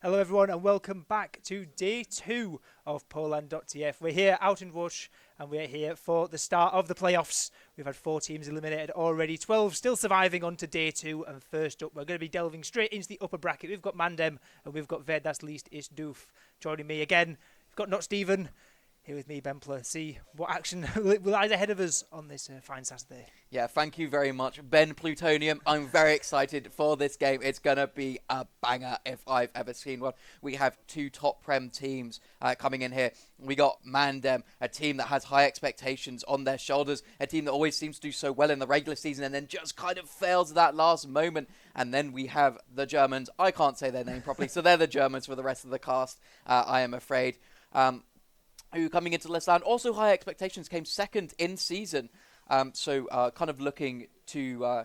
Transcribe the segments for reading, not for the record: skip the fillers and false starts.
Hello everyone and welcome back to day 2 of poLANd.tf. We're here out in Rush and we're here for the start of the playoffs. We've had 4 teams eliminated already, 12 still surviving on to day 2, and first up we're going to be delving straight into the upper bracket. We've got MANDEM and we've got Ved, that's liest, doof. Joining me again, we've got Not Stephen. Here with me, Bempler. See what action lies ahead of us on this fine Saturday. Yeah, thank you very much, Ben Plutonium. I'm very excited for this game. It's going to be a banger if I've ever seen one. We have 2 top Prem teams coming in here. We got MANDEM, a team that has high expectations on their shoulders, a team that always seems to do so well in the regular season and then just kind of fails at that last moment. And then we have the Germans. I can't say their name properly, so they're the Germans for the rest of the cast, I am afraid. Who coming into this land, also high expectations, came second in season. So kind of looking to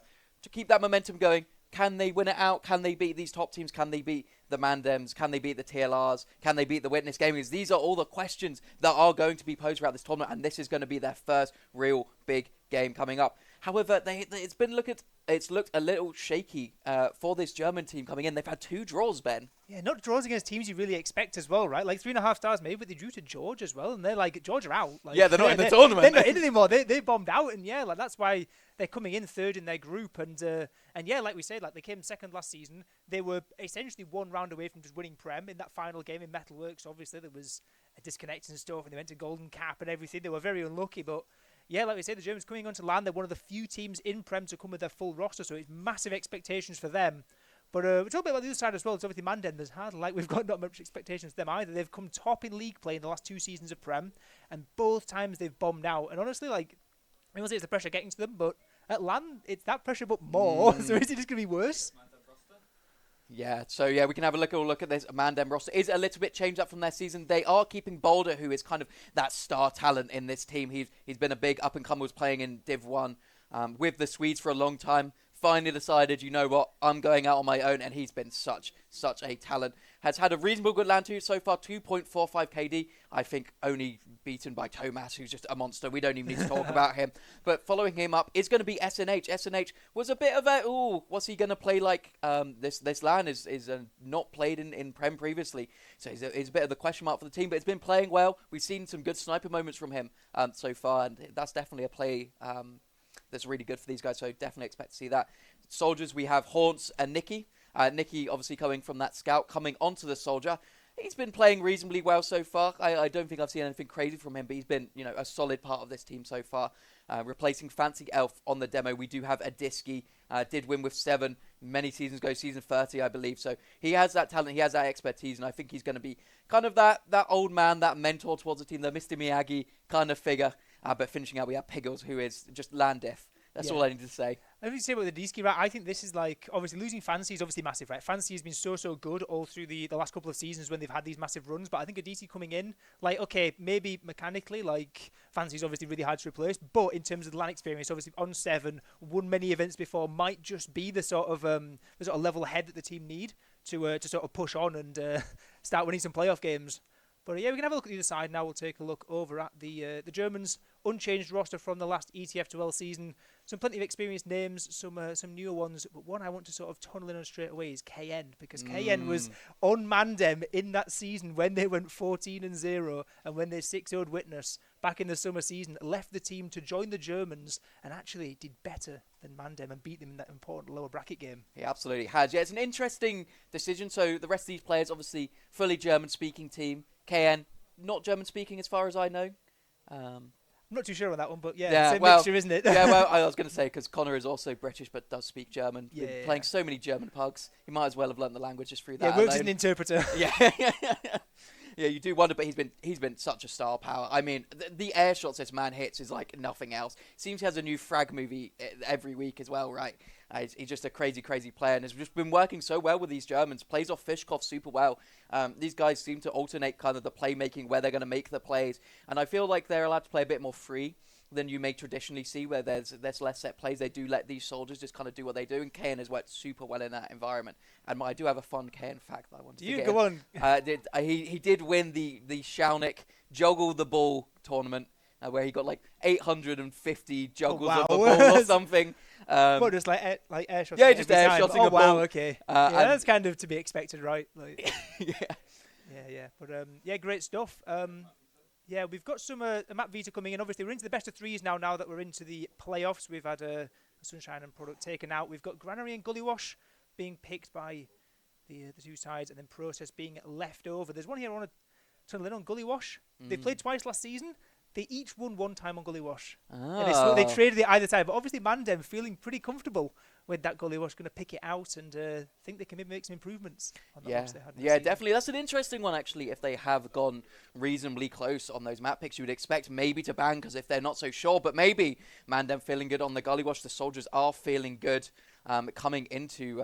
keep that momentum going. Can they win it out? Can they beat these top teams? Can they beat the MANDEMs? Can they beat the TLRs? Can they beat the Witness Gamings? These are all the questions that are going to be posed throughout this tournament, and this is going to be their first real big game coming up. However, it's looked a little shaky for this German team coming in. They've had 2 draws, Ben. Yeah, not draws against teams you really expect as well, right? Like 3.5 stars maybe, but they drew to George as well, and they're like, George are out. Like, yeah, they're not in the tournament. They're not in anymore. They bombed out, and yeah, like that's why they're coming in third in their group. And yeah, like we said, like they came second last season. They were essentially 1 round away from just winning Prem in that final game in Metalworks. Obviously, there was a disconnect and stuff, and they went to Golden Cap and everything. They were very unlucky, but yeah, like we said, the Germans coming onto land. They're one of the few teams in Prem to come with their full roster, so it's massive expectations for them. But we'll talk a bit about the other side as well. It's obviously MANDEM. There's hardly like we've got not much expectations for them either. They've come top in league play in the last 2 seasons of Prem, and both times they've bombed out. And honestly, like I won't say it's the pressure getting to them, but at land it's that pressure but more. So is it just gonna be worse? Yeah, so yeah, we can have a look at this. MANDEM roster is a little bit changed up from their season. They are keeping Boulder, who is kind of that star talent in this team. He's been a big up-and-comer, was playing in Div 1 with the Swedes for a long time. Finally decided, you know what, I'm going out on my own, and he's been such a talent. Has had a reasonable good land too so far, 2.45 KD. I think only beaten by Tomas, who's just a monster. We don't even need to talk about him. But following him up is going to be SNH. SNH was a bit of a, what's he going to play like? This land is not played in Prem previously. So he's a bit of the question mark for the team, but it's been playing well. We've seen some good sniper moments from him so far, and that's definitely a play that's really good for these guys, so definitely expect to see that. Soldiers, we have Haunts and Nicky. Nicky, obviously coming from that scout, coming onto the soldier. He's been playing reasonably well so far. I don't think I've seen anything crazy from him, but he's been, a solid part of this team so far. Replacing Fancy Elf on the demo, we do have Adiski. Did win with 7 many seasons ago, season 30, I believe. So he has that talent, he has that expertise, and I think he's going to be kind of that old man, that mentor towards the team, the Mr. Miyagi kind of figure. But finishing out, we have Piggles, who is just land diff. That's all I need to say. I need to say about the D-Ski, right? I think this is like, obviously losing Fancy is obviously massive, right? Fancy has been so good all through the last couple of seasons when they've had these massive runs, but I think a D-Ski coming in, like, okay, maybe mechanically, like, Fancy's obviously really hard to replace, but in terms of the LAN experience, obviously on 7, won many events before, might just be the sort of level head that the team need to sort of push on and start winning some playoff games. But yeah, we can have a look at the other side now. We'll take a look over at the Germans' unchanged roster from the last ETF2L season. Some plenty of experienced names, some newer ones. But one I want to sort of tunnel in on straight away is KN, because KN was on MANDEM in that season when they went 14-0 and when they 6-0'd Witness back in the summer season, left the team to join the Germans and actually did better than MANDEM and beat them in that important lower bracket game. He absolutely has. Yeah, it's an interesting decision. So the rest of these players, obviously, fully German-speaking team. KN, not German-speaking as far as I know. I'm not too sure on that one, but yeah, it's a mixture, isn't it? Yeah, well, I was going to say, because Connor is also British but does speak German. Yeah, playing so many German pugs. He might as well have learnt the language just through that. Yeah, works as an interpreter. Yeah, you do wonder, but he's been such a star power. I mean, the air shots this man hits is like nothing else. Seems he has a new frag movie every week as well, right? He's just a crazy player, and has just been working so well with these Germans. Plays off Fishkov super well. These guys seem to alternate kind of the playmaking, where they're going to make the plays, and I feel like they're allowed to play a bit more free than you may traditionally see, where there's less set plays. They do let these soldiers just kind of do what they do, and KN has worked super well in that environment. And I do have a fun KN fact that I wanted to get. Go on. He did win the Shaunick Juggle the Ball tournament, where he got like 850 juggles of the ball or something. What, just like air shots? Yeah, just air time? shotting Oh a wow, ball. okay. Yeah, that's kind of to be expected, right? Like, Yeah. yeah. But yeah, great stuff. Yeah, we've got some map Vita coming in. Obviously, we're into the best of threes now. Now that we're into the playoffs, we've had Sunshine and Product taken out. We've got Granary and Gullywash being picked by the two sides, and then Process being left over. There's one here I want to turn in on Gullywash. They played twice last season. They each won one time on Gullywash. And they traded it either side. But obviously, MANDEM feeling pretty comfortable with that Gullywash, going to pick it out and think they can maybe make some improvements on the maps they had. Yeah, definitely. That's an interesting one, actually. If they have gone reasonably close on those map picks, you would expect maybe to ban, because if they're not so sure, but maybe MANDEM feeling good on the Gullywash. The soldiers are feeling good coming into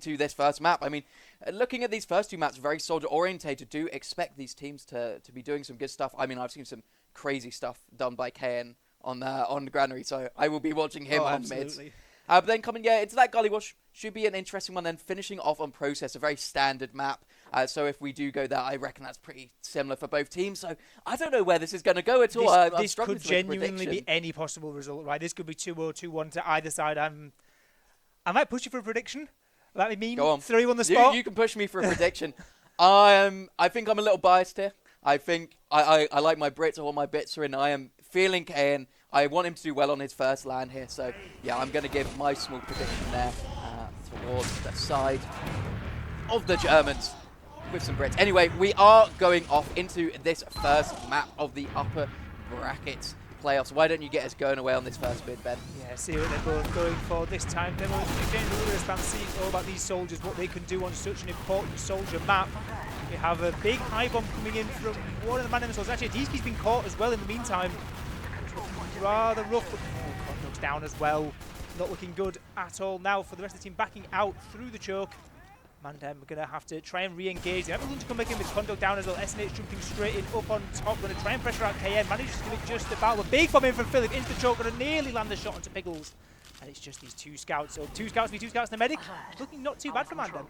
this first map. I mean, looking at these first two maps, very soldier orientated. Do expect these teams to be doing some good stuff. I mean, I've seen some crazy stuff done by KN on Granary, so I will be watching him on mids. But then coming into that Gullywash should be an interesting one. Then finishing off on Process, a very standard map. So if we do go there, I reckon that's pretty similar for both teams. So I don't know where this is going to go at all. This could genuinely be any possible result, right? This could be 2-0, 2-1 to either side. I might push you for a prediction. That mean throw you on the spot. You can push me for a prediction. I think I'm a little biased here. I think I like my Brits. I want my bits are in. I am feeling KN. I want him to do well on his first land here. So, yeah, I'm going to give my small prediction there towards the side of the Germans with some Brits. Anyway, we are going off into this first map of the upper brackets playoffs. Why don't you get us going away on this first bid, Ben? Yeah, see what they're both going for this time. They're getting a little fancy all about these soldiers, what they can do on such an important soldier map. We have a big high bomb coming in from one of the MANDEM soldiers. Actually, Adiski's been caught as well in the meantime. Rather rough, but Condog's down as well. Not looking good at all now for the rest of the team, backing out through the choke. MANDEM are going to have to try and re-engage. They have a to come back in with Condog down as well. SNH jumping straight in, up on top. Going to try and pressure out KN. Manages to do it just about. A big bomb in from Philip into the choke. Going to nearly land the shot onto Pickles. And it's just these two scouts. So 2 scouts v 2 scouts and the medic. Looking not too bad for MANDEM.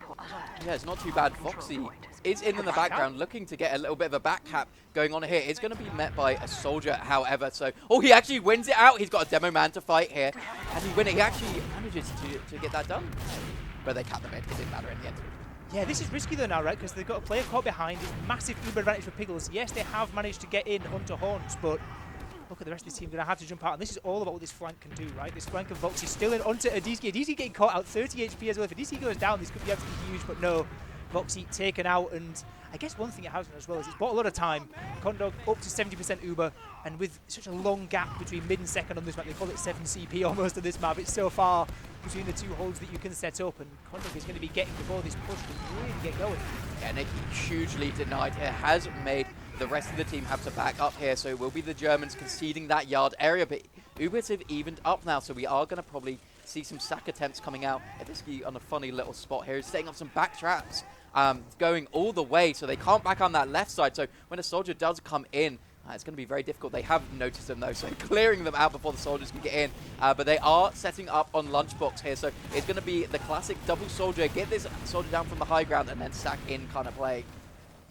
Yeah, it's not too bad. Foxy is in the background, looking to get a little bit of a back cap going on here. It's going to be met by a soldier, however. So, he actually wins it out. He's got a demo man to fight here. And he win it. He actually manages to get that done. But they cap the mid. It didn't matter in the end. Yeah, this is risky though now, right? Because they've got a player caught behind. It's massive uber advantage for Pickles. Yes, they have managed to get in onto Haunts, but look at the rest of the team going to have to jump out. And this is all about what this flank can do, right? This flank of Vox is still in onto Adiski. Adiski getting caught out 30 HP as well. If Adiski goes down, this could be absolutely huge, but no. Voxy taken out, and I guess one thing it has done as well is it's bought a lot of time. Condog up to 70% Uber, and with such a long gap between mid and second on this map, they call it 7 CP almost on this map. It's so far between the two holds that you can set up, and Condog is going to be getting before this push to really get going. Yeah, Nick hugely denied here, has made the rest of the team have to back up here, so it will be the Germans conceding that yard area, but Ubers have evened up now, so we are going to probably see some sack attempts coming out. Adiski on a funny little spot here. He's setting up some back traps, going all the way, so they can't back on that left side. So when a soldier does come in, it's going to be very difficult. They have noticed them though, so clearing them out before the soldiers can get in. But they are setting up on Lunchbox here, so it's going to be the classic double soldier. Get this soldier down from the high ground and then sack in kind of play.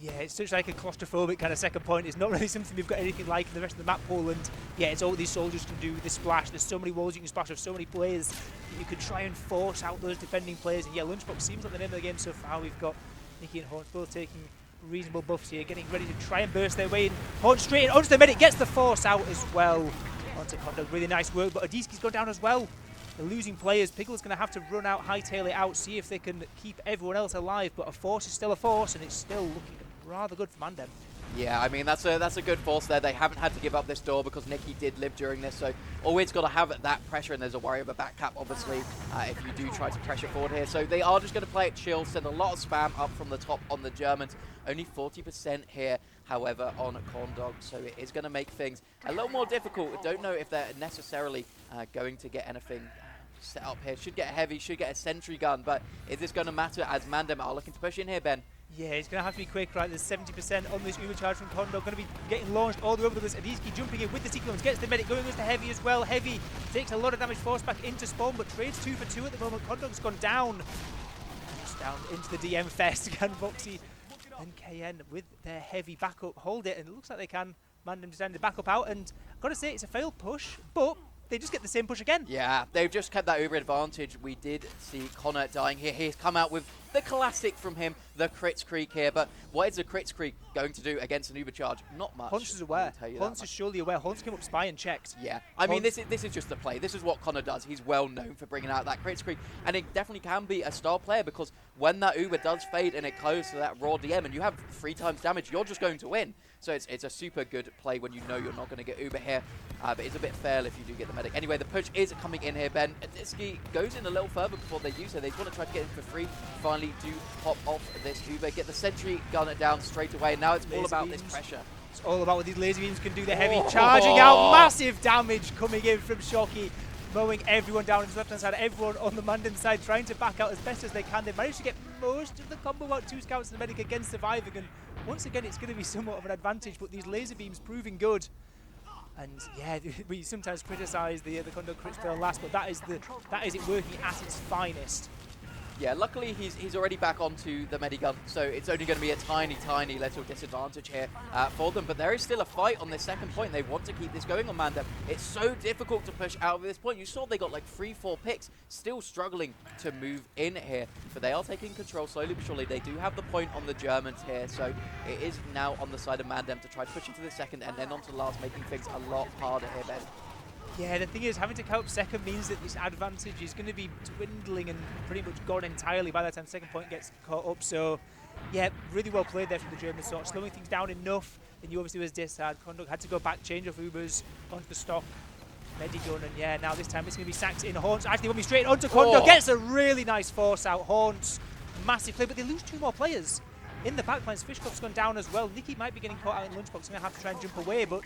Yeah, it's such like a claustrophobic kind of second point. It's not really something we've got anything like in the rest of the map pool. And yeah, it's all these soldiers can do, the splash. There's so many walls you can splash of, so many players that you can try and force out those defending players. And yeah, Lunchbox seems like the name of the game so far. We've got Nicky and Haunts both taking reasonable buffs here, getting ready to try and burst their way in. Haunts straight in onto the medic, gets the force out as well. Onto Condog, really nice work, but Adiski's gone down as well. They're losing players. Pickle's going to have to run out, hightail it out, see if they can keep everyone else alive. But a force is still a force, and it's still looking rather good for MANDEM. Yeah, I mean, that's a good force there. They haven't had to give up this door because Nicky did live during this, so always got to have that pressure, and there's a worry of a back cap, obviously, if you do try to pressure forward here. So they are just going to play it chill, send a lot of spam up from the top on the Germans. Only 40% here, however, on Condog, so it is going to make things a little more difficult. Don't know if they're necessarily going to get anything set up here. Should get a heavy, should get a sentry gun, but is this going to matter as MANDEM are looking to push in here, Ben? Yeah, it's going to have to be quick, right? There's 70% on this Uber charge from Condog. Going to be getting launched all the way over the place. Adiski jumping in with the sequence, gets the medic, going to Heavy as well. Heavy takes a lot of damage, forced back into spawn, but trades 2 for 2 at the moment. Condog's gone down. Just down into the DM fest. Can Voxy and KN with their heavy backup hold it? And it looks like they can. MANDEM decided to back up out. And I've got to say, it's a failed push, but they just get the same push again. Yeah, they've just kept that Uber advantage. We did see Connor dying here. He's come out with the classic from him, the Crits Creek here. But what is the Crits Creek going to do against an Uber charge? Not much. Haunts is aware. Haunts is surely aware. Haunts came up spy and checked. Yeah, I mean, this is just the play. This is what Connor does. He's well known for bringing out that Crits Creek. And it definitely can be a star player because when that Uber does fade and it goes to that raw DM and you have 3 times damage, you're just going to win. So it's a super good play when you know you're not going to get Uber here. But it's a bit fair if you do get the medic. Anyway, the push is coming in here, Ben. Adiski goes in a little further before they use it. They want to try to get him for free. Finally do pop off this Uber, get the sentry, gun it down straight away. Now it's all about this pressure. It's all about what these laser beams can do. The heavy charging out, massive damage coming in from Shocky, mowing everyone down on his left-hand side, everyone on the Mandem side, trying to back out as best as they can. They managed to get most of the combo out, 2 scouts and the medic again surviving, and once again it's going to be somewhat of an advantage, but these laser beams proving good. And yeah, we sometimes criticise the conduct crits fail last, but that is it working at its finest. Yeah, luckily he's already back onto the medigun, so it's only going to be a tiny little disadvantage here for them. But there is still a fight on this second point. They want to keep this going on MANDEM. It's so difficult to push out of this point. You saw they got like 3-4 picks, still struggling to move in here. But they are taking control slowly but surely. They do have the point on the Germans here, so it is now on the side of MANDEM to try to push into the second and then onto the last, making things a lot harder here, Ben. Yeah, the thing is, having to count second means that this advantage is going to be dwindling and pretty much gone entirely by the time second point gets caught up. So, yeah, really well played there from the Germans, sort of slowing things down enough. Then you obviously was discard. Conduct had to go back, change off Ubers onto the stock Medigun, and yeah, now this time it's going to be sacked in. Haunts actually went me straight onto Conduct, gets a really nice force out. Haunts, massive play, but they lose 2 more players. In the backlines, Fishcloth's gone down as well. Nikki might be getting caught out in Lunchbox, going to have to try and jump away, but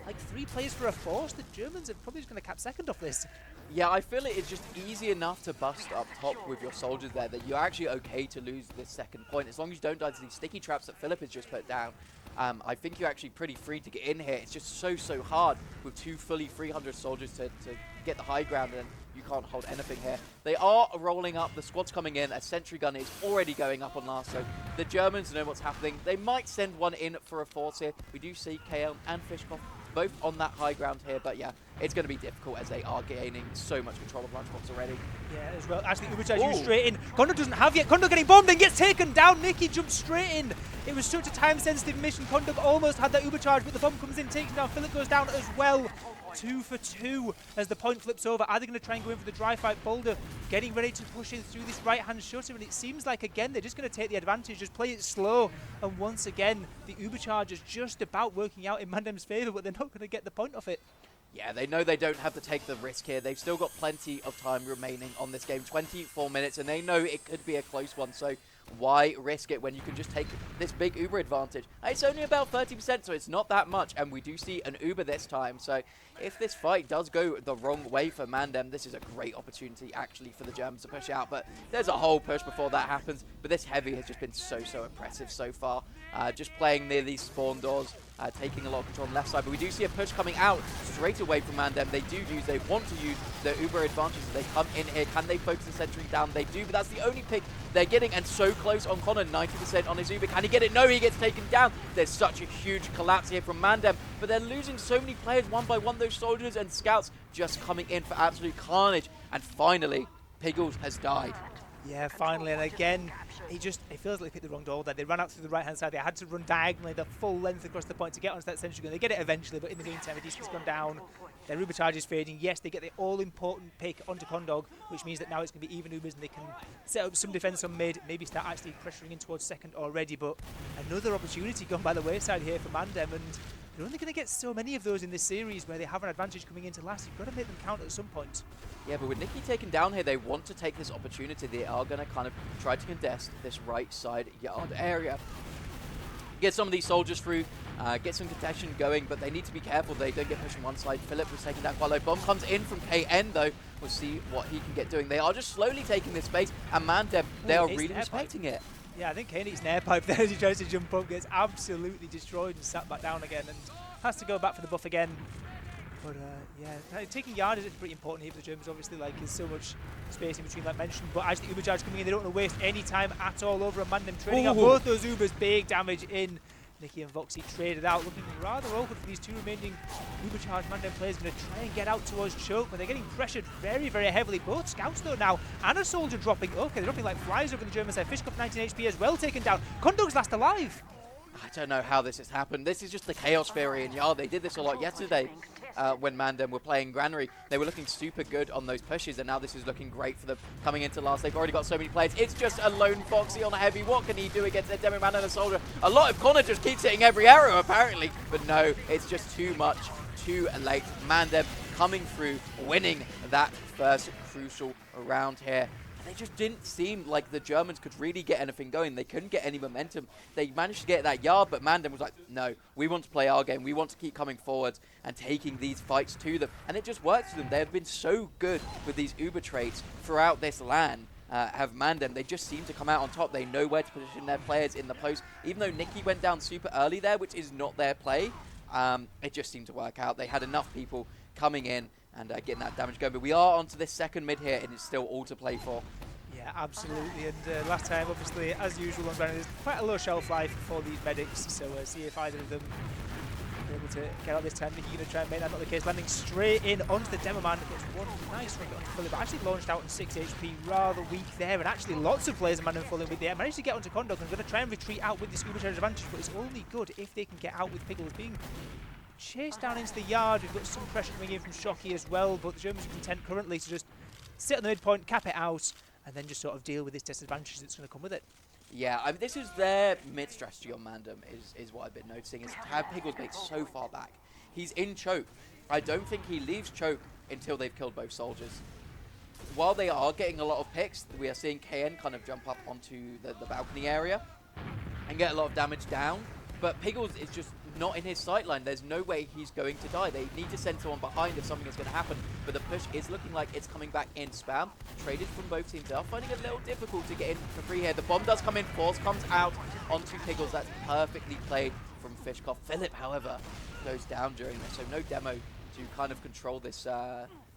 like 3 players for a force, the Germans are probably just going to cap second off this. Yeah, I feel it's just easy enough to bust up top with your soldiers there that you're actually okay to lose this second point. As long as you don't die to these sticky traps that Philip has just put down, I think you're actually pretty free to get in here. It's just so hard with 2 fully 300 soldiers to get the high ground, and you can't hold anything here. They are rolling up. The squad's coming in. A sentry gun is already going up on last, so the Germans know what's happening. They might send one in for a force here. We do see KL and Fishcloth both on that high ground here, but yeah, it's going to be difficult as they are gaining so much control of Lunchbox already. Yeah, as well. Actually, Ubercharge used straight in. Kondo doesn't have yet. Kondo getting bombed and gets taken down. Nikki jumps straight in. It was such a time-sensitive mission. Kondo almost had that Ubercharge, but the bomb comes in, takes him down. Philip goes down as well. 2 for 2 as the point flips over. Are they going to try and go in for the dry fight? Boulder getting ready to push in through this right-hand shutter, and it seems like, again, they're just going to take the advantage, just play it slow. And once again, the Ubercharge is just about working out in Mandem's favour, but they're not going to get the point off it. Yeah, they know they don't have to take the risk here. They've still got plenty of time remaining on this game, 24 minutes, and they know it could be a close one. So why risk it when you can just take this big Uber advantage? It's only about 30%, so it's not that much, and we do see an Uber this time. So if this fight does go the wrong way for MANDEM, this is a great opportunity actually for the Germans to push out. But there's a whole push before that happens. But this heavy has just been so impressive so far. Just playing near these spawn doors, taking a lot of control on the left side. But we do see a push coming out straight away from MANDEM. They want to use the Uber advantage as they come in here. Can they focus the sentry down? They do, but that's the only pick they're getting, and so close on Connor, 90% on his Uber. Can he get it? No, he gets taken down. There's such a huge collapse here from MANDEM, but they're losing so many players one by one. Those soldiers and scouts just coming in for absolute carnage. And finally, Piggles has died. Yeah, finally, and again, it feels like they hit the wrong door there. They ran out through the right-hand side. They had to run diagonally the full length across the point to get onto that sentry gun. They get it eventually, but in the meantime, Adisky's gone down. Their Uber charge is fading. Yes, they get the all-important pick onto Condog, which means that now it's going to be even Ubers, and they can set up some defense on mid, maybe start actually pressuring in towards second already. But another opportunity gone by the wayside here for MANDEM, and they're only going to get so many of those in this series where they have an advantage coming into last. You've got to make them count at some point. Yeah, but with Nikki taken down here, they want to take this opportunity. They are going to kind of try to contest this right side yard area. Get some of these soldiers through, get some contention going, but they need to be careful they don't get pushed on one side. Philip was taken down quite low. Bomb comes in from KN though. We'll see what he can get doing. They are just slowly taking this space, and MANDEM, they are really respecting it. Yeah, I think Kane eats an air pipe there as he tries to jump up, gets absolutely destroyed and sat back down again, and has to go back for the buff again. But yeah, taking yard is pretty important here for the Germans. Obviously, like, there's so much space in between, like mentioned. But as the Uber charge coming in, they don't want to waste any time at all over a MANDEM trading out both those Ubers. Big damage in Nikki and Voxy traded out, looking rather awkward for these two remaining Ubercharged MANDEM players. Going to try and get out towards choke, but they're getting pressured very, very heavily. Both scouts though now, and a soldier dropping. Okay, they're dropping like flies over the German side. Fishkopf 19 HP as well taken down. Kondog's last alive. I don't know how this has happened. This is just the Chaos Fury in Yard. They did this a lot yesterday when MANDEM were playing Granary. They were looking super good on those pushes, and now this is looking great for them coming into last. They've already got so many players. It's just a lone Foxy on a heavy. What can he do against a Demo Man and a soldier? A lot of Connor just keeps hitting every arrow, apparently. But no, it's just too much, too late. MANDEM coming through, winning that first crucial round here. They just didn't seem like the Germans could really get anything going. They couldn't get any momentum. They managed to get that yard, but MANDEM was like, no, we want to play our game. We want to keep coming forwards and taking these fights to them. And it just works for them. They have been so good with these Uber traits throughout this LAN. Have MANDEM, they just seem to come out on top. They know where to position their players in the post. Even though Nikki went down super early there, which is not their play, it just seemed to work out. They had enough people coming in and getting that damage going. But we are onto this second mid here, and it's still all to play for. Yeah, absolutely. And last time, obviously, as usual on Granary, there's quite a low shelf life for these medics. So see if either of them are able to get out this time. Nikki going to try and make that not the case. Landing straight in onto the Demo Man. Gets one nice ring onto Philip, but actually launched out on 6 HP. Rather weak there. And actually lots of players are MANDEM falling with the air. Managed to get onto Kondog and going to try and retreat out with this Ubercharge advantage. But it's only good if they can get out with Pickles being chased down into the yard. We've got some pressure coming in from Shocky as well, but the Germans are content currently to just sit on the midpoint, cap it out, and then just sort of deal with this disadvantage that's going to come with it. Yeah, I mean, this is their mid strategy on MANDEM, is what I've been noticing, is to have Pigglesbait so far back. He's in choke. I don't think he leaves choke until they've killed both soldiers. While they are getting a lot of picks, we are seeing KN kind of jump up onto the balcony area and get a lot of damage down, but Piggles is just not in his sightline. There's no way he's going to die. They need to send someone behind if something is going to happen, but the push is looking like it's coming back in. Spam traded from both teams. They are finding it a little difficult to get in for free here. The bomb does come in. Force comes out onto Piggles. That's perfectly played from Fishkopf. Philip, however, goes down during this, so no demo to kind of control this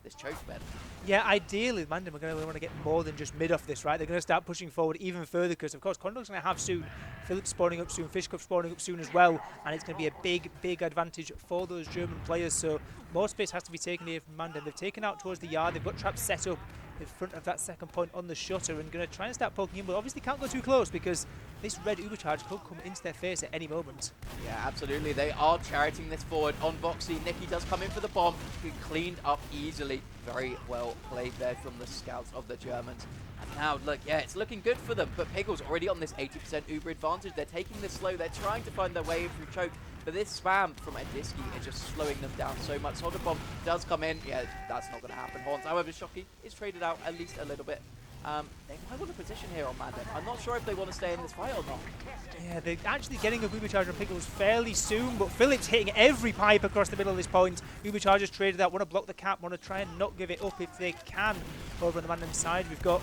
this choke bed. Yeah, ideally, MANDEM are going to want to get more than just mid off this, right? They're going to start pushing forward even further because, of course, Kondog's going to have soon. Philip spawning up soon, Fishkopf spawning up soon as well, and it's going to be a big, big advantage for those German players. So more space has to be taken here from MANDEM. They've taken out towards the yard. They've got traps set up in front of that second point on the shutter and going to try and start poking in, but obviously can't go too close because this red Ubercharge could come into their face at any moment. Yeah, absolutely. They are charioting this forward on Voxy. Nikki does come in for the bomb. He cleaned up easily. Very well played there from the scouts of the Germans. And now, look, yeah, it's looking good for them, but Piggles already on this 80% Uber advantage. They're taking this slow. They're trying to find their way through choke, but this spam from Adiski is just slowing them down so much. Soldier bomb does come in. Yeah, that's not going to happen. Horns, however, Shocky is traded out at least a little bit. They might want a position here on MANDEM. I'm not sure if they want to stay in this fight or not. Yeah, they're actually getting a Ubercharge on Pickles fairly soon, but Philip's hitting every pipe across the middle of this point. Uberchargers traded out, want to block the cap, want to try and not give it up if they can. Over on the MANDEM side, we've got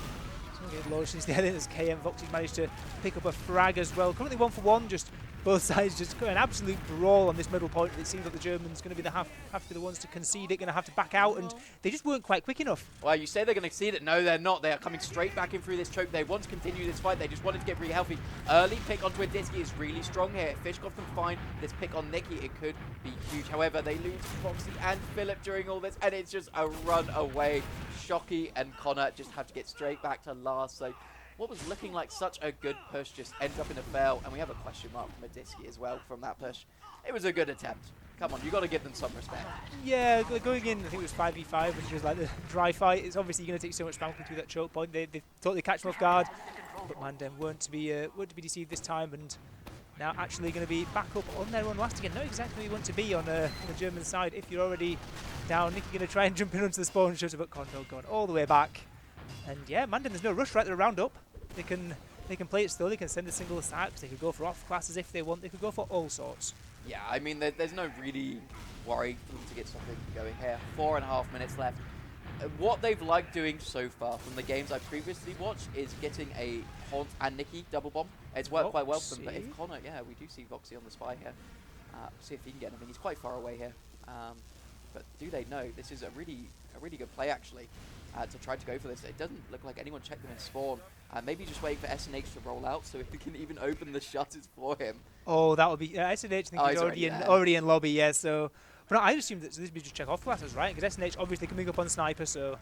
some good lotions there. There's KM. Voxy's managed to pick up a frag as well. Currently 1 for 1, just both sides just got an absolute brawl on this middle point. It seems like the Germans going to be have to be the ones to concede it, going to have to back out, and they just weren't quite quick enough. Well, you say they're going to concede it. No, they're not. They are coming straight back in through this choke. They want to continue this fight. They just wanted to get really healthy. Early pick onto Adiski is really strong here. If Fishkopf can find this pick on Nikki, it could be huge. However, they lose Foxy and Philip during all this, and it's just a run away. Shocky and Connor just have to get straight back to last. So what was looking like such a good push just ends up in a fail, and we have a question mark from Adiski as well from that push. It was a good attempt. Come on, you got to give them some respect. Yeah, going in, I think it was 5v5, which was like the dry fight. It's obviously going to take so much spam through that choke point. They totally catch them off guard, but MANDEM weren't to be deceived this time, and now actually going to be back up on their own last again. Not exactly where you want to be on the German side if you're already down. Nick going to try and jump in onto the spawn shutter, but Kondog going all the way back. And yeah, MANDEM, there's no rush, right? They're round up. They can play it still. They can send a single attacks. They could go for off classes if they want. They could go for all sorts. Yeah, I mean, there's no really worry for them to get something going here. 4.5 minutes left. What they've liked doing so far from the games I previously watched is getting a Haunt and Nikki double bomb. It's worked quite well for them. But if Connor, yeah, we do see Voxy on the spy here. See if he can get him. He's quite far away here. But do they know? This is a really good play actually. To try to go for this. It doesn't look like anyone checked them in spawn. And maybe just waiting for SNH to roll out so he can even open the shutters for him. Oh, that would be SNH. I think he's already in lobby. Yeah, so. But no, I assumed that this would be just check off classes, right? Because SNH obviously coming up on sniper, so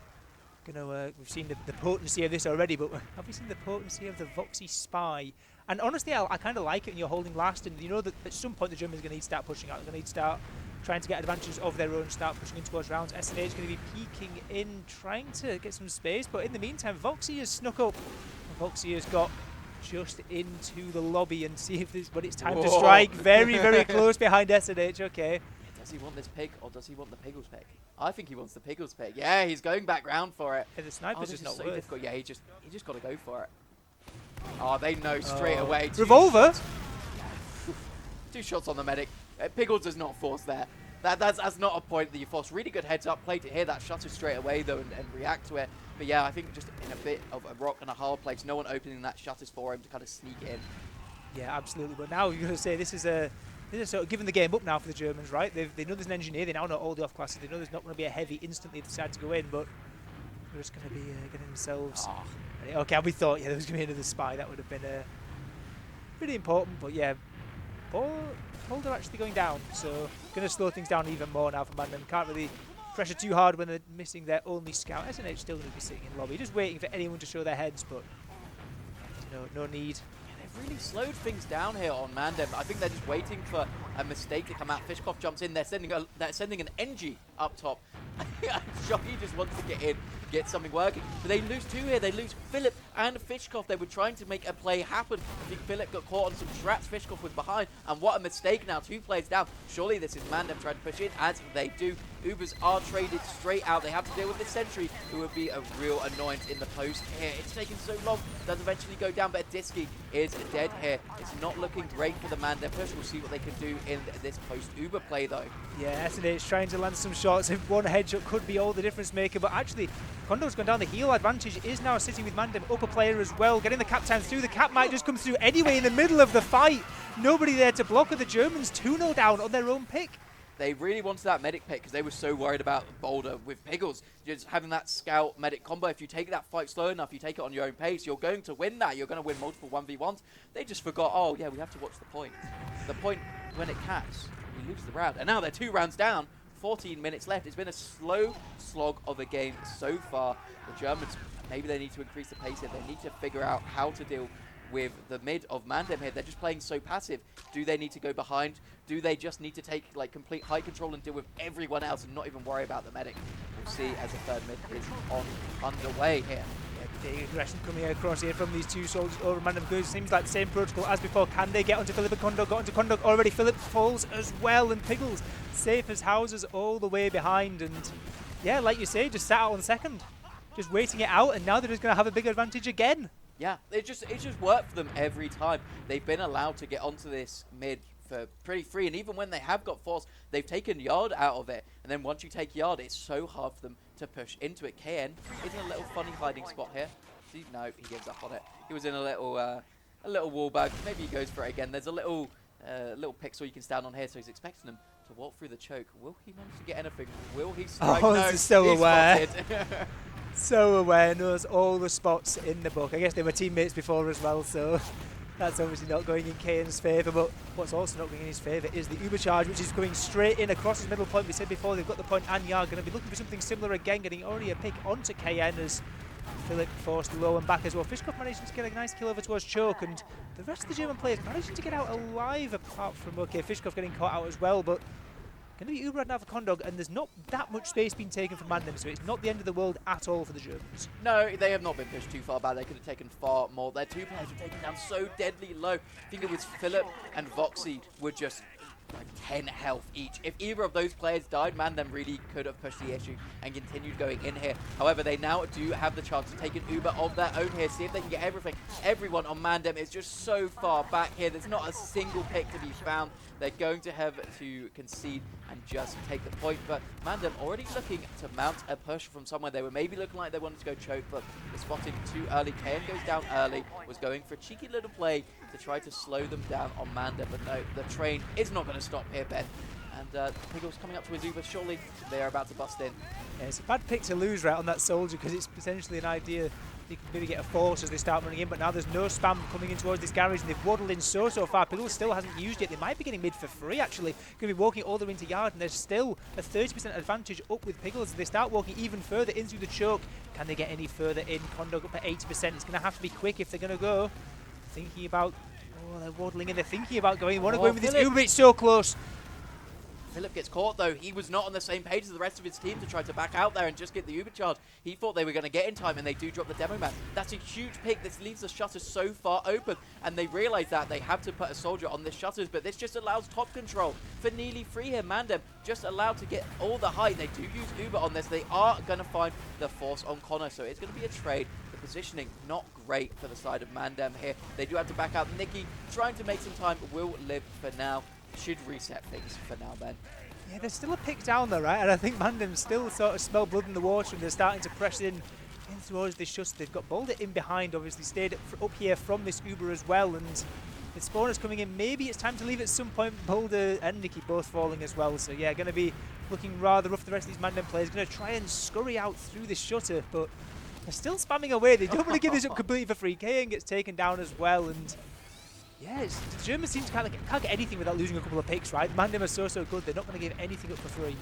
we've seen the potency of this already, but have we seen the potency of the Voxy Spy? And honestly, I kind of like it when you're holding last, and you know that at some point the Germans are going to need to start pushing out. They're going to need to start trying to get advantages of their own, start pushing in towards rounds. SNH is going to be peeking in, trying to get some space, but in the meantime, Voxy has snuck up. Voxy has got just into the lobby and see if when it's time to strike. Very, very close behind SNH. Okay. Does he want this pig or does he want the Piggles pick? I think he wants the Piggles pick. Yeah, he's going back round for it. Yeah, the sniper's just not worth. Difficult. Yeah, he just got to go for it. Oh, they know straight away. Revolver. Two shots on the medic. Piggles does not force there. That's not a point that you force. Really good heads up play to hear that shutter straight away though and react to it. But yeah, I think just in a bit of a rock and a hard place, no one opening that shutters for him to kind of sneak in. Yeah, absolutely. But now you're going to say this is sort of giving the game up now for the Germans, right? They know there's an engineer. They now know all the off classes. They know there's not going to be a heavy instantly if they decide to go in, but they're just going to be getting themselves. Oh. Okay, we thought there was going to be another spy. That would have been pretty important. But yeah, Boulder actually going down, so going to slow things down even more now for MANDEM. Can't really pressure too hard when they're missing their only scout. SNH still going to be sitting in lobby, just waiting for anyone to show their heads, but no need. They've really slowed things down here on MANDEM. I think they're just waiting for a mistake to come out. Fishkoff jumps in. They're sending an NG up top. Shocky just wants to get in, get something working. But they lose two here. They lose Philip and Fishkoff. They were trying to make a play happen. I think Philip got caught on some traps. Fishkoff was behind. And what a mistake now. 2 players down. Surely this is MANDEM trying to push in, as they do. Ubers are traded straight out. They have to deal with the sentry, who would be a real annoyance in the post here. It's taking so long. Does eventually go down, but Adiski is dead here. It's not looking great for the MANDEM push. We'll see what they can do in this post-Uber play, though. Yeah, SNH trying to land some shots. If one headshot could be all the difference maker, but actually, Kondo's gone down. The heal advantage is now sitting with MANDEM. Upper player as well, getting the cap time through. The cap might just come through anyway in the middle of the fight. Nobody there to block, with the Germans 2-0 down on their own pick. They really wanted that medic pick because they were so worried about Boulder with Piggles. Just having that scout medic combo, if you take that fight slow enough, you take it on your own pace, you're going to win that. You're going to win multiple 1v1s. They just forgot, oh yeah, we have to watch the point. The point, when it caps, you lose the round. And now they're 2 rounds down, 14 minutes left. It's been a slow slog of a game so far. The Germans, maybe they need to increase the pace here. They need to figure out how to deal with the mid of MANDEM here. They're just playing so passive. Do they need to go behind? Do they just need to take like complete high control and deal with everyone else and not even worry about the medic? We'll see as the third mid is underway here. Yeah, big aggression coming across here from these two soldiers over MANDEM. Goes, seems like the same protocol as before. Can they get onto Philip and Kondo? Got onto Kondo already. Philip falls as well, and Piggles safe as houses all the way behind. And yeah, like you say, just sat out on second, just waiting it out, and now they're just going to have a big advantage again. Yeah, it just worked for them every time. They've been allowed to get onto this mid for pretty free, and even when they have got force, they've taken yard out of it. And then once you take yard, it's so hard for them to push into it. KN is in a little funny hiding spot here. See, no, he gives up on it. He was in a little wall bag. Maybe he goes for it again. There's a little pixel you can stand on here, so he's expecting them to walk through the choke. Will he manage to get anything? Will he strike? Oh, no, this is so aware. Spotted. So aware, knows all the spots in the book. I guess they were teammates before as well, so that's obviously not going in KN's favour. But what's also not going in his favour is the Uber charge, which is coming straight in across his middle point. We said before they've got the point, and Yar going to be looking for something similar again, getting already a pick onto KN as Philip forced low and back as well. Fishkoff managing to get a nice kill over towards Choke, and the rest of the German players managing to get out alive, apart from, okay, Fishkoff getting caught out as well, but going to be Uber now for Kondog, and there's not that much space being taken from MANDEM, so it's not the end of the world at all for the Germans. No, they have not been pushed too far back. They could have taken far more. Their 2 players were taken down so deadly low. I think it was Philip and Voxy were just like 10 health each. If either of those players died, MANDEM really could have pushed the issue and continued going in here. However, they now do have the chance to take an Uber of their own here, see if they can get everything. Everyone on MANDEM is just so far back here. There's not a single pick to be found. They're going to have to concede and just take the point. But MANDEM already looking to mount a push from somewhere. They were maybe looking like they wanted to go choke, but they spotted too early. KN goes down early, was going for a cheeky little play to try to slow them down on MANDEM. But no, the train is not going to stop here, Ben. And Piggles coming up to his Uber. Surely they are about to bust in. Yeah, it's a bad pick to lose right on that soldier, because it's potentially an idea that you can maybe get a force as they start running in, but now there's no spam coming in towards this garage, and they've waddled in so far. Pickles still hasn't used it. They might be getting mid for free, actually. Going to be walking all the way into yard, and there's still a 30% advantage up with Pickles as they start walking even further in through the choke. Can they get any further in? Condog up at 80%. It's going to have to be quick if they're going to go. Thinking about... Oh, they're waddling in. They're thinking about going. They want to go in with this Uber. It's so close. Philip gets caught though. He was not on the same page as the rest of his team to try to back out there and just get the Uber charge. He thought they were going to get in time, and they do drop the demo man. That's a huge pick. This leaves the shutter so far open, and they realize that they have to put a soldier on this shutters, but this just allows top control for nearly free here. MANDEM just allowed to get all the height. They do use Uber on this. They are going to find the force on Connor, so it's going to be a trade. The positioning not great for the side of MANDEM here. They do have to back out. Nikki trying to make some time, will live for now. Should reset things for now, Ben. Yeah, there's still a pick down there, right? And I think MANDEM still sort of smell blood in the water, and they're starting to press in towards this shutter. They've got Boulder in behind, obviously stayed up here from this Uber as well, and the spawners coming in. Maybe it's time to leave at some point. Boulder and Nikki both falling as well, so yeah, going to be looking rather rough. The rest of these MANDEM players going to try and scurry out through this shutter, but they're still spamming away. They don't want to give this up completely for free. KN gets taken down as well, and yeah, the Germans seem to can't get anything without losing a couple of picks, right? MANDEM are so good, they're not going to give anything up for free.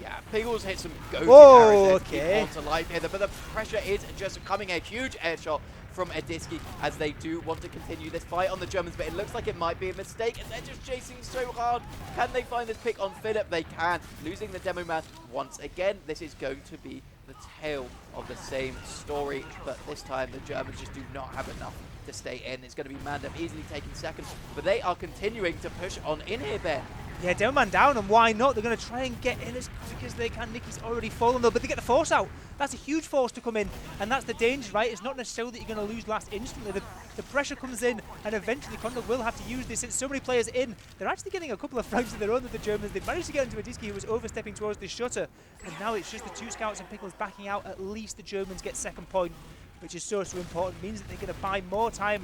Yeah, Piggles hit some goated Whoa, arrows okay. onto life here, but the pressure is just coming. A huge air shot from Ediski as they do want to continue this fight on the Germans, but it looks like it might be a mistake, and they're just chasing so hard. Can they find this pick on Philip? They can. Losing the demo man once again. This is going to be the tale of the same story, but this time the Germans just do not have enough to stay in. It's going to be MANDEM easily taking second, but they are continuing to push on in here, Ben. Yeah, demo man down, and why not? They're going to try and get in as quick as they can. Nicky's already fallen though, but they get the force out. That's a huge force to come in, and that's the danger, right? It's not necessarily that you're going to lose last instantly. The pressure comes in, and eventually Condor will have to use this. Since so many players in, they're actually getting a couple of frags of their own with the Germans. They've managed to get into Adiski, who was overstepping towards the shutter, and now it's just the two scouts and Pickles backing out. At least the Germans get second point, which is so important. Means that they're going to buy more time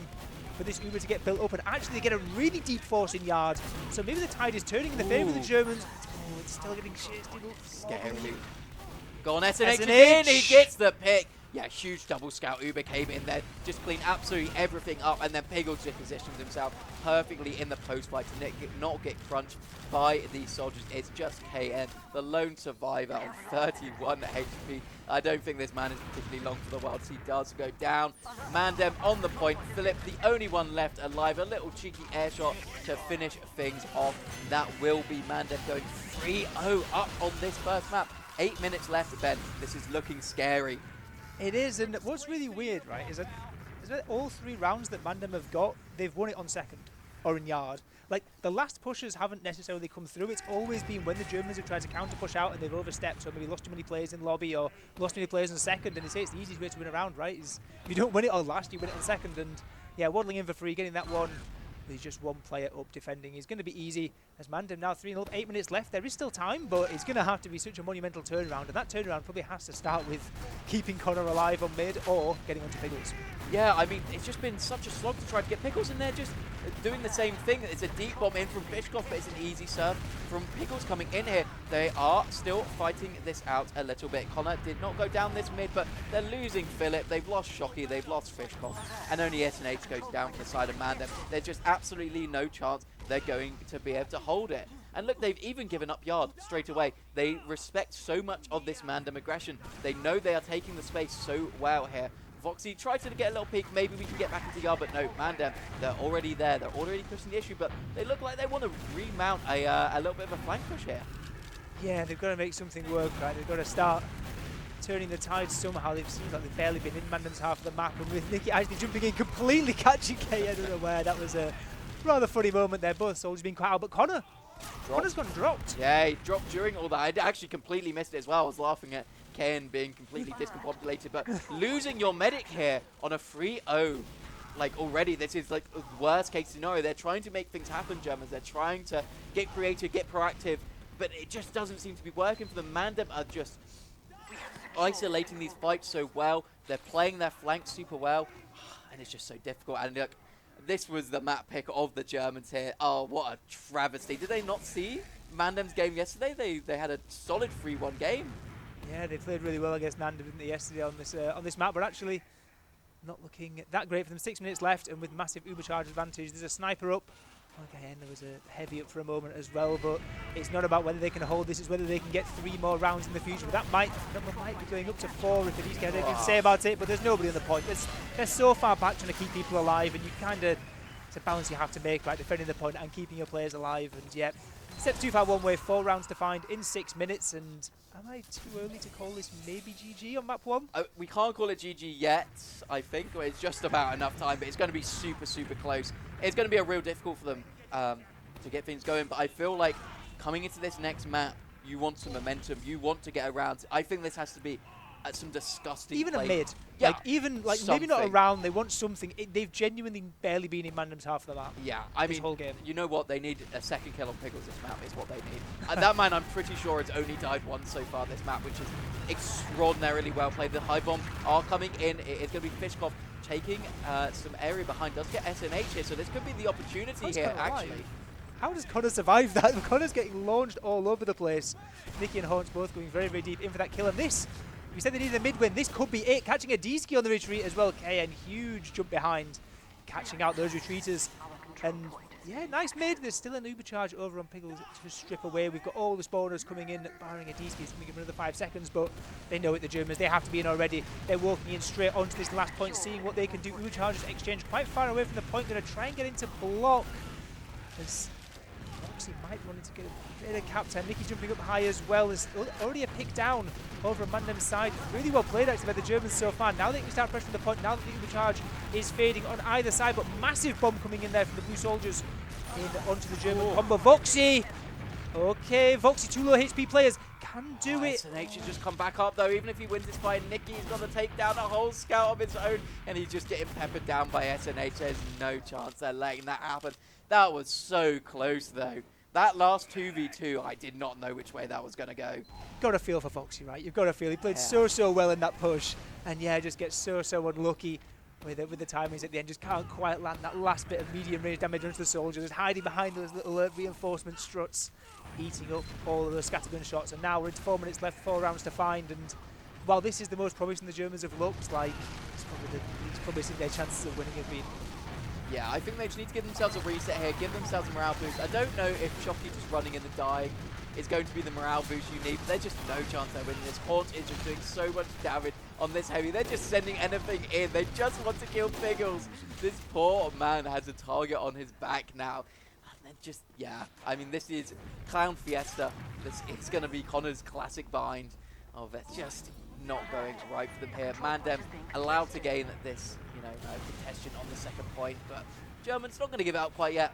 for this Uber to get built up, and actually they get a really deep force in yard. So maybe the tide is turning in the favour of the Germans. Oh, it's still getting shit. Scary. Go on, SNH in. He gets the pick. Yeah, huge double scout Uber came in there, just cleaned absolutely everything up, and then Piggles just positions himself perfectly in the post fight to not get crunched by these soldiers. It's just KN, the lone survivor on 31 HP. I don't think this man is particularly long for the world. He does go down. MANDEM on the point. Philip, the only one left alive. A little cheeky air shot to finish things off. That will be MANDEM going 3-0 up on this first map. 8 minutes left, Ben. This is looking scary. It is, and what's really weird, right, is that all 3 rounds that MANDEM have got, they've won it on second or in yard. Like, the last pushes haven't necessarily come through. It's always been when the Germans have tried to counter push out and they've overstepped, so maybe lost too many players in lobby or lost too many players in second, and it's the easiest way to win a round, right? Is if you don't win it on last, you win it on second, and yeah, waddling in for free, getting that one. There's just one player up defending. It's going to be easy as MANDEM now 3-0, 8 minutes left. There is still time, but it's going to have to be such a monumental turnaround, and that turnaround probably has to start with keeping Connor alive on mid or getting onto Piggles. Yeah, I mean, it's just been such a slog to try to get Pickles in there, just doing the same thing. It's a deep bomb in from Fishkoff, but it's an easy serve from Pickles coming in here. They are still fighting this out a little bit. Connor did not go down this mid, but they're losing Philip. They've lost Shocky, they've lost Fishkoff, and only SNH goes down for the side of MANDEM. There's just absolutely no chance they're going to be able to hold it. And look, they've even given up yard straight away. They respect so much of this MANDEM aggression. They know they are taking the space so well here. Voxy tried to get a little peek, maybe we can get back into yard, but no, MANDEM, they're already there. They're already pushing the issue, but they look like they want to remount a little bit of a flank push here. Yeah, they've got to make something work, right? They've got to start turning the tide somehow. It seems like they've barely been in MANDEM's half of the map, and with Nikki actually jumping in, completely catching KN unaware. That was a rather funny moment there. Both soldiers being caught out, but Connor's gone dropped. Yeah, he dropped during all that. I actually completely missed it as well. I was laughing at KN being completely discombobulated, but losing your medic here on a 3-0, like already, this is like the worst case scenario. They're trying to make things happen, Germans. They're trying to get creative, get proactive, but it just doesn't seem to be working for them. MANDEM are just isolating these fights so well. They're playing their flanks super well, and it's just so difficult. And look, this was the map pick of the Germans here. Oh, what a travesty. Did they not see MANDEM's game yesterday? They had a solid 3-1 game. Yeah, they played really well against MANDEM, didn't they, yesterday on this map, but actually not looking that great for them. 6 minutes left, and with massive ubercharge advantage. There's a sniper up. Again, there was a heavy up for a moment as well, but it's not about whether they can hold this, it's whether they can get 3 more rounds in the future. But that number might be going up to 4 if the East can say about it, but there's nobody on the point. They're so far back trying to keep people alive, and you kind of, it's a balance you have to make, right, defending the point and keeping your players alive. And yeah, step too far one way, 4 rounds to find in 6 minutes, and am I too early to call this maybe GG on map 1? We can't call it GG yet, I think. It's just about enough time, but it's going to be super, super close. It's going to be a real difficult for them to get things going, but I feel like coming into this next map, you want some momentum, you want to get around. I think this has to be some disgusting even play. A mid. Yeah, like even like something. maybe not around, they want something. They've genuinely barely been in MANDEM's half of the map. Yeah, I this mean, whole game. You know what? They need a second kill on Piggles this map is what they need. And that man, I'm pretty sure, has only died once so far this map, which is extraordinarily well played. The high bomb are coming in. It's going to be Fishkov taking some area behind. Does get SNH here, so this could be the opportunity here, actually. How does Connor survive that? Connor's getting launched all over the place. Nicky and Horns both going very, very deep in for that kill. And this, we said they needed a mid-win. This could be it. Catching a D-ski on the retreat as well. KN, huge jump behind. Catching out those retreaters. And yeah, nice mid. There's still an ubercharge over on Piggles to strip away. We've got all the spawners coming in, barring a D-ski. It's going to give them another 5 seconds, but they know it, the Germans. They have to be in already. They're walking in straight onto this last point, seeing what they can do. Ubercharges exchange quite far away from the point. Going to try and get into block. As Foxy might want to get a bit of cap time. Nicky jumping up high as well. There's already a pick down over on MANDEM's side. Really well played actually by the Germans so far. Now they can start pressuring the point. Now that the ubercharge is fading on either side, but massive bomb coming in there from the blue soldiers in onto the German combo. Voxy! Okay, Voxy, 2 low HP players can do it. SNH should just come back up though. Even if he wins this fight, Nicky's got to take down a whole scout of his own, and he's just getting peppered down by SNH. There's no chance they're letting that happen. That was so close though. That last 2v2, I did not know which way that was going to go. Got a feel for Foxy, right? You've got a feel. He played so well in that push, and yeah, just gets so unlucky with the timings at the end. Just can't quite land that last bit of medium range damage onto the soldiers. Just hiding behind those little reinforcement struts, eating up all of those scattergun shots. And now we're into 4 minutes left, 4 rounds to find. And while this is the most promising the Germans have looked, like it's probably seen their chances of winning have been. Yeah, I think they just need to give themselves a reset here, give themselves a morale boost. I don't know if Shocky just running in and dying is going to be the morale boost you need, but there's just no chance they're winning this. Haunt is just doing so much damage on this heavy. They're just sending anything in. They just want to kill Piggles. This poor man has a target on his back now. And then just, yeah, I mean, this is Clown Fiesta. This is going to be Connor's classic bind. Oh, that's just not going right for them here. MANDEM allowed to gain this, contention on the second point, but Germans not going to give out quite yet.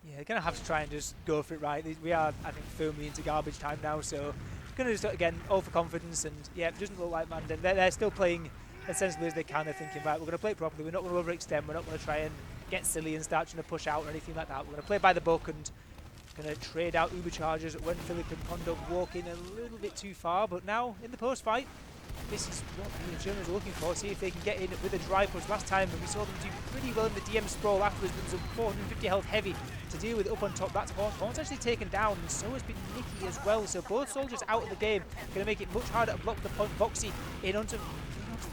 Yeah, they're going to have to try and just go for it, right? We are, I think, firmly into garbage time now, so going to just, again, all for confidence, and yeah, it doesn't look like MANDEM. They're still playing as sensibly as they can. They're thinking, right, we're going to play it properly, we're not going to overextend, we're not going to try and get silly and start trying to push out or anything like that. We're going to play by the book and going to trade out ubercharges when Philip and Kondo walk in a little bit too far, but now in the post-fight, this is what the Germans are looking for. See if they can get in with a dry push. Last time we saw them do pretty well in the DM sprawl afterwards, with some 450 health heavy to deal with up on top. That's Horn. Horn's actually taken down, and so has been Nicky as well. So both soldiers out of the game. Going to make it much harder to block the point. Voxy in onto the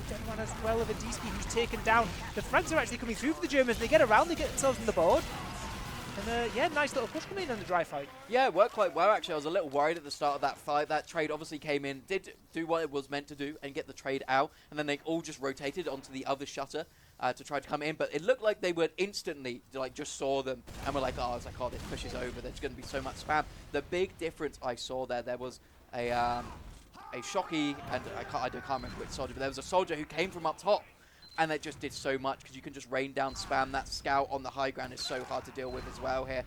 dead one as well of a D-ski who's taken down. The frags are actually coming through for the Germans. They get around, they get themselves on the board. And yeah, nice little push coming in on the dry fight. Yeah, it worked quite well actually. I was a little worried at the start of that fight. That trade obviously came in, did do what it was meant to do and get the trade out, and then they all just rotated onto the other shutter to try to come in. But it looked like they would instantly, just saw them and were like, oh, this push is over. There's going to be so much spam. The big difference I saw there was a Shocky, and I can't remember which soldier, but there was a soldier who came from up top. And that just did so much because you can just rain down spam. That scout on the high ground is so hard to deal with as well here.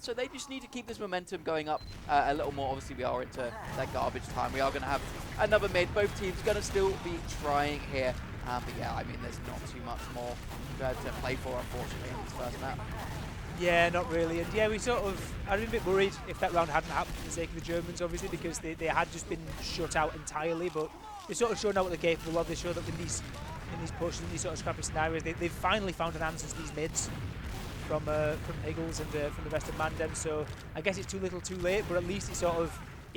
So they just need to keep this momentum going up a little more. Obviously, we are into that garbage time. We are going to have another mid. Both teams going to still be trying here. But yeah, I mean, there's not too much more to play for, unfortunately, in this first map. Yeah, not really. And yeah, I'd been a bit worried if that round hadn't happened for the sake of the Germans, obviously, because they had just been shut out entirely. But they sort of showed out what they're capable of. They showed that in these pushes, in these sort of scrappy scenarios, they've finally found an answer to these mids from Piggles and from the rest of MANDEM. So I guess it's too little too late, but at least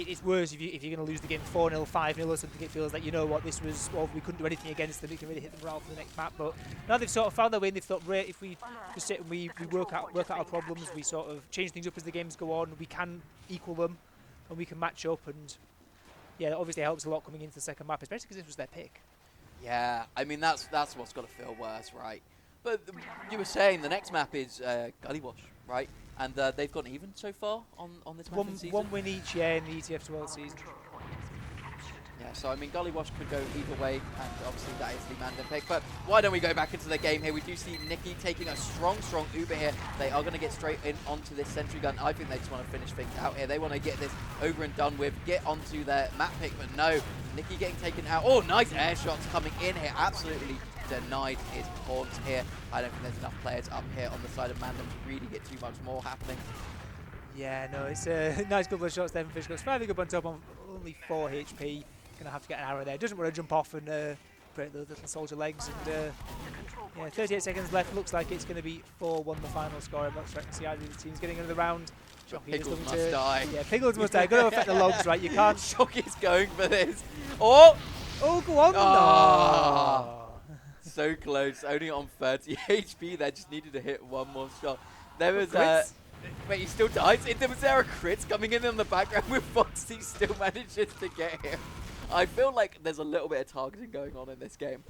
it's worse if you're going to lose the game 4-0, 5-0 or something. It feels like, you know what, this was, well, we couldn't do anything against them. We can really hit them right for the next map. But now they've sort of found their way and they've thought, right, if we just sit and we work out our problems, we sort of change things up as the games go on, we can equal them and we can match up. And yeah, that obviously helps a lot coming into the second map, especially because this was their pick. Yeah, I mean, that's what's got to feel worse, right? But you were saying the next map is Gullywash, right? And they've gone even so far on this map this season. One win each year in the TF2 season. Yeah, so I mean, Gullywash could go either way, and obviously that is the MANDEM pick. But why don't we go back into the game here? We do see Nikki taking a strong Uber here. They are going to get straight in onto this sentry gun. I think they just want to finish things out here. They want to get this over and done with, get onto their map pick, but no. Nikki getting taken out. Oh, nice air shots coming in here. Absolutely denied his pawns here. I don't think there's enough players up here on the side of MANDEM to really get too much more happening. Yeah, no, it's a nice couple of shots there from Fish. Striving up on top on only 4 HP. Gonna have to get an arrow there. Doesn't want to jump off and break those little soldier legs. And yeah, 38 seconds left. Looks like it's going to be 4-1 the final score. I'm not expecting to see either of the teams getting into the round. Piggles must die. Yeah, Piggles must die. Got to affect the logs, right? You can't. Shockey's going for this. Oh! Oh, go on. Oh. So close. Only on 30 HP. They just needed to hit one more shot. There was wait, he still dies? Was there a crit coming in the background with Foxy still manages to get him? I feel like there's a little bit of targeting going on in this game.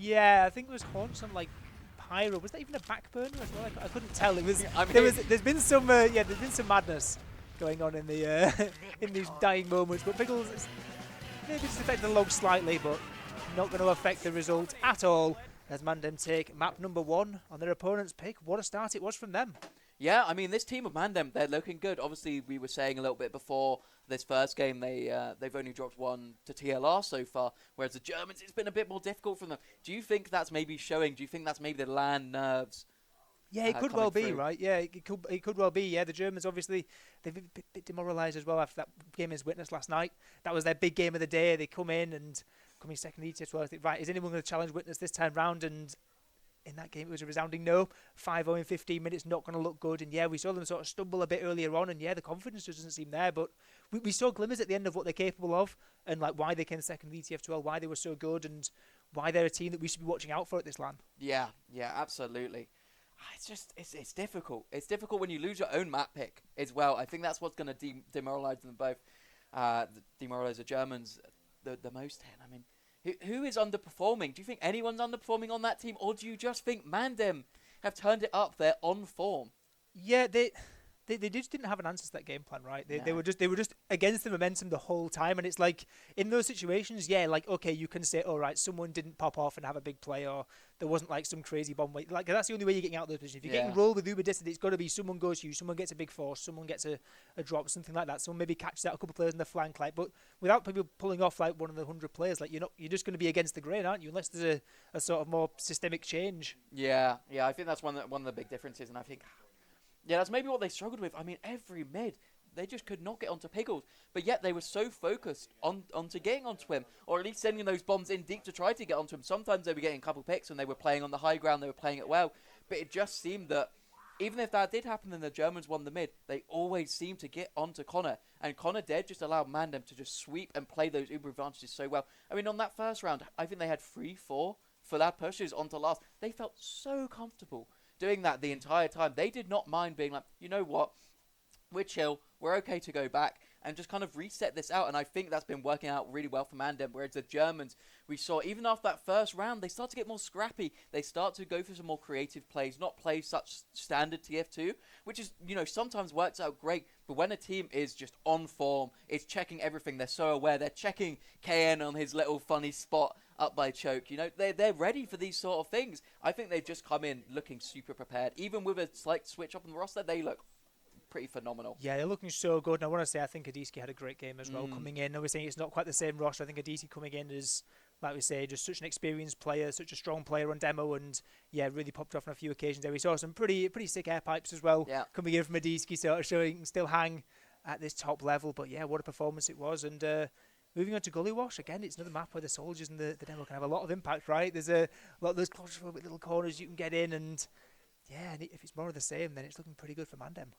Yeah, I think it was Haunch on like Pyro. Was that even a backburner as well? I couldn't tell. It was. I mean, there's been some madness going on in the in these dying moments. But Pickles is maybe just affected the log slightly, but not going to affect the result at all. As MANDEM take map number 1 on their opponent's pick. What a start it was from them. Yeah, I mean, this team of MANDEM, they're looking good. Obviously, we were saying a little bit before this first game, they've only dropped 1 to TLR so far, whereas the Germans, it's been a bit more difficult for them. Do you think that's maybe showing? Do you think that's maybe the LAN nerves? Yeah, it could well be, right? Yeah, it could well be. Yeah, the Germans, obviously, they've been a bit demoralised as well after that game as witnessed last night. That was their big game of the day. They come in and coming second each as well. I think, right, is anyone going to challenge Witness this time round? And in that game, it was a resounding no. 5-0 in 15 minutes, not going to look good. And yeah, we saw them sort of stumble a bit earlier on. And yeah, the confidence just doesn't seem there. But we saw glimmers at the end of what they're capable of and like why they came second in the TF2, why they were so good, and why they're a team that we should be watching out for at this LAN. Yeah, absolutely. It's just, it's difficult. It's difficult when you lose your own map pick as well. I think that's what's going to demoralise them both. Demoralise the Germans the most here. I mean, who is underperforming? Do you think anyone's underperforming on that team, or do you just think MANDEM have turned it up? They're on form. Yeah, they just didn't have an answer to that game plan, right? They were just against the momentum the whole time, and it's like in those situations, yeah, like okay, you can say, all right, someone didn't pop off and have a big play, or there wasn't like some crazy bomb. Like that's the only way you're getting out of those positions. If you're getting rolled with uber distant, it's got to be someone goes to you, someone gets a big force, someone gets a drop, something like that. Someone maybe catches out a couple of players in the flank, like. But without people pulling off like one of the 100 players, like you're just going to be against the grain, aren't you? Unless there's a sort of more systemic change. Yeah, I think that's one of the big differences, and I think. Yeah, that's maybe what they struggled with. I mean, every mid, they just could not get onto Piggles. But yet they were so focused onto getting onto him, or at least sending those bombs in deep to try to get onto him. Sometimes they were getting a couple picks and they were playing on the high ground, they were playing it well. But it just seemed that even if that did happen and the Germans won the mid, they always seemed to get onto Connor. And Connor Dead just allowed MANDEM to just sweep and play those uber advantages so well. I mean, on that first round, I think they had 3-4 for that pushes onto last. They felt so comfortable doing that the entire time. They did not mind being like, you know what, we're chill, we're okay to go back and just kind of reset this out. And I think that's been working out really well for MANDEM, whereas the Germans, we saw even after that first round, they start to get more scrappy. They start to go for some more creative plays, not play such standard TF2, which is, you know, sometimes works out great. But when a team is just on form, it's checking everything, they're so aware, they're checking KN on his little funny spot up by choke, you know, they're ready for these sort of things. I think they've just come in looking super prepared. Even with a slight switch up in the roster, they look pretty phenomenal. Yeah, they're looking so good. And I want to say, I think Adiski had a great game as well coming in. I was saying it's not quite the same roster. I think Adiski coming in is, like we say, just such an experienced player, such a strong player on demo, and yeah, really popped off on a few occasions there. We saw some pretty sick air pipes as well coming in from Adiski, sort of showing he can still hang at this top level. But yeah, what a performance it was. And moving on to Gullywash, again, it's another map where the soldiers and the demo can have a lot of impact, right? There's a lot of those claustrophobic little corners you can get in, and yeah, and if it's more of the same, then it's looking pretty good for MANDEM.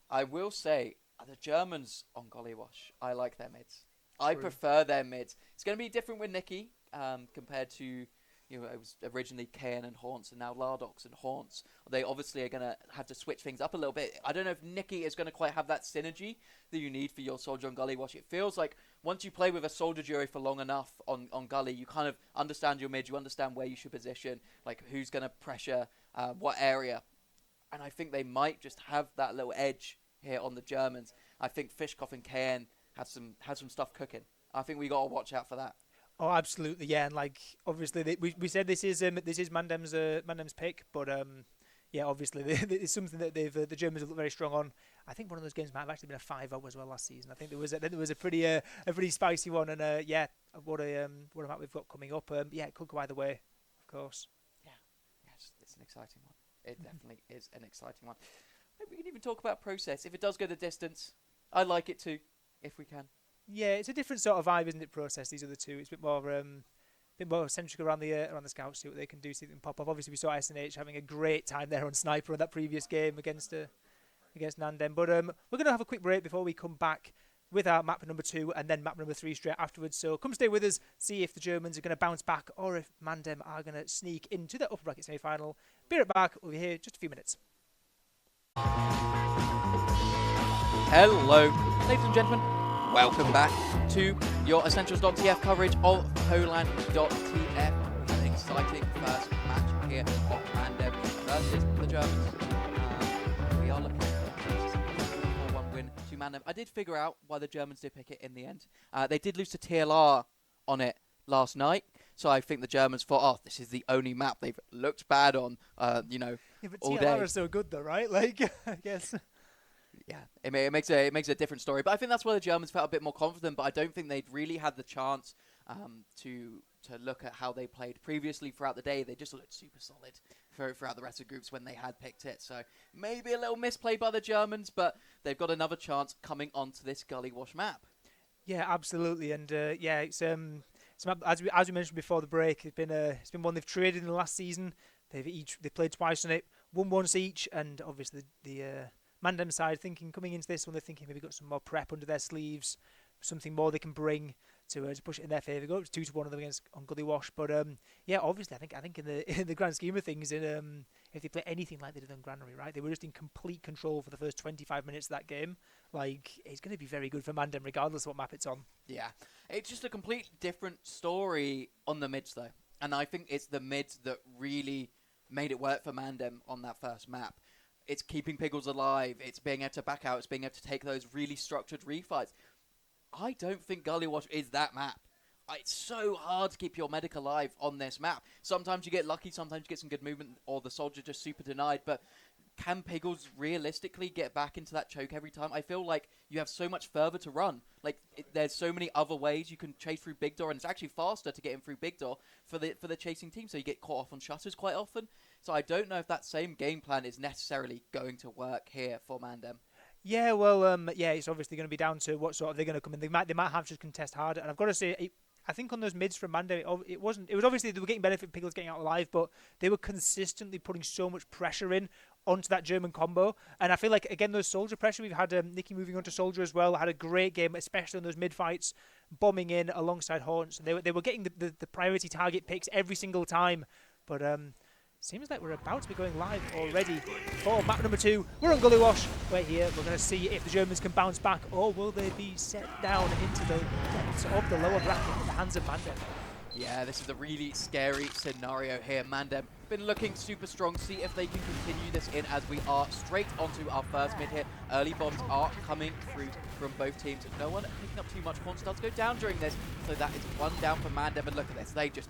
I will say, The Germans on Gullywash, I like their mids. I True. prefer their mids. It's going to be different with Nikki compared to, it was originally Kayan and Haunts and now Lardox and Haunts. They obviously are going to have to switch things up a little bit. I don't know if Nikki is going to quite have that synergy that you need for your Soldier on Gullywash. It feels like once you play with a Soldier duo for long enough on Gully, you kind of understand your mid, you understand where you should position, like who's going to pressure what area. And I think they might just have that little edge here on the Germans. I think Fishkoff and Kayan have some stuff cooking. I think we got to watch out for that. Oh, absolutely, yeah, and like obviously we said this is Mandem's pick, but yeah, obviously it's something that the Germans have looked very strong on. I think one of those games might have actually been a 5-0 as well last season. I think there was a pretty spicy one, and yeah, what a map we've got coming up. Yeah, it could go either way, of course. Yeah, it's an exciting one. It definitely is an exciting one. Maybe we can even talk about process. If it does go the distance, I like it too, if we can. Yeah, it's a different sort of vibe, isn't it? Process. These other two, it's a bit more centric around the scouts, see what they can do, see them pop up. Obviously, we saw SNH having a great time there on Sniper on that previous game against MANDEM. But we're going to have a quick break before we come back with our map number 2 and then map number 3 straight afterwards. So come stay with us, see if the Germans are going to bounce back or if MANDEM are going to sneak into the upper bracket semi-final. Be right back. We'll be here just a few minutes. Hello, ladies and gentlemen. Welcome back to your Essentials.tf coverage of poLANd.tf. An exciting first match here of MANDEM versus the Germans. We are looking for a 4-1 win to MANDEM. I did figure out why the Germans did pick it in the end. They did lose to TLR on it last night, so I think the Germans thought, this is the only map they've looked bad on, Yeah, but all TLR day. are so good though, right? Like, I guess. Yeah, it makes a different story. But I think that's why the Germans felt a bit more confident. But I don't think they'd really had the chance to look at how they played previously throughout the day. They just looked super solid throughout the rest of the groups when they had picked it. So maybe a little misplay by the Germans, but they've got another chance coming onto this Gullywash map. Yeah, absolutely, and yeah, it's as we mentioned before the break, it's been one they've traded in the last season. They played twice on it, won once each, and obviously the MANDEM side coming into this one, they're thinking maybe got some more prep under their sleeves, something more they can bring to push it in their favour. Go up to 2-1 on them on Gullywash, but yeah, obviously I think in the grand scheme of things, if they play anything like they did on Granary, right, they were just in complete control for the first 25 minutes of that game. Like, it's going to be very good for MANDEM regardless of what map it's on. Yeah, it's just a complete different story on the mids though, and I think it's the mids that really made it work for MANDEM on that first map. It's keeping Piggles alive. It's being able to back out. It's being able to take those really structured refights. I don't think Gullywash is that map. It's so hard to keep your medic alive on this map. Sometimes you get lucky. Sometimes you get some good movement, or the soldier just super denied. But can Piggles realistically get back into that choke every time? I feel like you have so much further to run. Like there's so many other ways you can chase through Big Door, and it's actually faster to get in through Big Door for the chasing team. So you get caught off on shutters quite often. So I don't know if that same game plan is necessarily going to work here for MANDEM. Yeah, well, yeah, it's obviously going to be down to what sort of they're going to come in. They might have to contest harder, and I've got to say, I think on those mids from MANDEM, it was obviously they were getting benefit, Piggles getting out alive, but they were consistently putting so much pressure in onto that German combo, and I feel like again those soldier pressure we've had, Nikki moving on to soldier as well, had a great game, especially on those mid fights, bombing in alongside Haunts, and they were getting the priority target picks every single time, but seems like we're about to be going live already for map number 2. We're on Gullywash. We're here. We're going to see if the Germans can bounce back, or will they be set down into the depths of the lower bracket in the hands of MANDEM. Yeah, this is a really scary scenario here. MANDEM been looking super strong. See if they can continue this in as we are straight onto our first mid here. Early bombs are coming through from both teams. No one picking up too much. Haunts does go down during this, so that is one down for MANDEM. And look at this. They just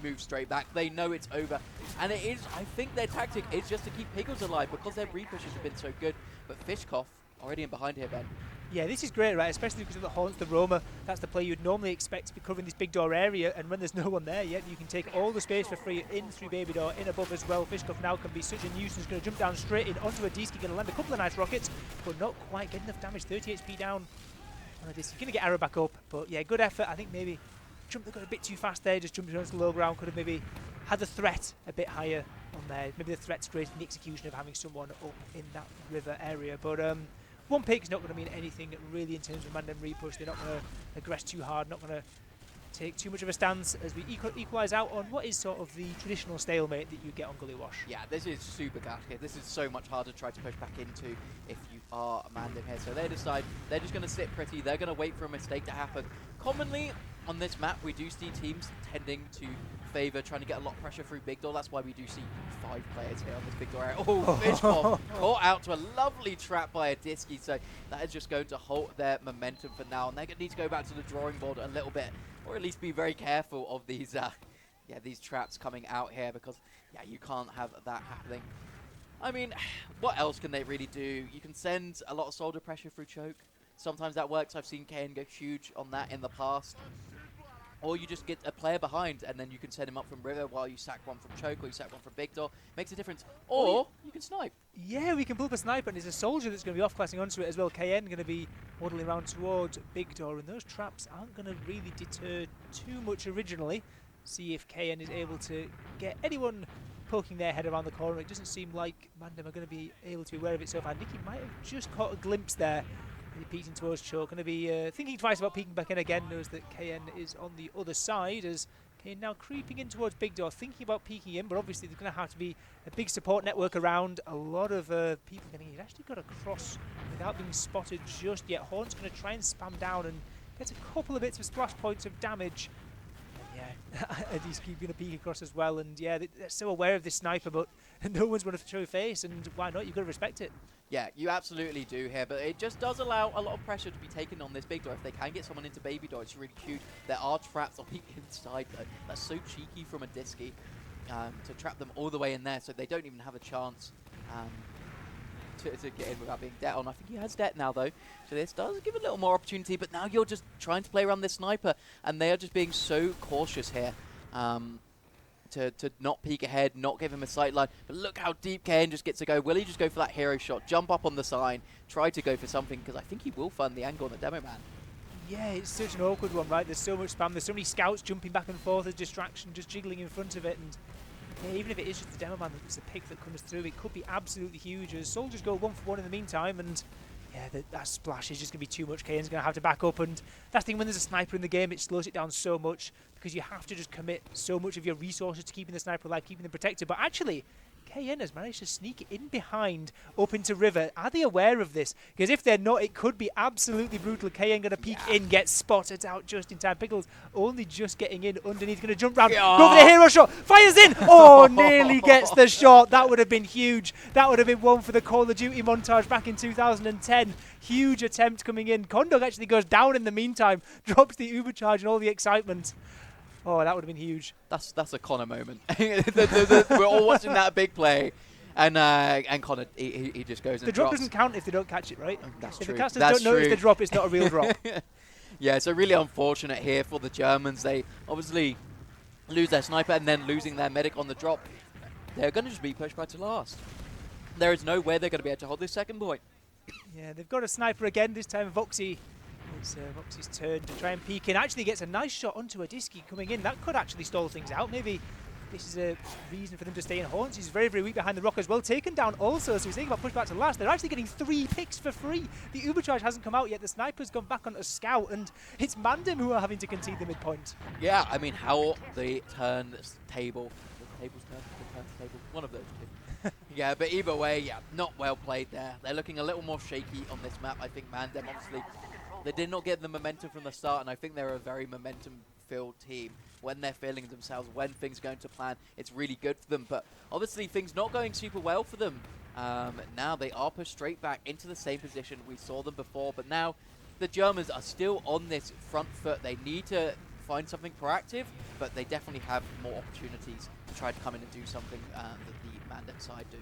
move straight back. They know it's over. And it is, I think their tactic is just to keep Piggles alive because their repushes have been so good. But Fishkoff already in behind here, Ben. Yeah, this is great, right? Especially because of the Haunts, the Roma. That's the play you'd normally expect to be covering this big door area. And when there's no one there yet, you can take all the space for free in through Baby Door, in above as well. Fishkoff now can be such a nuisance. Going to jump down straight in onto a Disky. Going to land a couple of nice rockets, but not quite getting enough damage. 30 HP down on a Disky. Going to get arrow back up. But yeah, good effort. I think maybe jumped a bit too fast there. Just jumping onto the low ground. Could have maybe had the threat a bit higher on there. Maybe the threat's greater than the execution of having someone up in that river area. But one pick is not going to mean anything really in terms of MANDEM repush. They're not going to aggress too hard, not going to take too much of a stance as we equalise out on what is sort of the traditional stalemate that you get on Gullywash. Yeah, this is super complicated. This is so much harder to try to push back into if you are a MANDEM here. So they decide they're just going to sit pretty. They're going to wait for a mistake to happen. Commonly on this map, we do see teams tending to favour trying to get a lot of pressure through big door. That's why we do see 5 players here on this big door area. Oh, fish bomb caught out to a lovely trap by a Disky. So that is just going to halt their momentum for now. And they're going to need to go back to the drawing board a little bit, or at least be very careful of these these traps coming out here, because you can't have that happening. I mean, what else can they really do? You can send a lot of soldier pressure through choke. Sometimes that works. I've seen KN go huge on that in the past. Or you just get a player behind and then you can send him up from river while you sack one from choke or you sack one from big door. Makes a difference. Or you can snipe. Yeah, we can pull up a sniper, and there's a soldier that's going to be off-classing onto it as well. KN going to be waddling around towards big door, and those traps aren't going to really deter too much originally. See if KN is able to get anyone poking their head around the corner. It doesn't seem like MANDEM are going to be able to be aware of it so far. Nicky might have just caught a glimpse there. He peeked in towards choke. Going to be thinking twice about peeking back in again. Knows that KN is on the other side as KN now creeping in towards big door, thinking about peeking in, but obviously there's going to have to be a big support network around. A lot of people getting in. He's actually got across without being spotted just yet. Horn's going to try and spam down and gets a couple of bits of splash points of damage. Eddie's keeping a peek across as well, and they're so aware of this sniper, but no one's going to show face, and why not? You've got to respect it. Yeah, you absolutely do here, but it just does allow a lot of pressure to be taken on this big door. If they can get someone into baby door, it's really cute. There are traps on the inside, though. That's so cheeky from a Disky to trap them all the way in there, so they don't even have a chance to get in without being dead on. I think he has debt now, though, so this does give a little more opportunity, but now you're just trying to play around this sniper, and they are just being so cautious here to not peek ahead, not give him a sight line. But look how deep KN just gets to go. Will he just go for that hero shot, jump up on the sign, try to go for something, because I think he will find the angle on the demo man. Yeah, it's such an awkward one, right? There's so much spam, there's so many scouts jumping back and forth as distraction, just jiggling in front of it, and even if it is just the demo man that's the pick that comes through, it could be absolutely huge as soldiers go 1 for 1 in the meantime, and that splash is just going to be too much. KN's going to have to back up, and that's the thing, when there's a sniper in the game, it slows it down so much because you have to just commit so much of your resources to keeping the sniper alive, keeping them protected. But actually, KN has managed to sneak in behind up into river. Are they aware of this? Because if they're not, it could be absolutely brutal. KN going to peek in, get spotted out just in time. Pickles only just getting in underneath, going to jump round, go for the hero shot, fires in. Oh, nearly gets the shot. That would have been huge. That would have been one for the Call of Duty montage back in 2010. Huge attempt coming in. Condog actually goes down in the meantime, drops the Ubercharge and all the excitement. Oh, that would have been huge. That's a Connor moment. We're all watching that big play, and Connor he just goes and the drop doesn't count if they don't catch it, right? That's if true. the casters don't notice the drop, it's not a real drop. Yeah, so really unfortunate here for the Germans. They obviously lose their sniper and then losing their medic on the drop. They're going to just be pushed back to last. There is no way they're going to be able to hold this second point. Yeah, they've got a sniper again, this time Voxy. It's Voxy's turn to try and peek in. Actually gets a nice shot onto a Disky coming in. That could actually stall things out. Maybe this is a reason for them to stay in Horns. He's very, very weak behind the rock as well. Taken down also, so he's thinking about push back to last. They're actually getting 3 picks for free. The Ubercharge hasn't come out yet. The sniper's gone back on a scout, and it's MANDEM who are having to concede the midpoint. Yeah, I mean, how the turn table, the table's turn, the turn table, one of those two. Yeah, but either way, not well played there. They're looking a little more shaky on this map. I think MANDEM, obviously, they did not get the momentum from the start, and I think they're a very momentum-filled team. When they're feeling themselves, when things are going to plan, it's really good for them. But obviously, things not going super well for them. Now they are pushed straight back into the same position. We saw them before, but now the Germans are still on this front foot. They need to find something proactive, but they definitely have more opportunities to try to come in and do something that the MANDEM side do.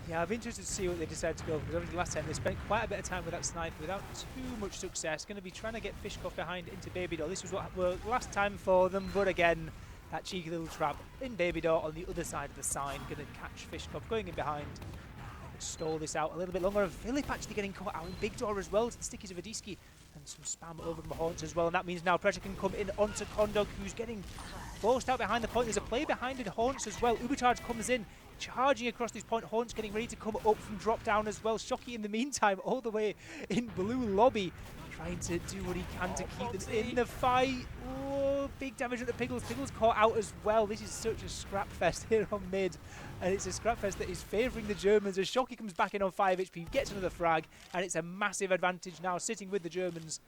Yeah, I'm interested to see what they decide to go, because obviously last time they spent quite a bit of time with that sniper without too much success. Going to be trying to get Fishkoff behind into Baby Door. This was what worked last time for them, but again, that cheeky little trap in Baby Door on the other side of the sign. Going to catch Fishkoff going in behind. Stall this out a little bit longer. And Philip actually getting caught out in Big Door as well. To the stickies of Adisky. And some spam over from Haunts as well. And that means now pressure can come in onto Condog, who's getting forced out behind the point. There's a play behind it, Haunts as well. Ubercharge comes in. charging across this point. Horns getting ready to come up from drop down as well. Shocky in the meantime, all the way in blue lobby, trying to do what he can to keep them in the fight. Oh, big damage at the Piggles. Piggles caught out as well. This is such a scrap fest here on mid, and it's a scrap fest that is favouring the Germans as Shocky comes back in on 5 HP, gets another frag, and it's a massive advantage now sitting with the Germans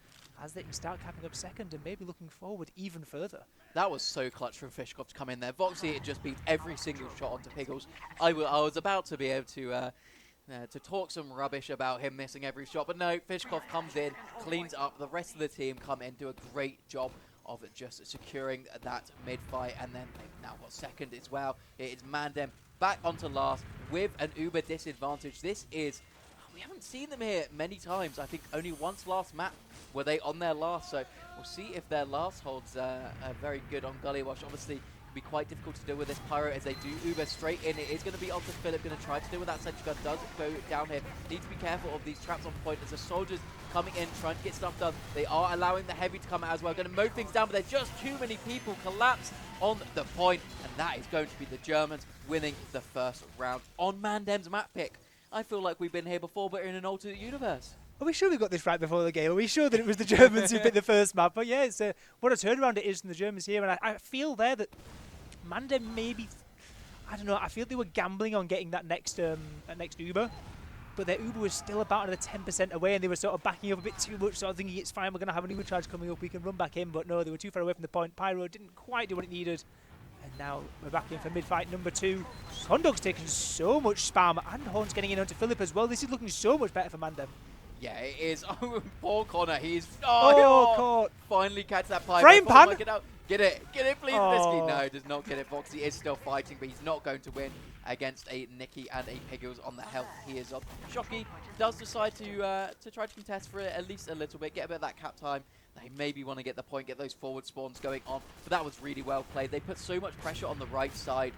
as they can start capping up second and maybe looking forward even further. That was so clutch from Fishkoff to come in there. Voxy had just beat every single shot onto Piggles. I was about to be able to talk some rubbish about him missing every shot, but no, Fishkoff comes in, cleans up. The rest of the team come in, do a great job of just securing that mid fight, and then they've now got second as well. It is MANDEM back onto last with an uber disadvantage. This is, we haven't seen them here many times. I think only once last map were they on their last, so we'll see if their last holds very good on Gullywash. Obviously, it'll be quite difficult to deal with this Pyro as they do uber straight in. It is going to be onto Philip, going to try to deal with that sentry gun. Does go down here. Need to be careful of these traps on point as the soldiers coming in, trying to get stuff done. They are allowing the heavy to come out as well. Going to mow things down, but there's just too many people collapse on the point, and that is going to be the Germans winning the first round on MANDEM's map pick. I feel like we've been here before, but in an alternate universe. Are we sure we got this right before the game? Are we sure that it was the Germans who picked the first map? But yeah, it's what a turnaround it is from the Germans here. And I feel there that MANDEM maybe, I don't know, I feel they were gambling on getting that next Uber. But their Uber was still about another 10% away, and they were sort of backing up a bit too much, sort of thinking it's fine, we're going to have an Uber charge coming up, we can run back in. But no, they were too far away from the point. Pyro didn't quite do what it needed. And now we're back in for mid-fight number 2. Sondog's taking so much spam, and Horn's getting in onto Philip as well. This is looking so much better for MANDEM. Yeah, it is. Oh, poor Connor. He's caught. Finally catch that pipe. Frame pan. Get it, please. Oh. No, does not get it. Foxy is still fighting, but he's not going to win against a Nicky and a Piggles on the health he is on. Shocky does decide to try to contest for it at least a little bit, get a bit of that cap time. They maybe want to get the point, get those forward spawns going on, but that was really well played. They put so much pressure on the right side,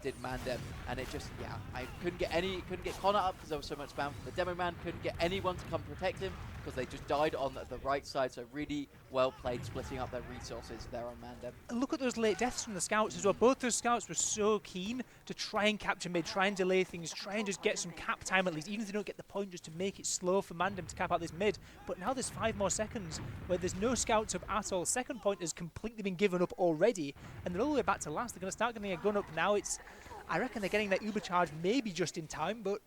did MANDEM, and it just, yeah, I couldn't get Connor up because there was so much spam. The demo man couldn't get anyone to come protect him because they just died on the right side, so really well played, splitting up their resources there on MANDEM. And look at those late deaths from the scouts as well. Both those scouts were so keen to try and capture mid, try and delay things, try and just get some cap time at least, even if they don't get the point, just to make it slow for MANDEM to cap out this mid. But now there's 5 more seconds where there's no scouts up at all. Second point has completely been given up already, and they're all the way back to last. They're going to start getting a gun up now. I reckon they're getting that Uber charge maybe just in time, but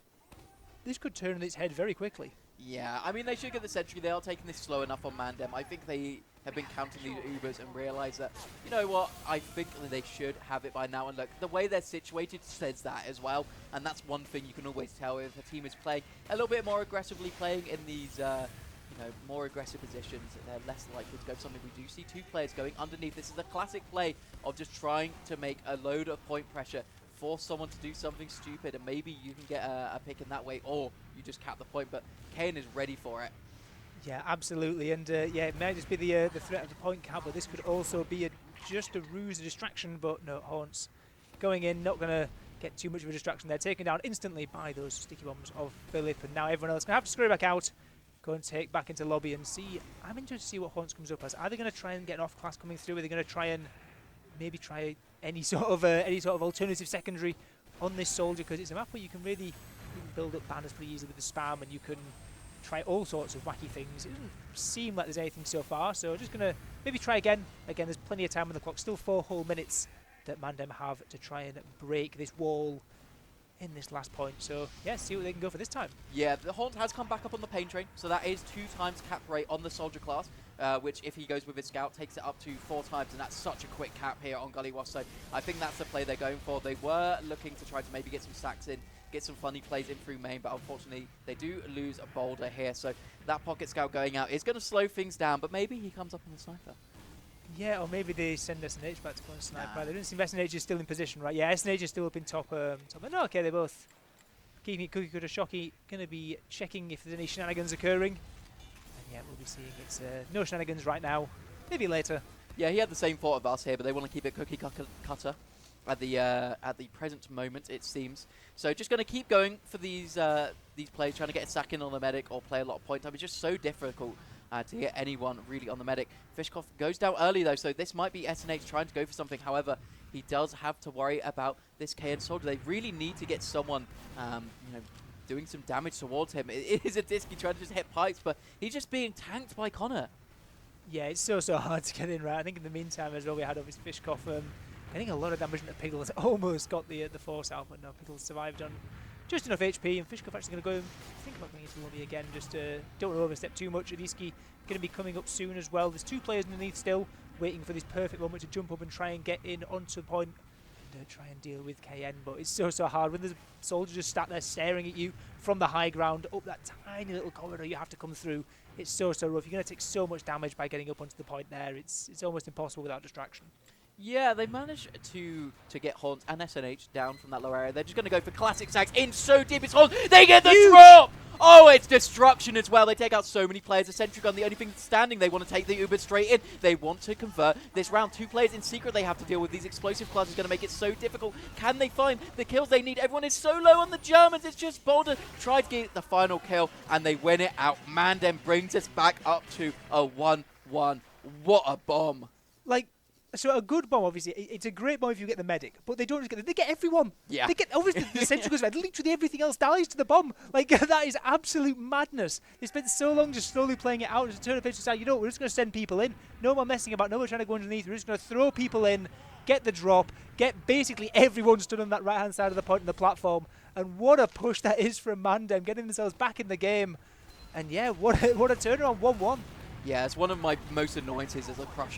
this could turn on its head very quickly. Yeah, I mean, they should get the sentry. They are taking this slow enough on MANDEM. I think they have been counting these Ubers and realised that, you know what, I think they should have it by now. And look, the way they're situated says that as well. And that's one thing you can always tell if a team is playing a little bit more aggressively, playing in these more aggressive positions. They're less likely to go for something. We do see 2 players going underneath. This is a classic play of just trying to make a load of point pressure, force someone to do something stupid, and maybe you can get a pick in that way, or you just cap the point. But Kane is ready for it. Yeah, absolutely. And yeah, it might just be the threat of the point cap, but this could also be just a ruse, a distraction. But no, Horns going in, not going to get too much of a distraction. They're taken down instantly by those sticky bombs of Philip, and now everyone else going to have to scurry back out, go and take back into lobby and see. I'm interested to see what Horns comes up as. Are they going to try and get an off class coming through? Are they going to try and maybe try any sort of alternative secondary on this soldier? Because it's a map where you can really build up banners pretty easily with the spam, and you can try all sorts of wacky things. It doesn't seem like there's anything so far, so just going to maybe try again. Again, there's plenty of time on the clock. Still 4 whole minutes that MANDEM have to try and break this wall in this last point. So yeah, see what they can go for this time. Yeah, the Horns has come back up on the pain train, so that is 2 times cap rate on the soldier class, which if he goes with his scout takes it up to 4 times, and that's such a quick cap here on Gullywash. So I think that's the play they're going for. They were looking to try to maybe get some stacks in, get some funny plays in through main, but unfortunately they do lose a boulder here. So that pocket scout going out is going to slow things down, but maybe he comes up on the sniper. Yeah, or maybe they send SNH back to go and snipe. Right, they don't seem SNH is still in position, right? Yeah, SNH is still up in top. No, okay, they both keeping it cookie cutter. Shocky going to be checking if there's any shenanigans occurring. And yeah, we'll be seeing it's no shenanigans right now. Maybe later. Yeah, he had the same thought of us here, but they want to keep it cookie cutter at the present moment, it seems. So just going to keep going for these players, trying to get a sack in on the medic or play a lot of point time. It's just so difficult to get anyone really on the medic. Fishkoff goes down early though, so this might be SNH trying to go for something. However, he does have to worry about this KN soldier. They really need to get someone, doing some damage towards him. It is a Disky trying to just hit pipes, but he's just being tanked by Connor. Yeah, it's so hard to get in right. I think in the meantime as well, we had obviously Fishkoff getting a lot of damage into Piggles. Almost got the force out, but no, Piggles survived on just enough HP, and Fishkoff actually going to go think about going into lobby again. Just don't want to overstep too much. Adiski going to be coming up soon as well. There's 2 players underneath still, waiting for this perfect moment to jump up and try and get in onto the point and try and deal with KN. But it's so hard when the soldiers just sat there staring at you from the high ground up that tiny little corridor you have to come through. It's so rough. You're going to take so much damage by getting up onto the point there. It's almost impossible without distraction. Yeah, they managed to get Haunt and SNH down from that lower area. They're just going to go for classic sacks in so deep. It's Haunt. They get the drop! Oh, it's destruction as well. They take out so many players. A sentry gun, the only thing standing. They want to take the Uber straight in. They want to convert this round. 2 players in secret they have to deal with. These explosive classes going to make it so difficult. Can they find the kills they need? Everyone is so low on the Germans. It's just Boulder tried to get the final kill, and they win it out. MANDEM brings us back up to a 1-1. What a bomb. So a good bomb, obviously, it's a great bomb if you get the medic, but they don't just get it, they get everyone. Yeah. They get, obviously, the sentry goes red, literally everything else dies to the bomb. That is absolute madness. They spent so long just slowly playing it out, just turn a pitch aside, we're just going to send people in. No more messing about, no more trying to go underneath, we're just going to throw people in, get the drop, get basically everyone stood on that right-hand side of the point in the platform, and what a push that is from MANDEM, getting themselves back in the game. And yeah, what a turnaround, 1-1. Yeah, it's one of my most annoyances as a crutch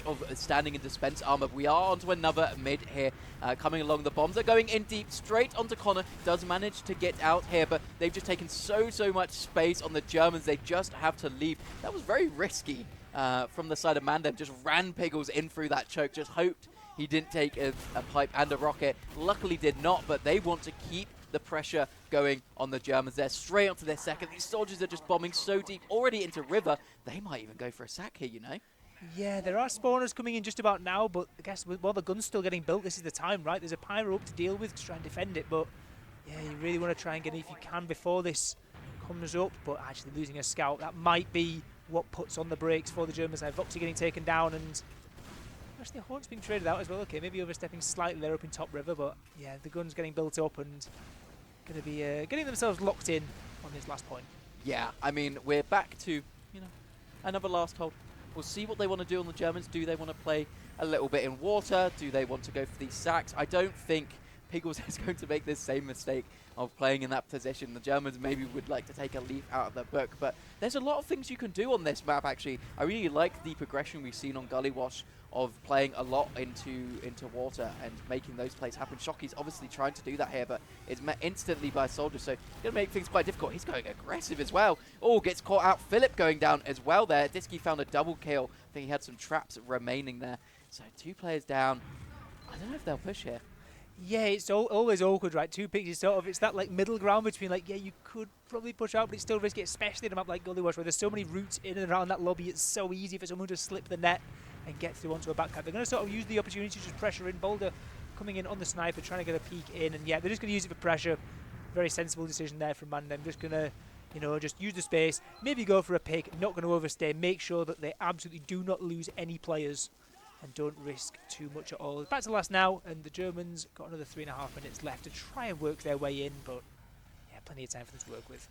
of standing in dispense armor. We are onto another mid here, coming along. The bombs are going in deep, straight onto Connor. Does manage to get out here, but they've just taken so much space on the Germans. They just have to leave. That was very risky from the side of MANDEM. Just ran Piggles in through that choke. Just hoped he didn't take a pipe and a rocket. Luckily did not, but they want to keep the pressure going on the Germans. They're straight onto their second. These soldiers are just bombing so deep, already into river. They might even go for a sack here, Yeah, there are spawners coming in just about now, but I guess while the gun's still getting built, this is the time, right? There's a pyro up to deal with to try and defend it, but yeah, you really want to try and get it if you can before this comes up, but actually losing a scout, that might be what puts on the brakes for the Germans. Voxy getting taken down, and actually Haunt's being traded out as well. Okay, maybe overstepping slightly there up in top river, but yeah, the gun's getting built up and going to be getting themselves locked in on this last point. Yeah, I mean, we're back to, another last hold. We'll see what they want to do on the Germans. Do they want to play a little bit in water? Do they want to go for these sacks? I don't think Piggles is going to make this same mistake of playing in that position. The Germans maybe would like to take a leaf out of their book, but there's a lot of things you can do on this map, actually. I really like the progression we've seen on Gullywash of playing a lot into water and making those plays happen. Shockey's obviously trying to do that here, but it's met instantly by Soldier, so going to make things quite difficult. He's going aggressive as well. Oh, gets caught out. Philip going down as well there. Disky found a double kill. I think he had some traps remaining there. So 2 players down. I don't know if they'll push here. Yeah, it's always awkward, right? 2 picks is it's that middle ground between yeah, you could probably push out, but it's still risky, especially in a map like Gullywash where there's so many routes in and around that lobby. It's so easy for someone to slip the net and get through onto a backcut. They're going to use the opportunity to just pressure in. Boulder coming in on the sniper, trying to get a peek in, and yeah, they're just going to use it for pressure. Very sensible decision there from MANDEM. Just going to, just use the space, maybe go for a pick, not going to overstay, make sure that they absolutely do not lose any players and don't risk too much at all. Back to last now, and the Germans got another 3.5 minutes left to try and work their way in, but yeah, plenty of time for them to work with.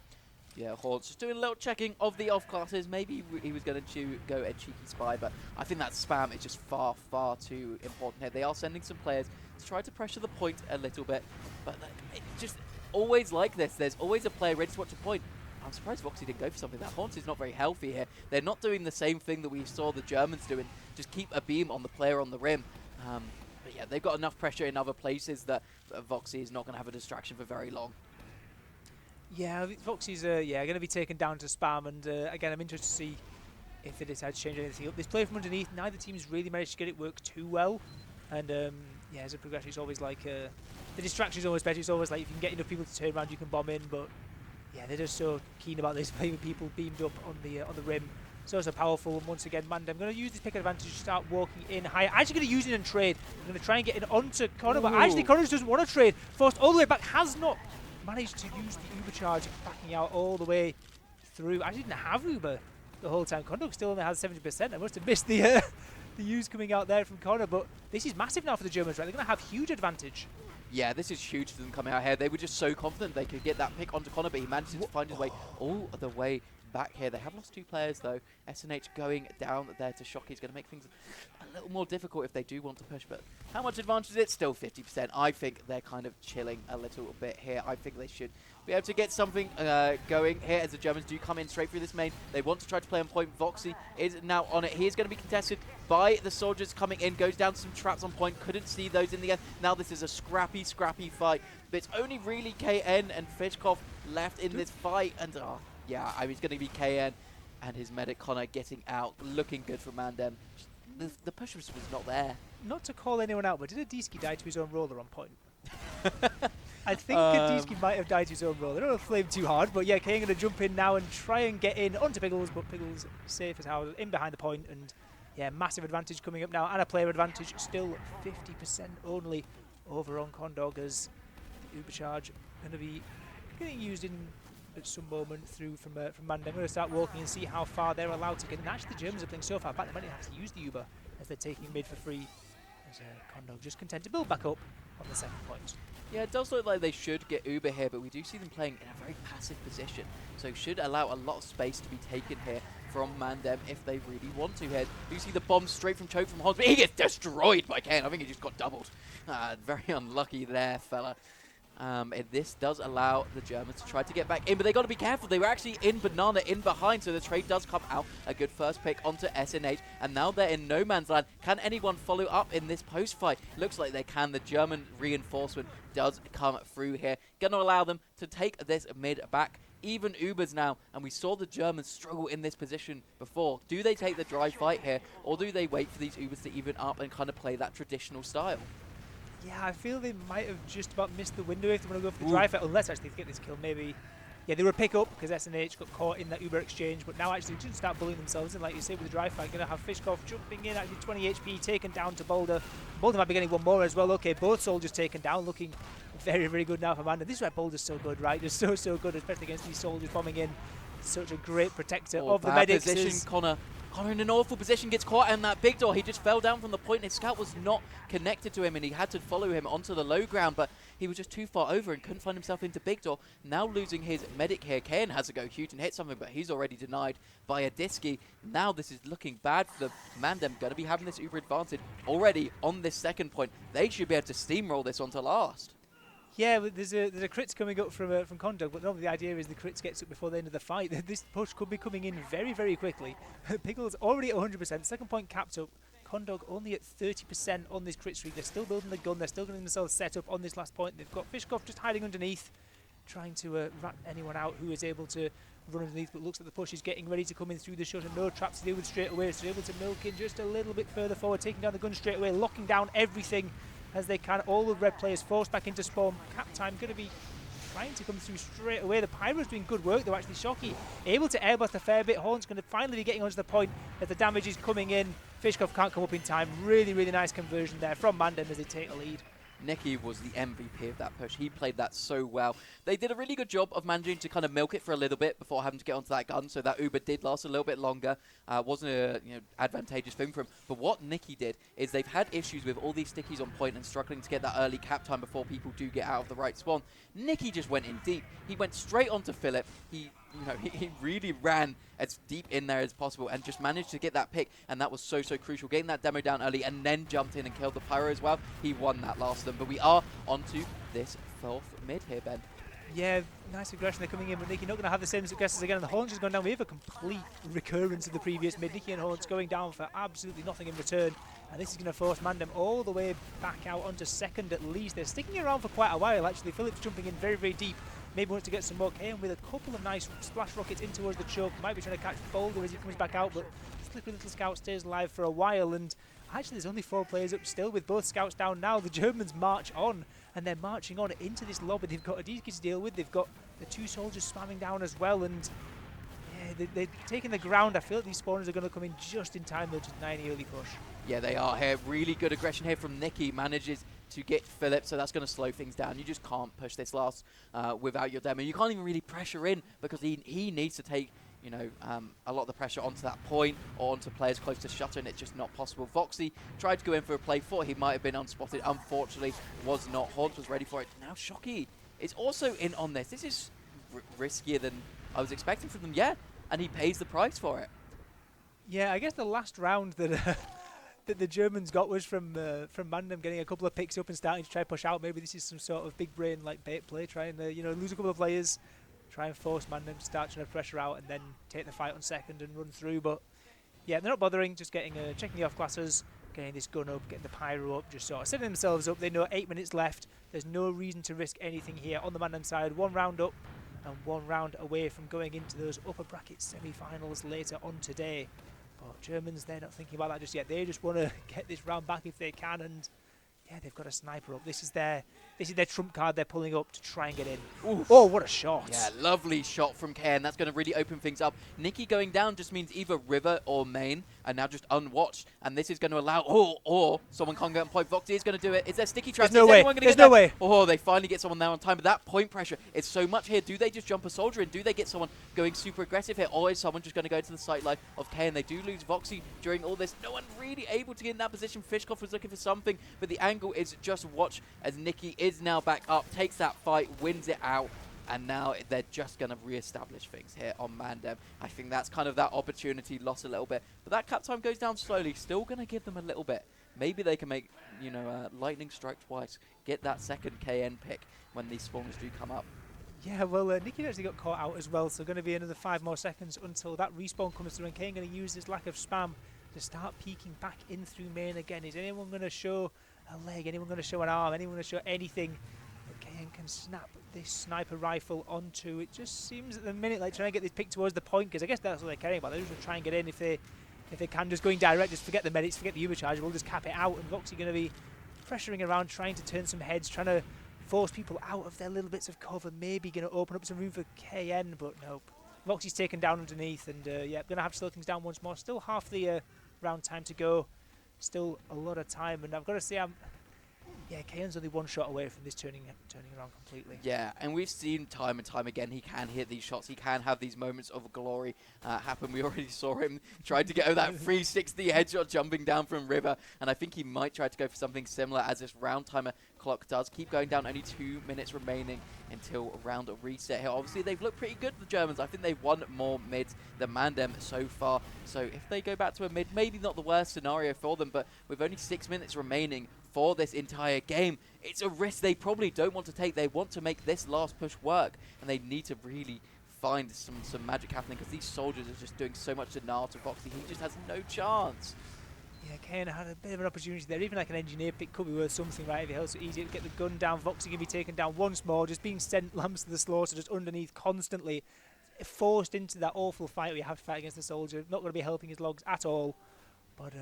Yeah, Hordes just doing a little checking of the off classes. Maybe he was going to go a cheeky spy, but I think that spam is just far too important here. They are sending some players to try to pressure the point a little bit, but it's just always like this. There's always a player ready to watch a point. I'm surprised Voxy didn't go for something. That Haunt is not very healthy here. They're not doing the same thing that we saw the Germans doing. Just keep a beam on the player on the rim. But yeah, they've got enough pressure in other places that Voxy is not going to have a distraction for very long. Yeah, Voxy's going to be taken down to spam, and again, I'm interested to see if they decide to change anything up. This play from underneath, neither team's really managed to get it work too well, and yeah, as a progression, it's always like the distraction is always better. It's always like if you can get enough people to turn around, you can bomb in, but yeah, they're just so keen about this, playing with people beamed up on the rim. So powerful, and once again, MANDEM going to use this pick advantage to start walking in higher. Actually going to use it and trade. I'm going to try and get in onto Connor, but actually Connor just doesn't want to trade. Forced all the way back, has not managed to use the Uber charge, backing out all the way through. I didn't have Uber the whole time. Condor still only has 70%. I must have missed the the use coming out there from corner. But this is massive now for the Germans, right? They're going to have huge advantage. Yeah, this is huge for them coming out here. They were just so confident they could get that pick onto Connor, but he managed to find his way all the way back here. They have lost 2 players, though. SNH going down there to Shocky is going to make things a little more difficult if they do want to push, but how much advantage is it? Still 50%. I think they're kind of chilling a little bit here. I think they should be able to get something going here as the Germans do come in straight through this main. They want to try to play on point. Voxy is now on it. He is going to be contested by the soldiers coming in. Goes down to some traps on point. Couldn't see those in the end. Now this is a scrappy fight. But it's only really KN and Fishkov left in this fight. And yeah, I mean, it's going to be KN and his medic Connor getting out. Looking good for MANDEM. The push was not there. Not to call anyone out, but did Adiski die to his own roller on point? I think Adiski might have died to his own roller. I don't want to flame too hard, but yeah, Kane going to jump in now and try and get in onto Piggles, but Piggles safe as how in behind the point, and yeah, massive advantage coming up now, and a player advantage, still 50% only over on Condog as the Uber charge going to be getting used in at some moment through from MANDEM. I'm going to start walking and see how far they're allowed to get. And actually, the Germans are playing so far back, they might have to use the Uber as they're taking mid for free. As Condog just content to build back up on the second point. Yeah, it does look like they should get Uber here, but we do see them playing in a very passive position. So should allow a lot of space to be taken here from MANDEM if they really want to here. You see the bomb straight from Choke from Hans, but he gets destroyed by Kane. I think he just got doubled. Very unlucky there, fella. This does allow the Germans to try to get back in, but they got to be careful. They were actually in Banana in behind, so the trade does come out. A good first pick onto SNH, and now they're in no man's land. Can anyone follow up in this post fight? Looks like they can. The German reinforcement does come through here. Gonna allow them to take this mid back. Even Ubers now, and we saw the Germans struggle in this position before. Do they take the drive fight here, or do they wait for these Ubers to even up and kind of play that traditional style? Yeah, I feel they might have just about missed the window if they want to go for the drive fight, unless actually they get this kill. Maybe, yeah, they were a pick up because SNH got caught in that Uber exchange, but now actually just start bullying themselves. And like you say, with the drive fight, going to have Fishkov jumping in, actually 20 HP, taken down to Boulder. Boulder might be getting one more as well. Okay, both soldiers taken down, looking very, very good now for MANDEM. This is why Boulder's so good, right? Just so good, especially against these soldiers bombing in. Such a great protector of the medics. Position, Connor in an awful position, gets caught in that big door. He just fell down from the point. His scout was not connected to him, and he had to follow him onto the low ground, but he was just too far over and couldn't find himself into big door. Now losing his medic here. Kane has to go huge and hit something, but he's already denied by Adiski. Now this is looking bad for the MANDEM. Going to be having this Uber advantage already on this second point. They should be able to steamroll this onto last. Yeah, but there's a crits coming up from Condog, but normally the idea is the crits gets up before the end of the fight. This push could be coming in very, very quickly. Pickles already at 100%, second point capped up. Condog only at 30% on this crit streak. They're still building the gun, they're still getting themselves set up on this last point. They've got Fishkov just hiding underneath, trying to rat anyone out who is able to run underneath, but looks like the push is getting ready to come in through the shot, and no traps to deal with straight away, so they're able to milk in just a little bit further forward, taking down the gun straight away, locking down everything as they can. All the red players forced back into spawn. Cap time going to be trying to come through straight away. The Pyro's doing good work though, actually. Shocky able to airblast a fair bit. Horn's going to finally be getting onto the point as the damage is coming in. Fishkov can't come up in time. Really, really nice conversion there from MANDEM as they take the lead. Nicky was the MVP of that push. He played that so well. They did a really good job of managing to kind of milk it for a little bit before having to get onto that gun, so that Uber did last a little bit longer. Wasn't a advantageous thing for him. But what Nicky did is they've had issues with all these stickies on point and struggling to get that early cap time before people do get out of the right spawn. Nicky just went in deep. He went straight onto Philip. He really ran as deep in there as possible and just managed to get that pick, and that was so crucial. Getting that demo down early and then jumped in and killed the Pyro as well. He won that last of them, but we are onto this fourth mid here, Ben. Yeah, nice aggression. They're coming in, but Nicky not going to have the same successes again. And the Horns has gone down. We have a complete recurrence of the previous mid. Nicky and Horns going down for absolutely nothing in return. And this is going to force MANDEM all the way back out onto second at least. They're sticking around for quite a while, actually. Phillips jumping in very, very deep. Maybe wants to get some more KM with a couple of nice splash rockets in towards the choke. Might be trying to catch Boulder as he comes back out, but Slippery Little Scout stays alive for a while. And actually, there's only 4 players up still with both scouts down now. The Germans march on, and they're marching on into this lobby. They've got Adiski to deal with. They've got the 2 soldiers spamming down as well. And yeah, they're taking the ground. I feel like these spawners are going to come in just in time, though, to deny any early push. Yeah, they are here. Really good aggression here from Nicky. Manages to get Philip, so that's going to slow things down. You just can't push this last without your demo. You can't even really pressure in because he needs to take you know, a lot of the pressure onto that point or onto players close to shutter, and it's just not possible. Voxy tried to go in for a play, thought he might have been unspotted. Unfortunately, was not. Haunts was ready for it. Now Shocky is also in on this. This is riskier than I was expecting from them, yeah, and he pays the price for it. Yeah, I guess the last round that that the Germans got was from MANDEM getting a couple of picks up and starting to try to push out. Maybe this is some sort of big brain like bait play, trying to lose a couple of players, try and force MANDEM to start trying to pressure out and then take the fight on second and run through. But yeah, they're not bothering, just getting checking the off classes, getting this gun up, getting the pyro up, just sort of setting themselves up. They know 8 minutes left. There's no reason to risk anything here on the MANDEM side. 1 round up and 1 round away from going into those upper bracket semi-finals later on today. But Germans, they're not thinking about that just yet. They just want to get this round back if they can, and yeah, they've got a sniper up. This is their trump card they're pulling up to try and get in. Oof. Oh, what a shot. Yeah, lovely shot from KN. That's going to really open things up. Nikki going down just means either River or Main are now just unwatched, and this is going to allow, or someone can't get on point. Voxy is going to do it. Is there sticky traps? There's no way. There's no way. Oh, they finally get someone there on time, but that point pressure is so much here. Do they just jump a soldier in? Do they get someone going super aggressive here, or is someone just going to go to the sight line of KN? They do lose Voxy during all this. No one really able to get in that position. Fishkoff was looking for something, but the angle is just watch as Nikki is now back up, takes that fight, wins it out, and now they're just going to re-establish things here on MANDEM. I think that's kind of that opportunity lost a little bit, but that cap time goes down slowly, still going to give them a little bit. Maybe they can make, lightning strike twice, get that second KN pick when these spawners do come up. Yeah, well, Nikki actually got caught out as well, so going to be another 5 more seconds until that respawn comes through, and Kane going to use this lack of spam to start peeking back in through main again. Is anyone going to show a leg? Anyone going to show an arm? Anyone going to show anything that Kane can snap this sniper rifle onto? It just seems at the minute like trying to get this pick towards the point, because I guess that's what they're caring about. They're just going to try and get in if they can. Just going direct, just forget the medics, forget the Ubercharge. We'll just cap it out, and Voxy going to be pressuring around, trying to turn some heads, trying to force people out of their little bits of cover. Maybe going to open up some room for KN, but nope. Voxy's taken down underneath, and yeah, going to have to slow things down once more. Still half the round time to go. Still a lot of time, and I've got to say, KN's only 1 shot away from this turning around completely. Yeah, and we've seen time and time again, he can hit these shots, he can have these moments of glory happen. We already saw him try to get that 360 headshot jumping down from River, and I think he might try to go for something similar as this round timer clock does keep going down. Only 2 minutes remaining until a round of reset here. Obviously, they've looked pretty good, the Germans. I think they've won more mids than MANDEM so far. So if they go back to a mid, maybe not the worst scenario for them, but with only 6 minutes remaining for this entire game, it's a risk they probably don't want to take. They want to make this last push work, and they need to really find some magic happening, because these soldiers are just doing so much denial to Voxy. He just has no chance. Yeah, Kane had a bit of an opportunity there. Even like an engineer pick could be worth something, right? If it helps so easy to get the gun down. Voxy can be taken down once more, just being sent lambs to the slaughter, just underneath constantly, forced into that awful fight where you have to fight against the soldier. Not going to be helping his logs at all. But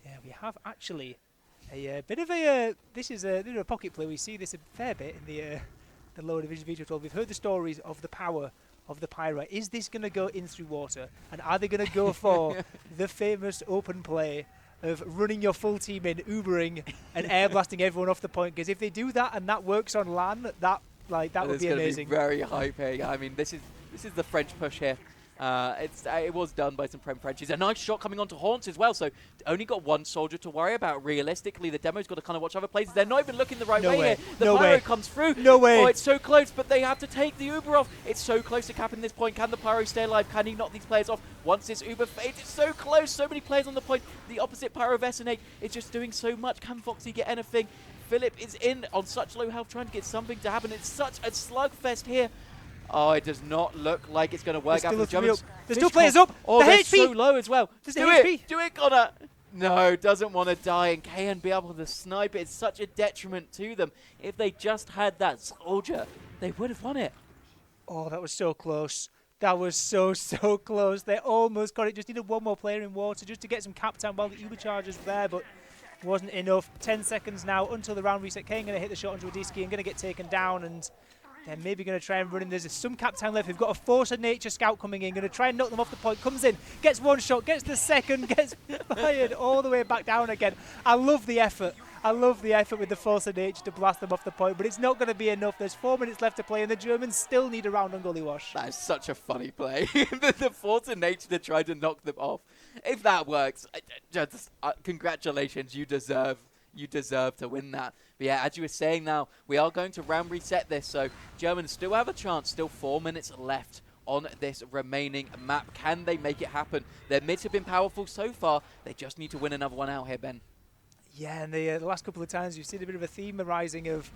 yeah, we have actually a bit of a this is a pocket play. We see this a fair bit in the lower division V12. We've heard the stories of the power of the Pyro. Is this going to go in through water? And are they going to go for the famous open play of running your full team in, Ubering, and air blasting everyone off the point? Because if they do that and that works on LAN, that would be amazing. Be very hype here. I mean, this is the French push here. It was done by some Prem Frenchies. A nice shot coming onto Haunts as well, so only got 1 soldier to worry about. Realistically, the demo's got to kind of watch other places. They're not even looking the right way here. The Pyro comes through. No way. Oh, it's so close, but they have to take the Uber off. It's so close to capping this point. Can the Pyro stay alive? Can he knock these players off? Once this Uber fades, it's so close. So many players on the point. The opposite Pyro Vessinate is just doing so much. Can Foxy get anything? Philip is in on such low health, trying to get something to happen. It's such a slugfest here. Oh, it does not look like it's going to work out for the Germans. There's 2 players up. Oh, the they're HP. so low as well. Do it, Connor. No, doesn't want to die, and KN be able to snipe it. It's such a detriment to them. If they just had that soldier, they would have won it. Oh, that was so close. That was so close. They almost got it. Just needed 1 more player in water just to get some cap time while the Uber charges were there, but wasn't enough. 10 seconds now until the round reset. Kane going to hit the shot onto a Adiski and going to get taken down, and they're maybe going to try and run in. There's some cap time left. We've got a Force of Nature scout coming in. Going to try and knock them off the point. Comes in, gets 1 shot, gets the second, gets fired all the way back down again. I love the effort. I love the effort with the force of nature to blast them off the point, but it's not going to be enough. There's 4 minutes left to play, and the Germans still need a round on Gullywash. That is such a funny play. the force of nature to try to knock them off. If that works, congratulations. You deserve to win that. But yeah, as you were saying now, we are going to round reset this, so Germans still have a chance. Still 4 minutes left on this remaining map. Can they make it happen? Their mids have been powerful so far. They just need to win another one out here, Ben. Yeah, and the last couple of times you've seen a bit of a theme arising of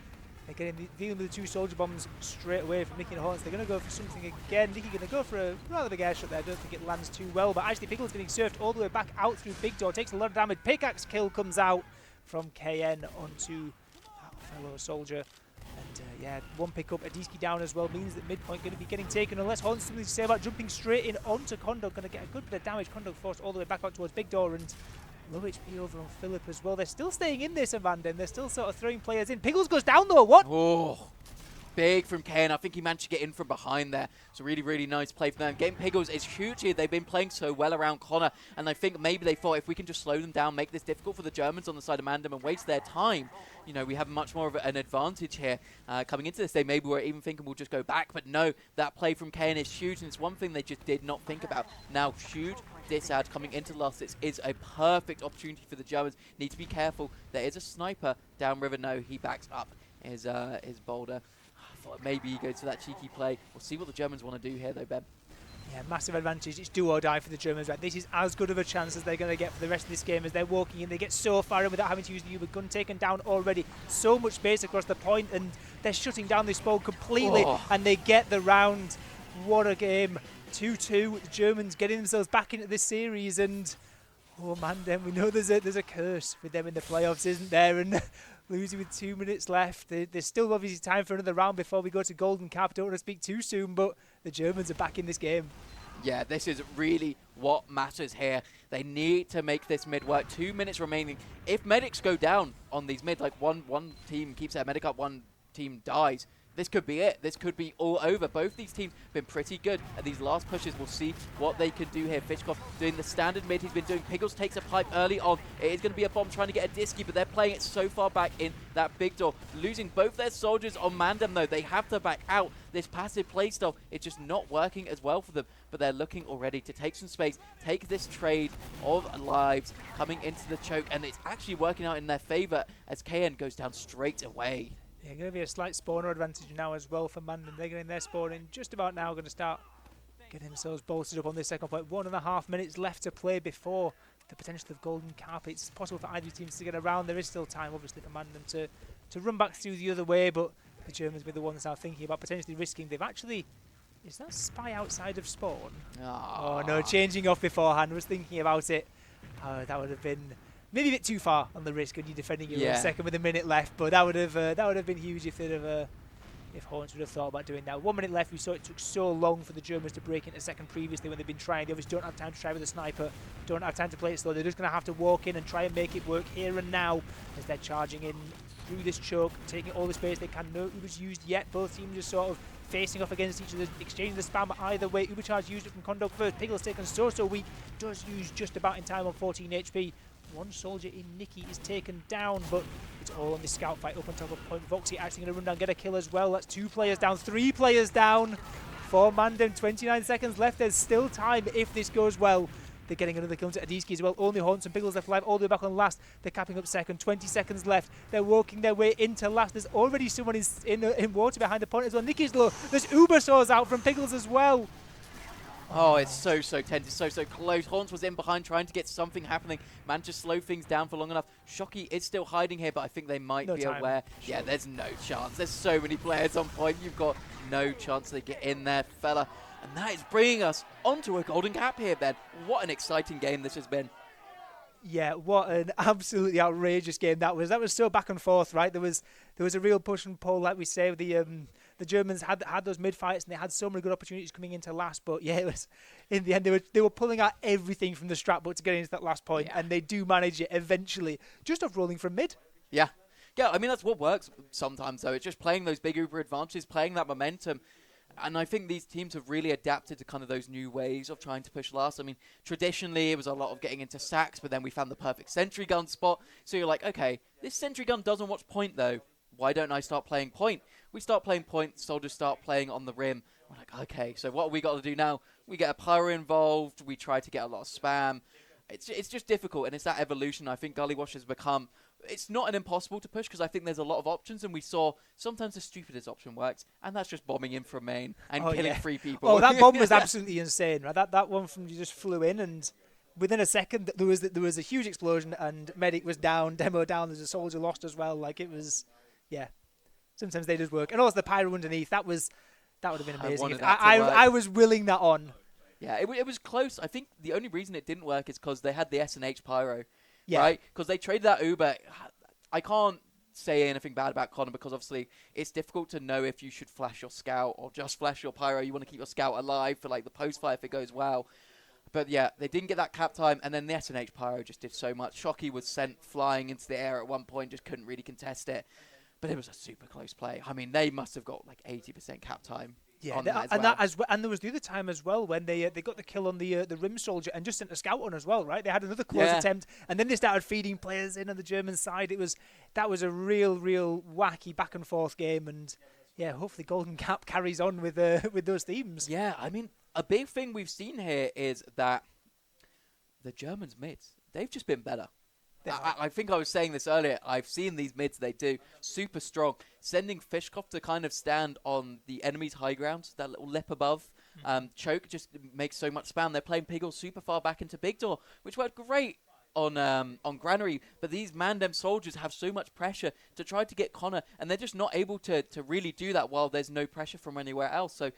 dealing with the 2 soldier bombs straight away from Nicky and Horns. They're going to go for something again. Nicky going to go for a rather big air shot there. I don't think it lands too well, but actually Pickle's getting surfed all the way back out through Big Door. Takes a lot of damage. Pickaxe kill comes out from KN onto that fellow soldier. And yeah, 1 pickup, Adiski down as well, means that midpoint going to be getting taken, unless Horns something to say about jumping straight in onto Condog. Going to get a good bit of damage. Condog forced all the way back out towards Big Door, and low HP over on Philip as well. They're still staying in this, MANDEM. They're still sort of throwing players in. Pickles goes down though, what? Oh, big from Kane. I think he managed to get in from behind there. It's a really, really nice play for them. Getting Pickles is huge here. They've been playing so well around Connor, and I think maybe they thought if we can just slow them down, make this difficult for the Germans on the side of MANDEM and waste their time, you know, we have much more of an advantage here coming into this. They maybe were even thinking we'll just go back, but no, that play from Kane is huge, and it's one thing they just did not think about. Now, huge disad coming into last. This is a perfect opportunity for the Germans. Need to be careful. There is a sniper downriver. No, he backs up his boulder. I thought maybe he goes for that cheeky play. We'll see what the Germans want to do here, though, Ben. Yeah, massive advantage. It's do or die for the Germans. Right? This is as good of a chance as they're going to get for the rest of this game as they're walking in. They get so far in without having to use the Uber gun. Taken down already. So much space across the point, and they're shutting down this spawn completely, and they get the round. What a game. 2-2. The Germans getting themselves back into this series, and oh MANDEM, we know there's a curse with them in the playoffs, isn't there? And losing with 2 minutes left. There's still obviously time for another round before we go to Golden Cap. Don't want to speak too soon, but the Germans are back in this game. Yeah, this is really what matters here. They need to make this mid work. 2 minutes remaining. If medics go down on these mid, like one team keeps their medic up, one team dies, this could be it. This could be all over. Both these teams have been pretty good at these last pushes. We'll see what they can do here. Fishkoff doing the standard mid he's been doing. Pickles takes a pipe early on. It is going to be a bomb trying to get a Disky, but they're playing it so far back in that Big Door. Losing both their soldiers on MANDEM, though. They have to back out. This passive playstyle, it's just not working as well for them, but they're looking already to take some space, take this trade of lives coming into the choke, and it's actually working out in their favor as KN goes down straight away. Yeah, going to be a slight spawner advantage now as well for MANDEM. They're getting their spawn in just about now. Going to start getting themselves bolstered up on this second point. 1.5 minutes left to play before the potential of Golden Cap. It's possible for either teams to get around. There is still time, obviously, for MANDEM to run back through the other way, but the Germans will be the ones now thinking about potentially risking. They've actually... Is that spy outside of spawn? Oh, no, changing off beforehand. Was thinking about it. That would have been... maybe a bit too far on the risk when you're defending your own second with a minute left, but that would have been huge if if Horns would have thought about doing that. 1 minute left. We saw it took so long for the Germans to break into second previously when they've been trying. They obviously don't have time to try with a sniper, don't have time to play it slow. They're just going to have to walk in and try and make it work here and now as they're charging in through this choke, taking all the space they can. No Uber's used yet. Both teams just sort of facing off against each other, exchanging the spam either way. Ubercharge used it from Condog first. Pickle's taken so weak. Does use just about in time on 14 HP. One soldier in Nicky is taken down, but it's all on the scout fight up on top of point. Voxy actually going to run down, get a kill as well. That's 2 players down, 3 players down for MANDEM. 29 seconds left. There's still time if this goes well. They're getting another kill to Adiski as well. Only Horns and Pickles left alive all the way back on last. They're capping up second. 20 seconds left. They're working their way into last. There's already someone in water behind the point as well. Nicky's low. There's Uber saws out from Pickles as well. Oh, it's so tense. It's so close. Horns was in behind trying to get something happening. Managed to slow things down for long enough. Shocky is still hiding here, but I think they might be aware. Yeah, there's no chance. There's so many players on point. You've got no chance to get in there, fella. And that is bringing us onto a Golden Cap here, Ben. What an exciting game this has been. Yeah, what an absolutely outrageous game that was. That was so back and forth, right? There was a real push and pull, like we say. The Germans had those mid fights and they had so many good opportunities coming into last. But yeah, it was in the end they were pulling out everything from the strap book to get into that last point, and they do manage it eventually, just off rolling from mid. Yeah, I mean that's what works sometimes though. It's just playing those big Uber advantages, playing that momentum. And I think these teams have really adapted to kind of those new ways of trying to push last. I mean, traditionally, it was a lot of getting into sacks, but then we found the perfect sentry gun spot. So you're like, okay, this sentry gun doesn't watch point, though. Why don't I start playing point? We start playing point, soldiers start playing on the rim. We're like, okay, so what have we got to do now? We get a pyro involved. We try to get a lot of spam. It's just difficult, and it's that evolution. I think Gullywash has become... It's not an impossible to push, because I think there's a lot of options, and we saw sometimes the stupidest option works, and that's just bombing in from main and killing 3 people. Oh, that bomb was absolutely insane, right? That one from you just flew in, and within a second there was a huge explosion, and medic was down, demo down. There's a soldier lost as well. Like, it was, yeah. Sometimes they just work, and also the pyro underneath. That would have been amazing. I was willing that on. Yeah, it was close. I think the only reason it didn't work is because they had the S&H pyro. Yeah. Right? Because they traded that Uber. I can't say anything bad about Connor, because obviously it's difficult to know if you should flash your scout or just flash your pyro. You want to keep your scout alive for like the post-fire if it goes well. But yeah, they didn't get that cap time, and then the S&H pyro just did so much. Shocky was sent flying into the air at one point, just couldn't really contest it. But it was a super close play. I mean, they must have got like 80% cap time. Yeah, and there was the other time as well when they got the kill on the rim soldier and just sent a scout on as well, right? They had another close attempt, and then they started feeding players in on the German side. That was a real wacky back and forth game, and yeah, hopefully Golden Cap carries on with those themes. Yeah, I mean, a big thing we've seen here is that the Germans mids, they've just been better. I think I was saying this earlier. I've seen these mids they do. Super strong. Sending Fishkopf to kind of stand on the enemy's high ground, that little lip above. Choke just makes so much spam. They're playing Piggle super far back into Big Door, which worked great on Granary. But these Mandem soldiers have so much pressure to try to get Connor, and they're just not able to really do that while there's no pressure from anywhere else. So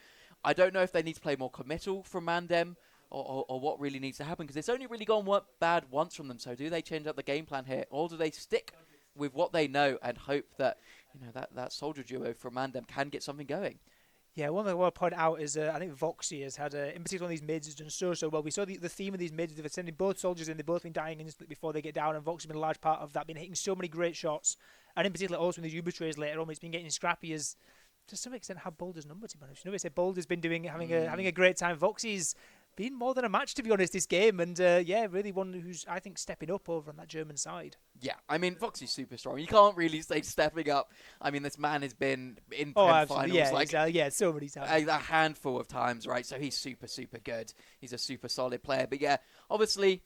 I don't know if they need to play more committal from Mandem, or what really needs to happen, because it's only really gone bad once from them. So do they change up the game plan here, or do they stick with what they know and hope that that soldier duo from Mandem can get something going? Yeah, one thing I want to point out is I think Voxy has had, in particular on these mids, has done so well. We saw the theme of these mids. They've sending both soldiers in. They've both been dying instantly before they get down, and Voxy's been a large part of that, been hitting so many great shots. And in particular also in these Uber trays later on, it's been getting scrappy as, to some extent, have Boulder's number, to be honest. We said Boulder's been having a great time. Voxy's been more than a match, to be honest, this game, and really one who's, I think, stepping up over on that German side. Yeah, I mean, Voxy's super strong. You can't really say stepping up. I mean, this man has been in Prem finals so many times. A handful of times, right? So he's super, super good. He's a super solid player. But yeah, obviously,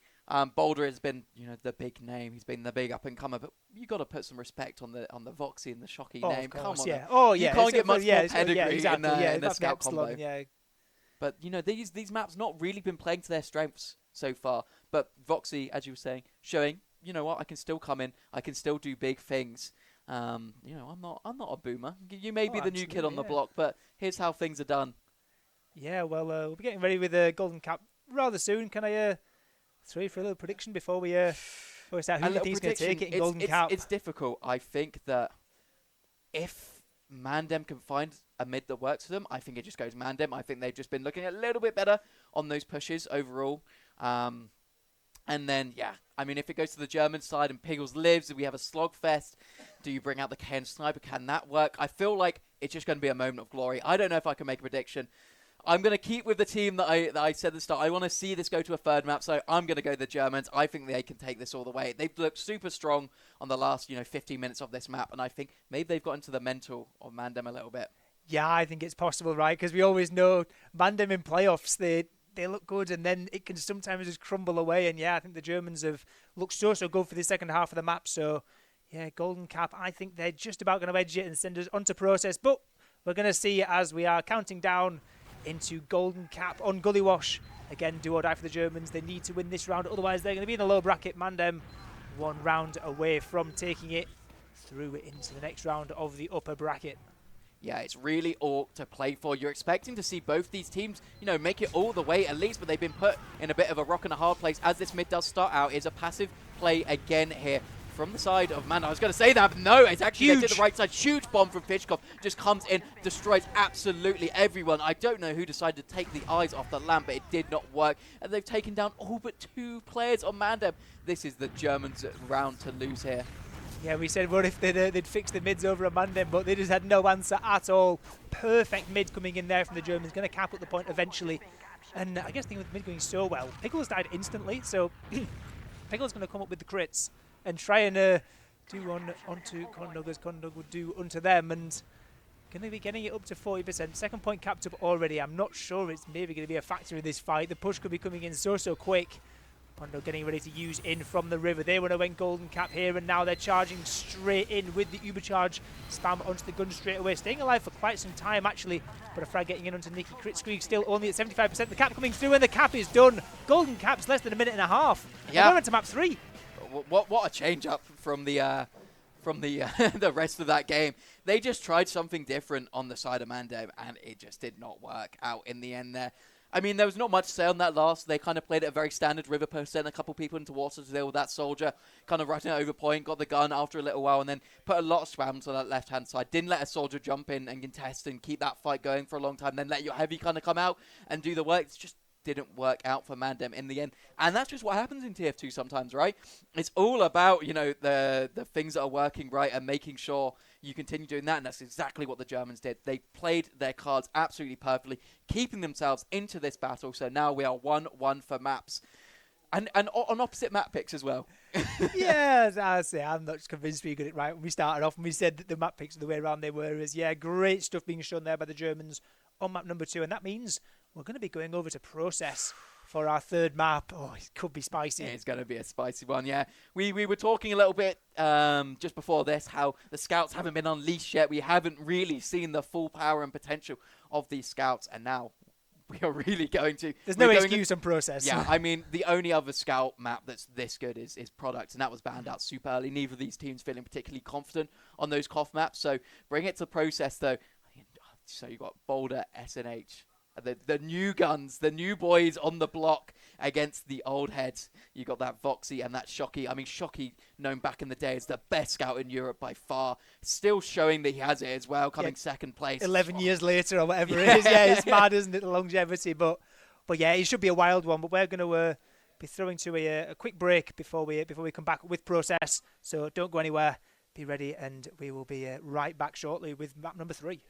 Boulder has been, the big name. He's been the big up-and-comer, but you got to put some respect on the Voxy and the Shocky name. Come on. Yeah. Oh, yeah. You can't get much more pedigree exactly. in a scout combo. Yeah. But, these maps not really been playing to their strengths so far. But Voxy, as you were saying, showing, you know what, I can still come in. I can still do big things. I'm not a boomer. You may be the new kid on the block, but here's how things are done. Yeah, well, we'll be getting ready with the Golden Cap rather soon. Can I throw you for a little prediction before we start? Who do you think is going to take it in Golden Cap? It's difficult. I think that if Mandem can find a mid that works for them, I think it just goes Mandem. I think they've just been looking a little bit better on those pushes overall. And then, I mean, if it goes to the German side and Piggles lives, we have a slogfest. Do you bring out the Ken Sniper? Can that work? I feel like it's just going to be a moment of glory. I don't know if I can make a prediction. I'm going to keep with the team that I said at the start. I want to see this go to a third map, so I'm going to go the Germans. I think they can take this all the way. They've looked super strong on the last 15 minutes of this map, and I think maybe they've got into the mental of Mandem a little bit. Yeah, I think it's possible, right? Because we always know Mandem in playoffs, they look good, and then it can sometimes just crumble away. And I think the Germans have looked so good for the second half of the map. So, Golden Cap, I think they're just about going to edge it and send us onto process. But we're going to see as we are counting down into Golden Cap on Gullywash. Again, do or die for the Germans. They need to win this round, otherwise they're going to be in the low bracket. Mandem one round away from taking it through into the next round of the upper bracket. Yeah, it's really all to play for. You're expecting to see both these teams, make it all the way at least, but they've been put in a bit of a rock and a hard place as this mid does start out. Is a passive play again here from the side of Mandem. I was going to say that, but no, it's actually to the right side. Huge bomb from Fishkopf. Just comes in, destroys absolutely everyone. I don't know who decided to take the eyes off the lamp, but it did not work. And they've taken down all but 2 players on Mandem. This is the Germans' round to lose here. Yeah, we said, what if they'd fix the mids over a MANDEM, but they just had no answer at all. Perfect mid coming in there from the Germans, going to cap up the point eventually. And I guess the thing with mid going so well, Pickles died instantly, so Pickles going to come up with the crits and try and do onto Condog as Condog would do unto them, and going to be getting it up to 40%. Second point capped up already. I'm not sure it's maybe going to be a factor in this fight. The push could be coming in so quick. Pondo getting ready to use in from the river. They would have went Golden Cap here, and now they're charging straight in with the Uber charge spam onto the gun straight away. Staying alive for quite some time, actually, but a frag getting in onto Nikki. Crit Squeak still only at 75%. The cap coming through, and the cap is done. Golden Cap's less than a minute and a half. Yeah. We're on to map 3. What a change up from the the rest of that game. They just tried something different on the side of MANDEM, and it just did not work out in the end there. I mean, there was not much to say on that last. They kind of played it a very standard river post, sent a couple people into water to deal with that soldier, kind of running over point, got the gun after a little while, and then put a lot of spams on that left-hand side. Didn't let a soldier jump in and contest and keep that fight going for a long time, then let your heavy kind of come out and do the work. It's just didn't work out for MANDEM in the end. And that's just what happens in TF2 sometimes, right? It's all about, you know, the things that are working right and making sure you continue doing that, and that's exactly what the Germans did. They played their cards absolutely perfectly, keeping themselves into this battle, so now we are 1-1 for maps. And on opposite map picks as well. Yeah, as I say, I'm not convinced we got it right when we started off, and we said that the map picks are the way around they were. Yeah, great stuff being shown there by the Germans on map number 2, and that means we're going to be going over to Process for our third map. Oh, it could be spicy. It's going to be a spicy one, yeah. We were talking a little bit just before this how the scouts haven't been unleashed yet. We haven't really seen the full power and potential of these scouts, and now we are really going to... There's no excuse on Process. Yeah, I mean, the only other scout map that's this good is Product, and that was banned out super early. Neither of these teams feeling particularly confident on those COF maps, so bring it to Process, though. So you got Boulder, SNH, the new guns, the new boys on the block against the old heads. You got that Voxy and that Shocky. I mean, Shocky, known back in the day as the best scout in Europe by far, still showing that he has it as well, coming second place. 11 years later or whatever it is. Yeah, it's mad, isn't it, the longevity? But yeah, it should be a wild one. But we're going to be throwing to a quick break before we come back with Process. So don't go anywhere. Be ready, and we will be right back shortly with map number 3.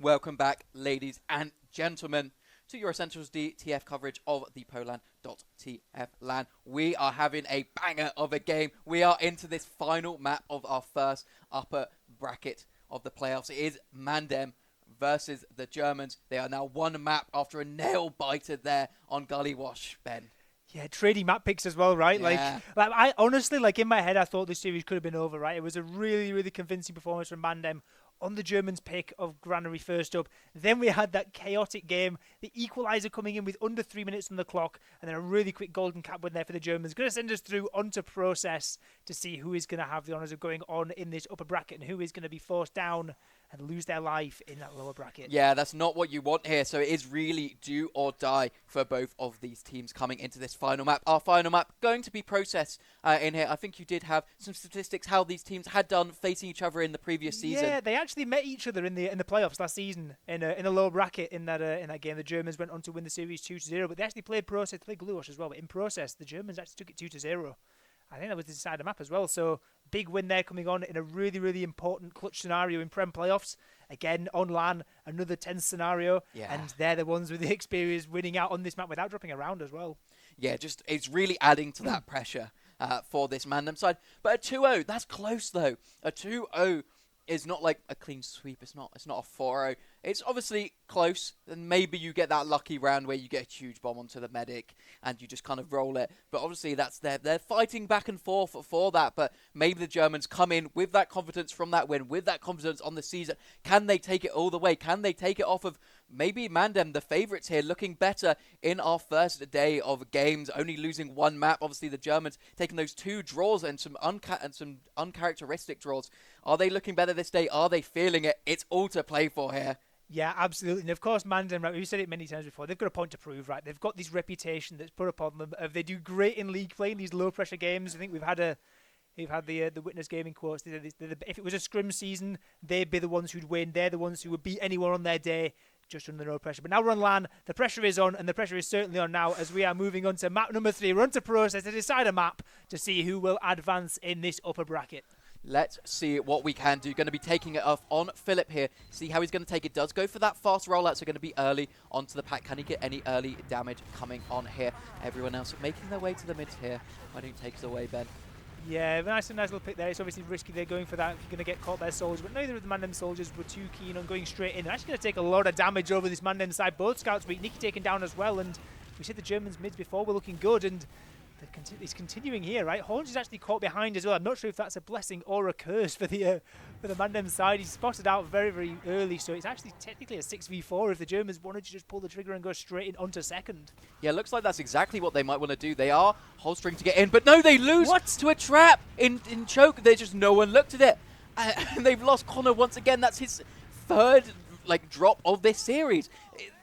Welcome back, ladies and gentlemen, to your Essentials DTF coverage of the poLANd.tf LAN. We are having a banger of a game. We are into this final map of our first upper bracket of the playoffs. It is MANDEM versus the Germans. They are now one map after a nail-biter there on Gullywash, Ben. Yeah, trading map picks as well, right? Yeah. Like I honestly, like in my head, I thought this series could have been over, right? It was a really, really convincing performance from MANDEM on the Germans' pick of Granary first up. Then we had that chaotic game, the equaliser coming in with under 3 minutes on the clock, and then a really quick Golden Cap win there for the Germans. Going to send us through onto Process to see who is going to have the honours of going on in this upper bracket and who is going to be forced down and lose their life in that lower bracket. Yeah, that's not what you want here. So it is really do or die for both of these teams coming into this final map. Our final map going to be Process in here. I think you did have some statistics how these teams had done facing each other in the previous season. Yeah, they actually met each other in the playoffs last season in a lower bracket in that game. The Germans went on to win the series 2-0, but they actually played Process, played Gullywash as well. But in Process, the Germans actually took it 2-0. I think that was the deciding map as well. So big win there coming on in a really, really important clutch scenario in Prem playoffs. Again, on LAN, another tense scenario. Yeah. And they're the ones with the experience winning out on this map without dropping a round as well. Yeah, just it's really adding to that pressure for this MANDEM side. But a 2-0, that's close though. A 2-0 is not like a clean sweep. It's not a 4-0. It's obviously close, and maybe you get that lucky round where you get a huge bomb onto the medic and you just kind of roll it. But obviously they're fighting back and forth for that. But maybe the Germans come in with that confidence from that win, with that confidence on the season. Can they take it all the way? Can they take it off of maybe MANDEM, the favourites here, looking better in our first day of games, only losing one map. Obviously the Germans taking those 2 draws and some uncharacteristic draws. Are they looking better this day? Are they feeling it? It's all to play for here. Yeah, absolutely. And of course, MANDEM, right, we've said it many times before, they've got a point to prove, right? They've got this reputation that's put upon them. They do great in league playing these low-pressure games. I think we've had the Witness Gaming quotes. If it was a scrim season, they'd be the ones who'd win. They're the ones who would beat anyone on their day. just under no pressure. But now we're on LAN, the pressure is on, and the pressure is certainly on now as we are moving on to map number 3. We're on to process to decide a map to see who will advance in this upper bracket. Let's see what we can do. Going to be taking it off on Philip here. See how he's going to take it. Does go for that fast rollout, so going to be early onto the pack. Can he get any early damage coming on here? Everyone else making their way to the mid here. Why don't you take it away, Ben? Yeah, nice little pick there. It's obviously risky. They're going for that if you're going to get caught by soldiers, but neither of the MANDEM soldiers were too keen on going straight in. They're actually going to take a lot of damage over this MANDEM side. Both scouts weak. Nicky taken down as well, and we said the Germans mids before were looking good, and it's continuing here, right? Horns is actually caught behind as well. I'm not sure if that's a blessing or a curse for the MANDEM side. He's spotted out very, very early, so it's actually technically a 6v4 if the Germans wanted to just pull the trigger and go straight in onto second. Yeah, looks like that's exactly what they might want to do. They are holstering to get in, but no, they lose to a trap in choke. There's just no one looked at it. And they've lost Connor once again. That's his third drop of this series.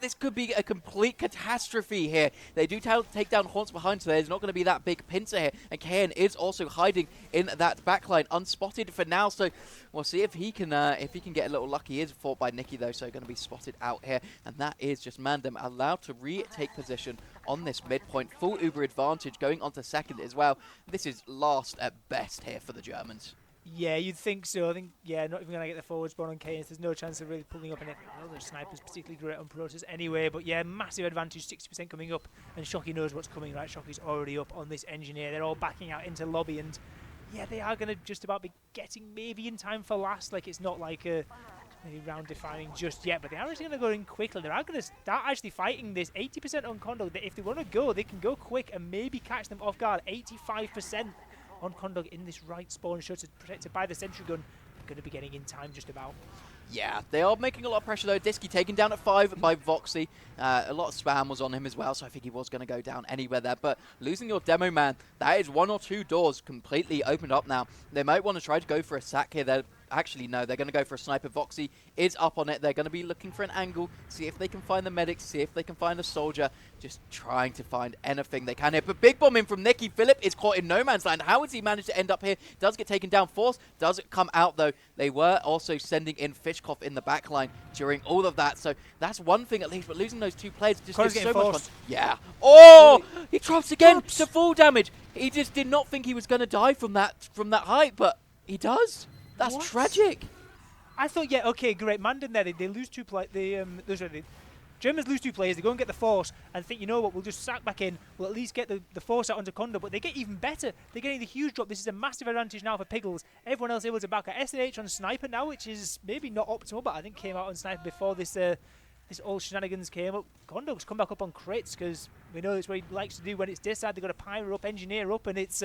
This could be a complete catastrophe here. They do take down Haunts behind, so there's not going to be that big pincer here. And KN is also hiding in that backline, unspotted for now. So we'll see if he can get a little lucky. He is fought by Nicky though, so going to be spotted out here. And that is just MANDEM allowed to retake position on this midpoint. Full Uber advantage going onto second as well. This is last at best here for the Germans. Yeah, you'd think so. I think, yeah, not even going to get the forward spawn on Keynes. There's no chance of really pulling up anything. Well, the sniper's particularly great on Protoss anyway, but yeah, massive advantage, 60% coming up, and Shocky knows what's coming, right? Shocky's already up on this engineer. They're all backing out into lobby, and yeah, they are going to just about be getting maybe in time for last. Like, it's not like a round defining just yet, but they are actually going to go in quickly. They are going to start actually fighting this 80% on Condog. If they want to go, they can go quick and maybe catch them off guard. 85% on Condog in this right spawn, shuttered, protected by the sentry gun. They're going to be getting in time just about. Yeah, they are making a lot of pressure though. Disky taken down at 5 by Voxy. A lot of spam was on him as well, so I think he was going to go down anywhere there. But losing your demo man, that is 1 or 2 doors completely opened up now. They might want to try to go for a sack here. Actually, no, they're going to go for a sniper. Voxy is up on it. They're going to be looking for an angle, see if they can find the medics, see if they can find a soldier. Just trying to find anything they can here. But big bomb in from Nicky. Philip is caught in no man's land. How has he managed to end up here? Does get taken down. Force does come out, though. They were also sending in Fishkoff in the backline during all of that. So that's one thing at least. But losing those 2 players just gives so much fun. Yeah. Oh! He drops again to full damage. He just did not think he was going to die from that height, but he does. That's tragic. I thought, yeah, okay, great. MANDEM there, they lose 2 players. The Germans lose 2 players. They go and get the force and think, you know what, we'll just sack back in. We'll at least get the force out onto Condor. But they get even better. They're getting the huge drop. This is a massive advantage now for Piggles. Everyone else able to back at SNH on Sniper now, which is maybe not optimal, but I think came out on Sniper before this all shenanigans came up. Condor's come back up on crits because we know that's what he likes to do when it's this side. They've got a Pyro up, Engineer up, and it's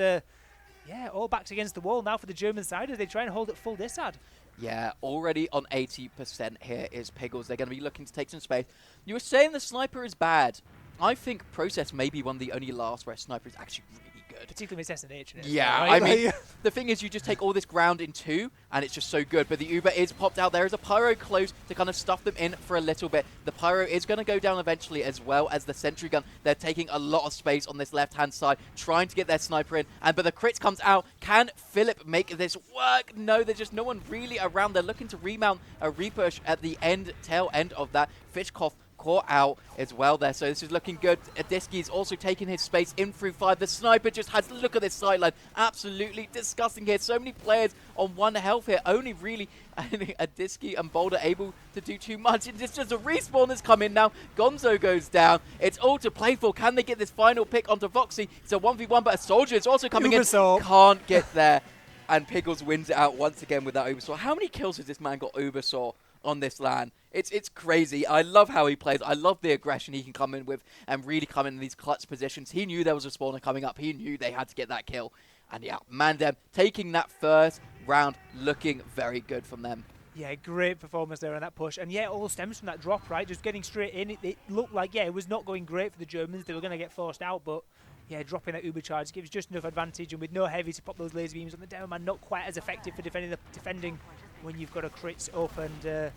yeah, all backs against the wall now for the German side as they try and hold it full this side. Yeah, already on 80% here is Piggles. They're going to be looking to take some space. You were saying the sniper is bad. I think Process may be one of the only last where sniper is actually really good. Particularly with SNH. Yeah, right? I mean, the thing is you just take all this ground in 2 and it's just so good. But the Uber is popped out. There is a Pyro close to kind of stuff them in for a little bit. The Pyro is going to go down eventually as well as the Sentry Gun. They're taking a lot of space on this left-hand side, trying to get their sniper in. But the crits comes out. Can Philip make this work? No, there's just no one really around. They're looking to remount a repush at the tail end of that. Fishkoff caught out as well there, so this is looking good. Adisky is also taking his space in through 5. The sniper just has, look at this sideline, absolutely disgusting here. So many players on 1 health here, only really Adisky and Boulder able to do too much. It's just a respawn that's come in now. Gonzo goes down. It's all to play for. Can they get this final pick onto Voxy? It's a 1v1, but a soldier is also coming in. Can't get there, and Piggles wins it out once again with that Ubersaw. How many kills has this man got Ubersaw on this LAN? It's crazy. I love how he plays. I love the aggression he can come in with and really come in these clutch positions. He knew there was a spawner coming up. He knew they had to get that kill. And yeah, MANDEM taking that first round, looking very good from them. Yeah, great performance there on that push. And yeah, it all stems from that drop, right? Just getting straight in. It looked like, yeah, it was not going great for the Germans. They were going to get forced out, but yeah, dropping that Uber charge gives just enough advantage. And with no heavy to pop those laser beams on the demo man, not quite as effective for defending when you've got a crits up. And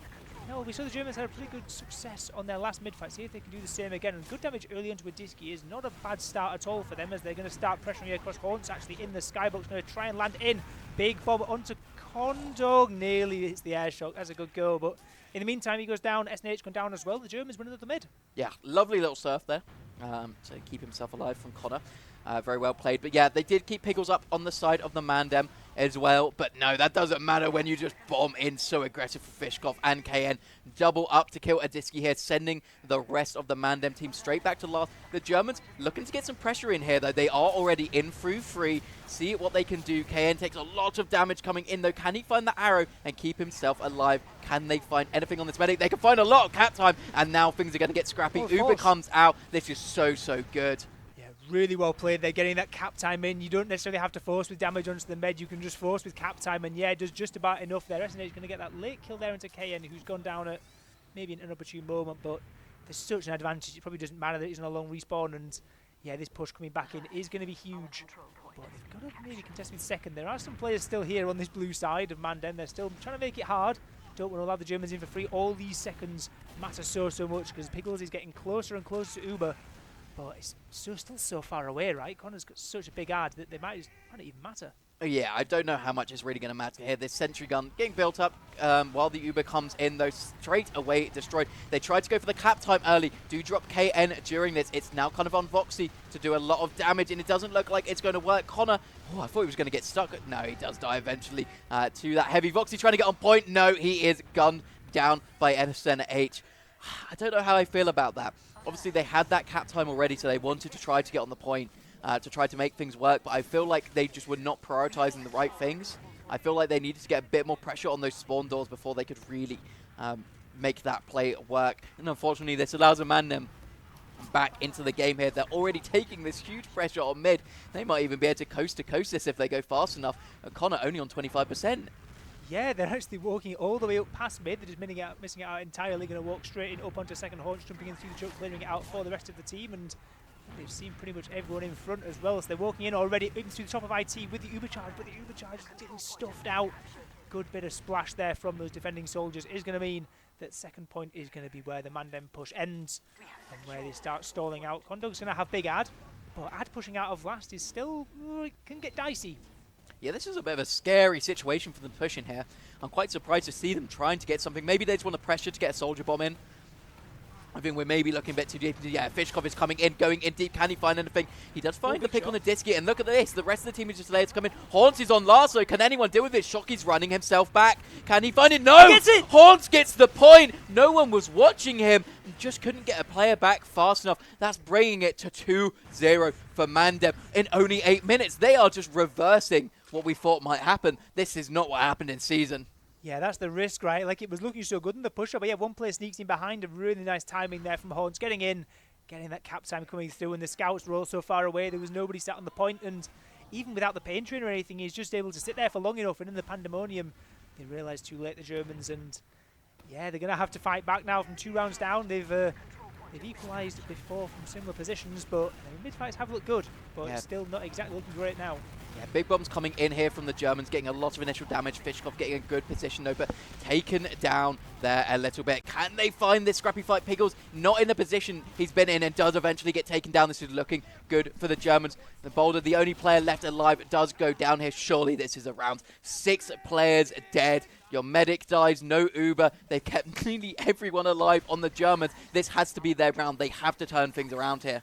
no, we saw the Germans had a pretty good success on their last mid-fight. See if they can do the same again. And good damage early onto a Disky is not a bad start at all for them, as they're going to start pressuring across. Haunts actually in the skybox, going to try and land in. Big bomb onto Condog. Nearly hits the air shock. That's a good goal, but In the meantime, he goes down. SNH gone down as well. The Germans win another mid. Yeah, lovely little surf there to keep himself alive from Connor. Very well played. But yeah, they did keep Pickles up on the side of the MANDEM as well. But no, that doesn't matter when you just bomb in so aggressive for Fishkov and KN. Double up to kill Adiski here, sending the rest of the MANDEM team straight back to last. The Germans looking to get some pressure in here, though. They are already in through 3. See what they can do. KN takes a lot of damage coming in, though. Can he find the arrow and keep himself alive? Can they find anything on this medic? They can find a lot of cap time, and now things are going to get scrappy. Uber comes out. This is so good. Really well played. They're getting that cap time in. You don't necessarily have to force with damage onto the med. You can just force with cap time, and yeah, it does just about enough there. SNH is going to get that late kill there into KN, who's gone down at maybe an inopportune moment, but there's such an advantage. It probably doesn't matter that he's on a long respawn, and yeah, this push coming back in is going to be huge. But they've got to maybe contest with second. There are some players still here on this blue side of MANDEM. They're still trying to make it hard. Don't want to allow the Germans in for free. All these seconds matter so much because Pickles is getting closer and closer to Uber. But it's still so far away, right? Connor's got such a big ad that they might not even matter. Yeah, I don't know how much is really going to matter here. This sentry gun getting built up while the Uber comes in, though straight away destroyed. They tried to go for the cap time early. Do drop KN during this. It's now kind of on Voxy to do a lot of damage, and it doesn't look like it's going to work. Connor, I thought he was going to get stuck. No, he does die eventually to that heavy. Voxy trying to get on point. No, he is gunned down by SNH. I don't know how I feel about that. Obviously, they had that cap time already, so they wanted to try to get on the point to try to make things work, but I feel like they just were not prioritizing the right things. I feel like they needed to get a bit more pressure on those spawn doors before they could really make that play work. And unfortunately, this allows a MANDEM back into the game here. They're already taking this huge pressure on mid. They might even be able to coast this if they go fast enough. And Connor only on 25%. Yeah, they're actually walking all the way up past mid. They're just missing it out entirely. Going to walk straight in up onto second haunch, jumping in through the choke, clearing it out for the rest of the team. And they've seen pretty much everyone in front as well. So they're walking in already into the top of IT with the Uber charge, but the Uber charge is getting stuffed out. Good bit of splash there from those defending soldiers is going to mean that second point is going to be where the MANDEM push ends and where they start stalling out. Condog's going to have big ad, but ad pushing out of last is still can get dicey. Yeah, this is a bit of a scary situation for them pushing here. I'm quite surprised to see them trying to get something. Maybe they just want the pressure to get a soldier bomb in. I think we're maybe looking a bit too deep. Yeah, Fishkov is coming in, going in deep. Can he find anything? He does find the pick on the Disky, and look at this. The rest of the team is just delayed to come in. Haunts is on last, so can anyone deal with it? Shockey's running himself back. Can he find it? No! He gets it! Haunts gets the point. No one was watching him. Just couldn't get a player back fast enough. That's bringing it to 2-0 for MANDEM in only 8 minutes. They are just reversing what we thought might happen. This is not what happened in season. Yeah, that's the risk, right? Like, it was looking so good in the push-up, but yeah, one player sneaks in behind, a really nice timing there from Horns, getting in, getting that cap time coming through, and the scouts were all so far away, there was nobody sat on the point, and even without the pain train or anything, he's just able to sit there for long enough, and in the pandemonium, they realised too late, the Germans, and yeah, they're going to have to fight back now from 2 rounds down. They've equalised before from similar positions, but mid-fights have looked good, but it's still not exactly looking great now. Yeah, big bombs coming in here from the Germans, getting a lot of initial damage. Fishkov getting a good position though, but taken down there a little bit. Can they find this scrappy fight? Pickles not in the position he's been in and does eventually get taken down. This is looking good for the Germans. The Boulder, the only player left alive, does go down here. Surely this is a round. 6 players dead. Your medic dies, no Uber. They've kept nearly everyone alive on the Germans. This has to be their round. They have to turn things around here.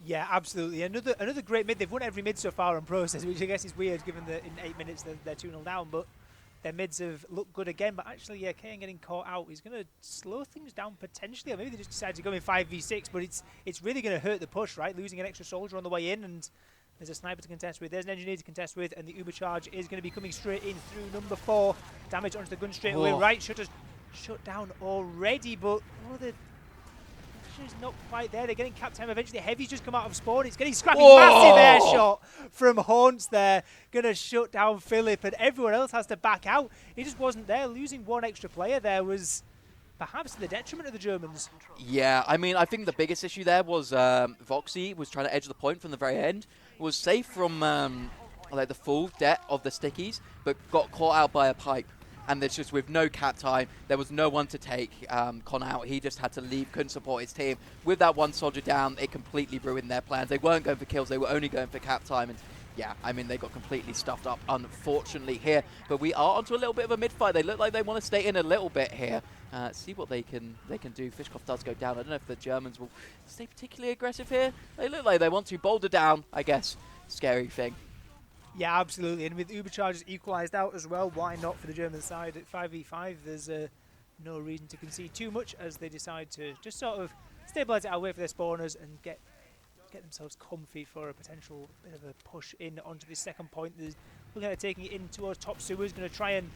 Yeah, absolutely. Another great mid. They've won every mid so far on process, which I guess is weird given that in 8 minutes they're 2-0 down, but their mids have looked good again. But actually, yeah, Kane getting caught out is going to slow things down potentially. Or maybe they just decide to go in 5v6, but it's really going to hurt the push, right? Losing an extra soldier on the way in, and there's a sniper to contest with, there's an engineer to contest with, and the Uber charge is going to be coming straight in through number 4. Damage onto the gun straight away. Right, shutter's shut down already, but the is not quite there. They're getting cap time eventually. Heavy's just come out of spawn. It's getting scrappy. Massive air shot from Haunts there. Gonna shut down Philip, and everyone else has to back out. He just wasn't there. Losing 1 extra player there was perhaps to the detriment of the Germans. Yeah, I mean, I think the biggest issue there was Voxy was trying to edge the point from the very end. Was safe from like the full debt of the stickies, but got caught out by a pipe. And there's just with no cap time, there was no one to take Con out. He just had to leave, couldn't support his team. With that 1 soldier down, it completely ruined their plans. They weren't going for kills, they were only going for cap time. And yeah, I mean, they got completely stuffed up, unfortunately, here. But we are onto a little bit of a mid-fight. They look like they want to stay in a little bit here. see what they can do. Fishkoff does go down. I don't know if the Germans will stay particularly aggressive here. They look like they want to. Boulder down, I guess. Scary thing. Yeah, absolutely. And with Uberchargers equalised out as well, why not for the German side at 5v5? There's no reason to concede too much as they decide to just sort of stabilise it out, wait for their spawners and get themselves comfy for a potential bit of a push in onto this second point. There's looking at taking it in towards top sewers, going to try and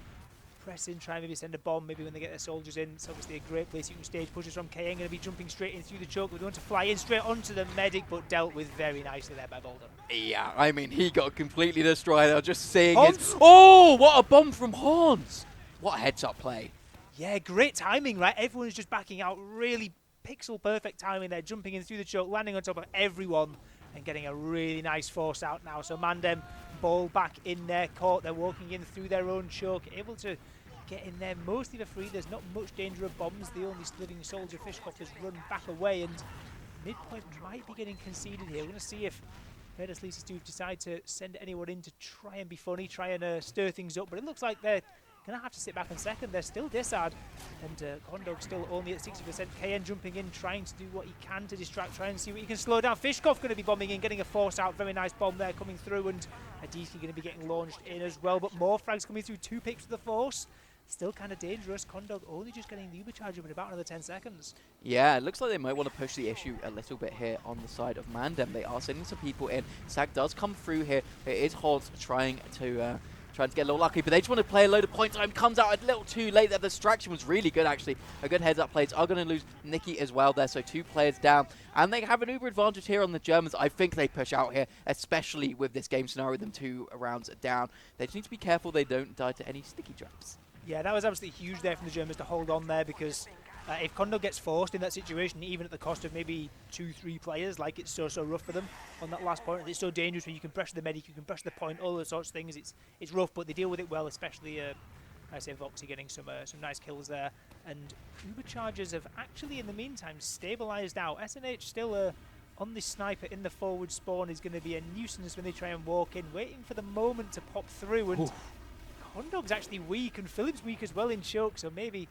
press in, try and maybe send a bomb maybe when they get their soldiers in. It's obviously a great place you can stage pushes from KN, going to be jumping straight in through the choke. We're going to fly in straight onto the medic, but dealt with very nicely there by Boulder. Yeah, I mean, he got completely destroyed. I was just seeing Hans? his... Oh, what a bomb from Hans! What a heads-up play. Yeah, great timing, right? Everyone's just backing out. Really pixel perfect timing there, jumping in through the choke, landing on top of everyone and getting a really nice force out now. So MANDEM ball back in their court. They're walking in through their own choke, able to get in there mostly for free. There's not much danger of bombs. The only living soldier, Fishkoff, has run back away, and midpoint might be getting conceded here. We're going to see if liest do decide to send anyone in to try and be funny, try and stir things up, but it looks like they're going to have to sit back in second. They're still Dissard, and Kondog still only at 60%. KN jumping in, trying to do what he can to distract, try and see what he can slow down. Fishkoff going to be bombing in, getting a force out. Very nice bomb there coming through, and Adiki going to be getting launched in as well, but more frags coming through. 2 picks to the force. Still kind of dangerous. Kondog only just getting the Ubercharger with about another 10 seconds. Yeah, it looks like they might want to push the issue a little bit here on the side of MANDEM. They are sending some people in. Sag does come through here. It is Hans trying to get a little lucky, but they just want to play a load of point time. Comes out a little too late. That distraction was really good, actually. A good heads-up play. Are going to lose Nikki as well there, so 2 players down. And they have an Uber advantage here on the Germans. I think they push out here, especially with this game scenario, them 2 rounds down. They just need to be careful they don't die to any sticky traps. Yeah, that was absolutely huge there from the Germans to hold on there, because if Kondog gets forced in that situation, even at the cost of maybe 2-3 players, like it's so rough for them on that last point, and it's so dangerous when you can pressure the medic, you can pressure the point, all those sorts of things. It's rough, but they deal with it well, especially I say Voxy getting some nice kills there. And Uberchargers have actually, in the meantime, stabilised out. SNH still on this sniper in the forward spawn is going to be a nuisance when they try and walk in, waiting for the moment to pop through. And Kondog's actually weak, and Philip's weak as well in choke, so maybe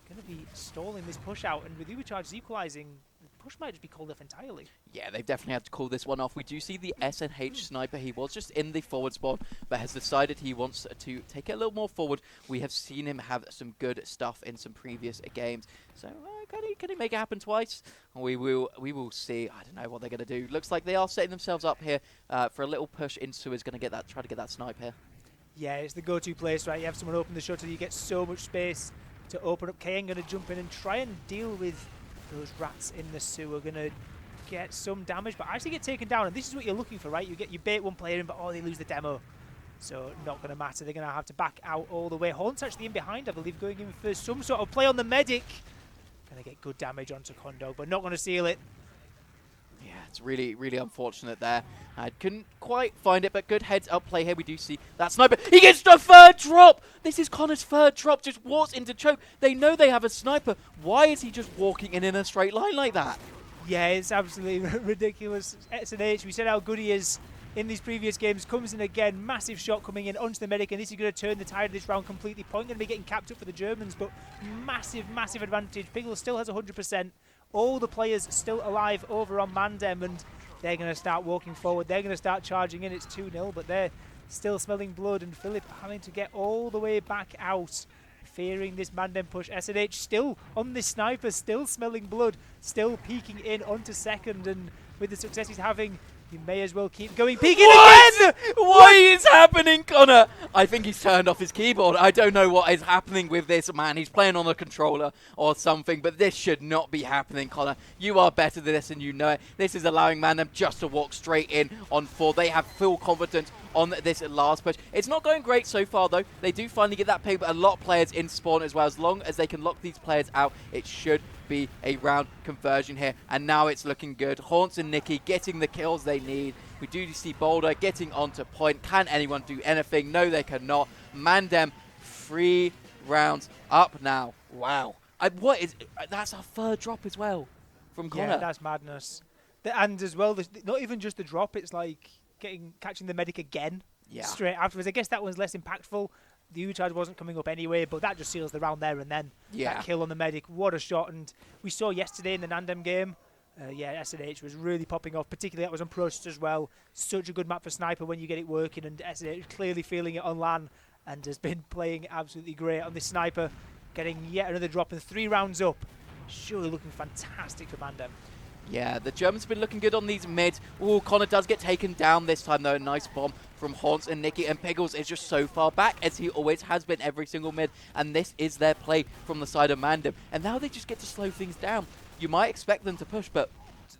going to be stalling this push out. And with Uberchargers equalising, the push might just be called off entirely. Yeah, they've definitely had to call this one off. We do see the SNH sniper. He was just in the forward spawn, but has decided he wants to take it a little more forward. We have seen him have some good stuff in some previous games. So can he make it happen twice? We will see. I don't know what they're going to do. Looks like they are setting themselves up here for a little push into is going to try to get that snipe here. Yeah, it's the go-to place, right? You have someone open the shutter, you get so much space to open up. KN going to jump in and try and deal with those rats in the sewer. Going to get some damage, but actually get taken down. And this is what you're looking for, right? You bait one player in, but they lose the demo. So not going to matter. They're going to have to back out all the way. Horn's actually in behind, I believe, going in for some sort of play on the medic. Going to get good damage onto Kondog, but not going to seal it. Yeah, it's really, really unfortunate there. I couldn't quite find it, but good heads-up play here. We do see that sniper. He gets the 3rd drop! This is Connor's 3rd drop, just walks into choke. They know they have a sniper. Why is he just walking in a straight line like that? Yeah, it's absolutely ridiculous. SNH, we said how good he is in these previous games. Comes in again, massive shot coming in onto the medic, and this is going to turn the tide of this round completely. Point going to be getting capped up for the Germans, but massive, massive advantage. Piggle still has 100%. All the players still alive over on MANDEM, and they're going to start walking forward. They're going to start charging in. It's 2-0, but they're still smelling blood, and Philip having to get all the way back out, fearing this MANDEM push. SNH still on this sniper, still smelling blood, still peeking in onto second, and with the success he's having, you may as well keep going. Peeking again! What is happening, Connor? I think he's turned off his keyboard. I don't know what is happening with this man. He's playing on a controller or something, but this should not be happening, Connor. You are better than this, and you know it. This is allowing MANDEM just to walk straight in on 4. They have full confidence on this last push. It's not going great so far, though. They do finally get that pick, but a lot of players in spawn as well. As long as they can lock these players out, it should be a round conversion here, and now it's looking good. Haunts and Nikki getting the kills they need. We do see Boulder getting onto point. Can anyone do anything? No, they cannot. MANDEM 3 rounds up now. Wow. That's our 3rd drop as well from Connor. Yeah, that's madness. And as well, not even just the drop, it's like catching the medic again straight afterwards. I guess that one's less impactful. the Uber charge wasn't coming up anyway, but that just seals the round there and then. Yeah. That kill on the medic, what a shot. And we saw yesterday in the NANDEM game, SNH was really popping off, particularly that was on Prost as well. Such a good map for Sniper when you get it working, and SNH clearly feeling it on LAN and has been playing absolutely great on this Sniper, getting yet another drop and 3 rounds up. Surely looking fantastic for MANDEM. Yeah, the Germans have been looking good on these mid. Oh, Connor does get taken down this time, though. A nice bomb from Haunts and Nicky, and Piggles is just so far back, as he always has been every single mid, and this is their play from the side of MANDEM. And now they just get to slow things down. You might expect them to push, but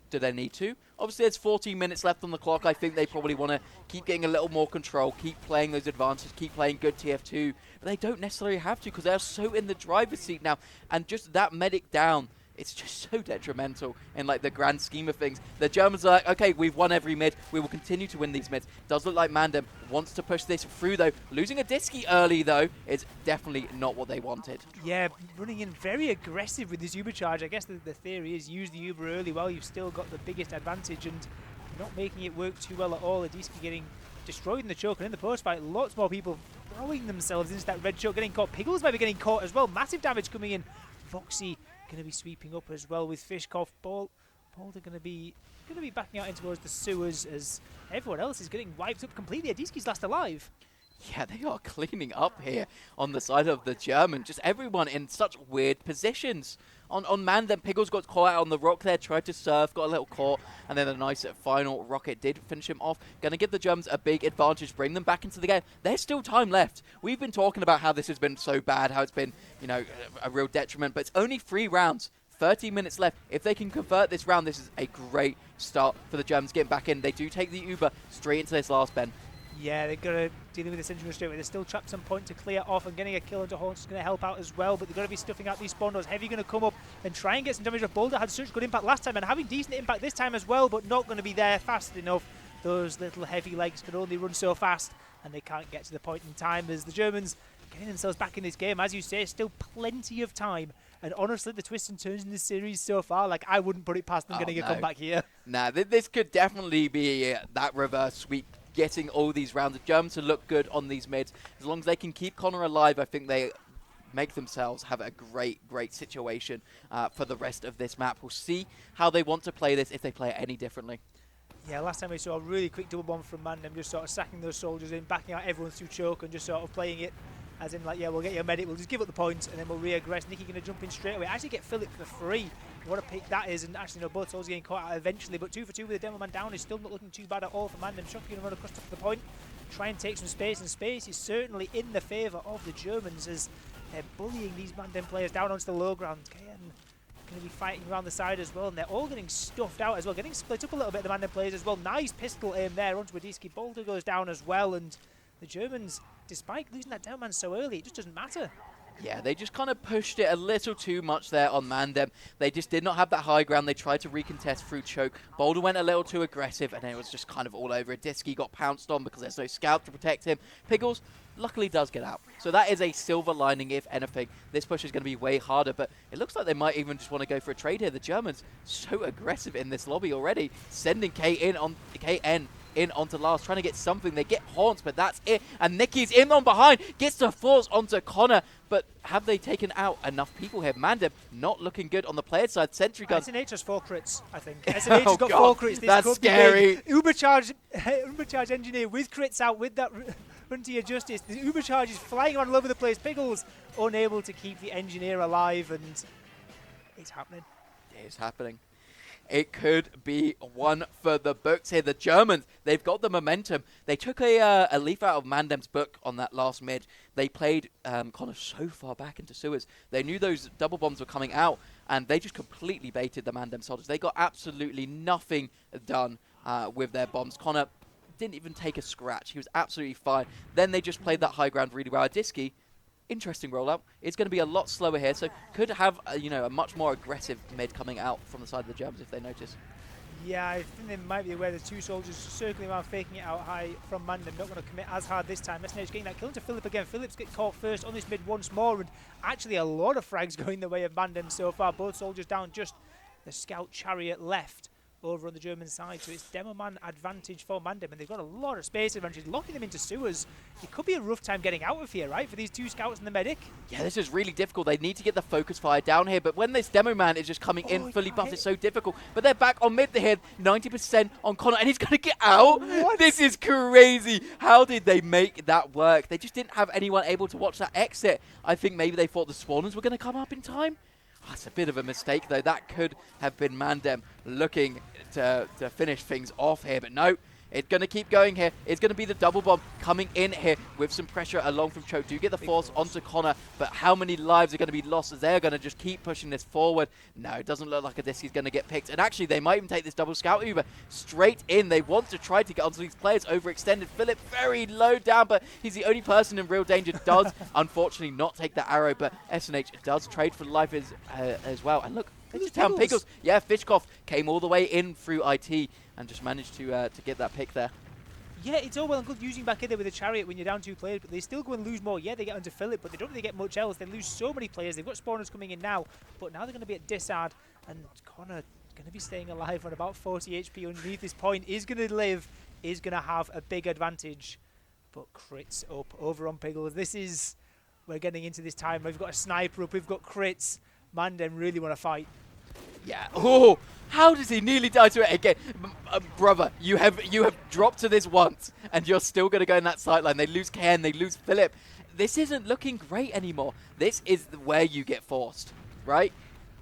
do they need to? Obviously, there's 14 minutes left on the clock. I think they probably want to keep getting a little more control, keep playing those advances, keep playing good TF2, but they don't necessarily have to because they're so in the driver's seat now, and just that medic down, it's just so detrimental in like the grand scheme of things. The Germans are like, okay, we've won every mid. We will continue to win these mids. Does look like MANDEM wants to push this through, though. Losing a Disky early, though, is definitely not what they wanted. Yeah, running in very aggressive with this Uber charge. I guess the theory is use the Uber early while you've still got the biggest advantage and not making it work too well at all. Adisky getting destroyed in the choke, and in the post fight, lots more people throwing themselves into that red choke, getting caught. Piggles might be getting caught as well. Massive damage coming in. Foxy going to be sweeping up as well with Fishkoff. Boulder going to be backing out in towards the sewers as everyone else is getting wiped up completely. Adisky's last alive. Yeah, they are cleaning up here on the side of the German. Just everyone in such weird positions. On MANDEM, Piggles got caught out on the rock there, tried to surf, got a little caught, and then a nice final rocket did finish him off. Going to give the Germans a big advantage, bring them back into the game. There's still time left. We've been talking about how this has been so bad, how it's been, you know, a real detriment, but it's only 3 rounds. 30 minutes left. If they can convert this round, this is a great start for the Germans getting back in. They do take the Uber straight into this last Ben. Yeah, they're going to dealing with this injury straight away. They're still trapped some point to clear off, and getting a kill into Haunts is going to help out as well, but they're going to be stuffing out these spawn doors. Heavy going to come up and try and get some damage off. Boulder had such good impact last time and having decent impact this time as well, but not going to be there fast enough. Those little heavy legs can only run so fast, and they can't get to the point in time as the Germans getting themselves back in this game. As you say, still plenty of time. And honestly, the twists and turns in this series so far, like, I wouldn't put it past them getting a comeback here. Nah, this could definitely be that reverse sweep, getting all these rounds. The Germans to look good on these mids. As long as they can keep Connor alive, I think they make themselves have a great situation for the rest of this map. We'll see how they want to play this, if they play it any differently. Yeah, last time we saw a really quick double bomb from MANDEM, just sort of sacking those soldiers in, backing out everyone through choke and just sort of playing it as in like, yeah, we'll get your medic, we'll just give up the points and then we'll re-aggress. Nicky going to jump in straight away. Actually get Philip for free. What a pick that is, and actually, no, both souls getting caught out eventually, but 2 for 2 with the demo man down is still not looking too bad at all for MANDEM. Shock going to run across to the point, try and take some space, and space is certainly in the favour of the Germans as they're bullying these MANDEM players down onto the low ground. KN going to be fighting around the side as well, and they're all getting stuffed out as well, getting split up a little bit, the MANDEM players as well. Nice pistol aim there onto Adisky. Boulder goes down as well, and the Germans, despite losing that down man so early, it just doesn't matter. Yeah, they just kind of pushed it a little too much there on MANDEM. They just did not have that high ground. They tried to recontest through choke. Boulder went a little too aggressive, and it was just kind of all over. Disky got pounced on because there's no scout to protect him. Piggles luckily does get out. So that is a silver lining, if anything. This push is going to be way harder, but it looks like they might even just want to go for a trade here. The Germans so aggressive in this lobby already, sending KN in onto last, trying to get something. They get Haunts, but that's it. And Nicky's in on behind, gets the force onto Connor, but have they taken out enough people here? MANDEM not looking good on the player side. Sentry gun. SNH has 4 crits, I think. SNH has got 4 crits. This that's scary. Ubercharge engineer with crits out with that run to your justice. The Ubercharge is flying around all over the place. Piggles unable to keep the engineer alive, and it's happening. It is happening. It could be one for the books here. The Germans, they've got the momentum. They took a leaf out of MANDEM's book on that last mid. They played Connor so far back into sewers. They knew those double bombs were coming out, and they just completely baited the MANDEM soldiers. They got absolutely nothing done with their bombs. Connor didn't even take a scratch. He was absolutely fine. Then they just played that high ground really well. Disky, interesting rollout. It's going to be a lot slower here, so could have a much more aggressive mid coming out from the side of the Germans if they notice. Yeah, I think they might be aware the 2 soldiers circling around, faking it out high from MANDEM. Not going to commit as hard this time. SNH getting that kill into Philip again. Phillips get caught first on this mid once more, and actually a lot of frags going the way of MANDEM so far. Both soldiers down, just the scout chariot left. over on the German side. So it's demo man advantage for MANDEM, and they've got a lot of space advantage, locking them into sewers. It could be a rough time getting out of here, right, for these 2 scouts and the medic. Yeah, this is really difficult. They need to get the focus fire down here, but when this demo man is just coming in fully buffed, it's so difficult. But they're back on mid here, 90% on Connor, and he's going to get out. What? This is crazy. How did they make that work? They just didn't have anyone able to watch that exit. I think maybe they thought the spawners were going to come up in time. That's a bit of a mistake, though. That could have been MANDEM looking to finish things off here, but no. It's going to keep going here. It's going to be the double bomb coming in here with some pressure along from Cho. Do get the force onto Connor, but how many lives are going to be lost as they're going to just keep pushing this forward? No, it doesn't look like Odysseus going to get picked. And actually, they might even take this double scout Uber straight in. They want to try to get onto these players. Overextended. Philip very low down, but he's the only person in real danger. Does, unfortunately, not take that arrow, but SNH does trade for life as well. And look, they just found Pickles. Yeah, Fishkoff came all the way in through IT and just managed to get that pick there. Yeah, it's all well and good using back in there with a chariot when you're down 2 players, but they still go and lose more. Yeah, they get onto Philip, but they don't really get much else. They lose so many players. They've got spawners coming in now, but now they're going to be at Dissard, and Connor going to be staying alive on about 40 HP underneath this point. Is going to live, is going to have a big advantage, but crits up over on Piggles. This is, we're getting into this time. We've got a sniper up, we've got crits. MANDEM really want to fight. Yeah. Oh, how does he nearly die to it again? Brother, you have dropped to this once, and you're still going to go in that sideline. They lose Ken, they lose Philip. This isn't looking great anymore. This is where you get forced, right?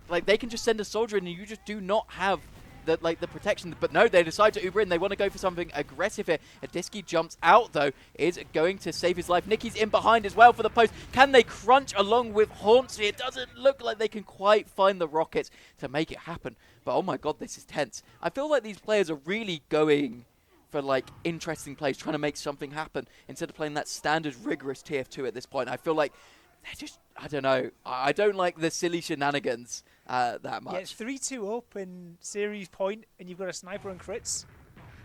Like, they can just send a soldier in, and you just do not have the protection. But no, they decide to Uber in. They want to go for something aggressive here. Adiski jumps out, though, is going to save his life. Nicky's in behind as well for the post. Can they crunch along with Hauntsy? It doesn't look like they can quite find the rockets to make it happen. But oh my god, this is tense. I feel like these players are really going for like interesting plays, trying to make something happen instead of playing that standard rigorous TF2 at this point. I feel like they're just, I don't know. I don't like the silly shenanigans that much. Yeah, it's 3-2 up in series point, and you've got a sniper and crits.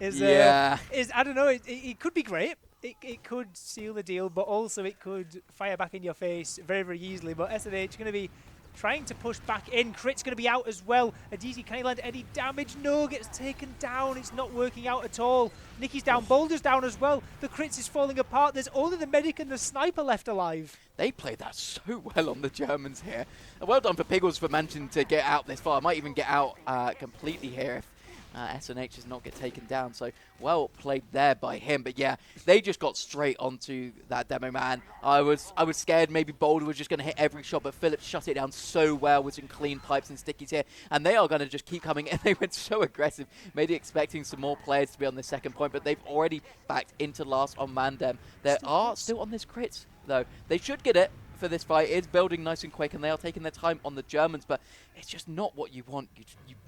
I don't know. It could be great. It could seal the deal, but also it could fire back in your face very, very easily. But SNH going to be trying to push back in. Crit's going to be out as well. Aditi, can he land any damage? No, gets taken down. It's not working out at all. Nicky's down. Boulder's down as well. The crits is falling apart. There's only the medic and the sniper left alive. They played that so well on the Germans here. And well done for Piggles for managing to get out this far. Might even get out completely here if SNH does not get taken down. So well played there by him. But yeah, they just got straight onto that demo man. I was scared maybe Boulder was just going to hit every shot, but Phillips shut it down so well with some clean pipes and stickies here. And they are going to just keep coming in. They went so aggressive, maybe expecting some more players to be on the second point, but they've already backed into last on MANDEM. They are still on this crits, though. They should get it for this fight. It's building nice and quick, and they are taking their time on the Germans, but it's just not what you want. You'd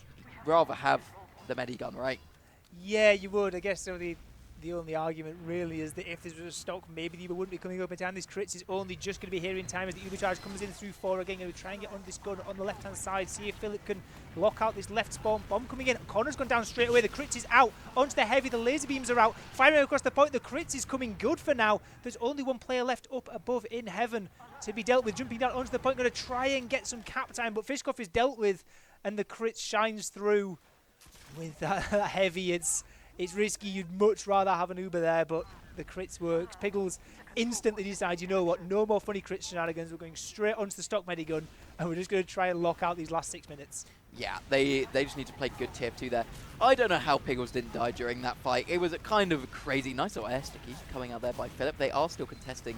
rather have the medigun, right? Yeah, you would. I guess so. The only argument really is that if this was a stock, maybe the Uber wouldn't be coming up in time. This crits is only just going to be here in time as the Uber charge comes in through 4 again. Going to try and get on this gun on the left-hand side. See if Philip can lock out this left spawn bomb coming in. Connor's gone down straight away. The crits is out. Onto the heavy. The laser beams are out. Firing across the point. The crits is coming good for now. There's only one player left up above in heaven to be dealt with. Jumping down onto the point. Going to try and get some cap time, but Fishkoff is dealt with, and the crits shines through with that heavy. It's risky. You'd much rather have an Uber there, but the crits works. Piggles instantly decides, you know what, no more funny crit shenanigans. We're going straight onto the stock medigun, and we're just going to try and lock out these last 6 minutes. Yeah, they just need to play good TF2 there. I don't know how Piggles didn't die during that fight. It was a kind of crazy. Nice little air sticky coming out there by Philip. They are still contesting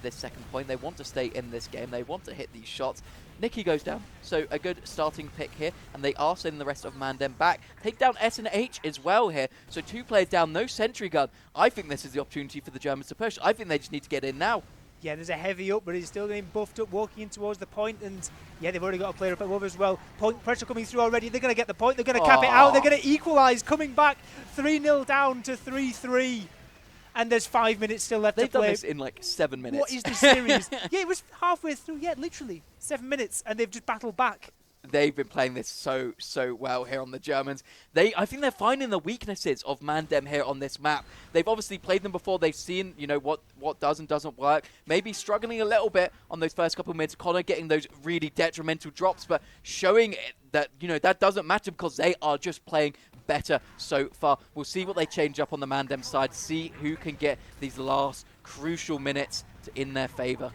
this second point. They want to stay in this game. They want to hit these shots. Nicky goes down, so a good starting pick here, and they are sending the rest of MANDEM back. Take down SNH as well here, so 2 players down, no sentry gun. I think this is the opportunity for the Germans to push. I think they just need to get in now. Yeah, there's a heavy up, but he's still getting buffed up, walking in towards the point, and yeah, they've already got a player up above as well. Point pressure coming through already. They're going to get the point. They're going to cap it out. They're going to equalise, coming back 3-0 down to 3-3. And there's 5 minutes still left to play. They've done this in like 7 minutes. What is this series? Yeah, it was halfway through. Yeah, literally 7 minutes, and they've just battled back. They've been playing this so well here on the Germans. I think they're finding the weaknesses of MANDEM here on this map. They've obviously played them before. They've seen, you know, what does and doesn't work. Maybe struggling a little bit on those first couple of minutes. Connor getting those really detrimental drops, but showing it that, you know, that doesn't matter because they are just playing better so far. We'll see what they change up on the MANDEM side, see who can get these last crucial minutes in their favour.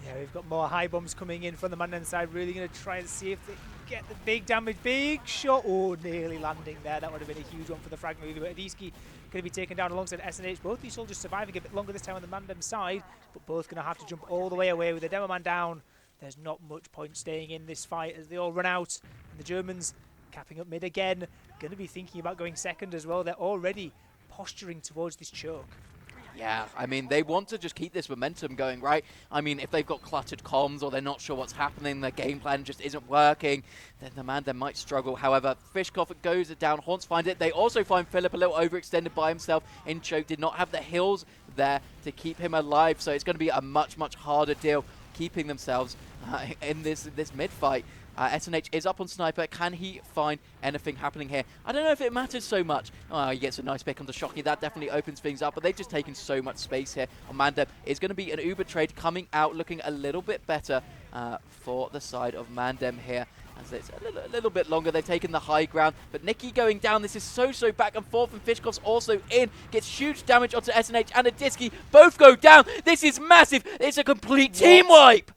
Yeah, we've got more high bombs coming in from the MANDEM side. Really going to try and see if they can get the big damage. Big shot. Oh, nearly landing there. That would have been a huge one for the frag movie. But Adiski going to be taken down alongside SNH. Both these soldiers surviving a bit longer this time on the MANDEM side, but both going to have to jump all the way away with the demo man down. There's not much point staying in this fight as they all run out. And the Germans capping up mid again. Going to be thinking about going second as well. They're already posturing towards this choke. Yeah, I mean, they want to just keep this momentum going, right? I mean, if they've got cluttered comms or they're not sure what's happening, their game plan just isn't working, then the MANDEM might struggle. However, Fishkoff goes down, Haunts find it. They also find Philip a little overextended by himself in choke, did not have the hills there to keep him alive, so it's going to be a much, much harder deal keeping themselves in this mid-fight. SNH is up on Sniper. Can he find anything happening here? I don't know if it matters so much. Oh, he gets a nice pick onto Shocky. That definitely opens things up, but they've just taken so much space here. On MANDEM is going to be an Uber trade coming out, looking a little bit better for the side of MANDEM here. As it's a little bit longer, they've taken the high ground, but Nikki going down. This is so back and forth, and Fishkoff's also in. Gets huge damage onto SNH and Adiski. Both go down. This is massive. It's a complete team wipe.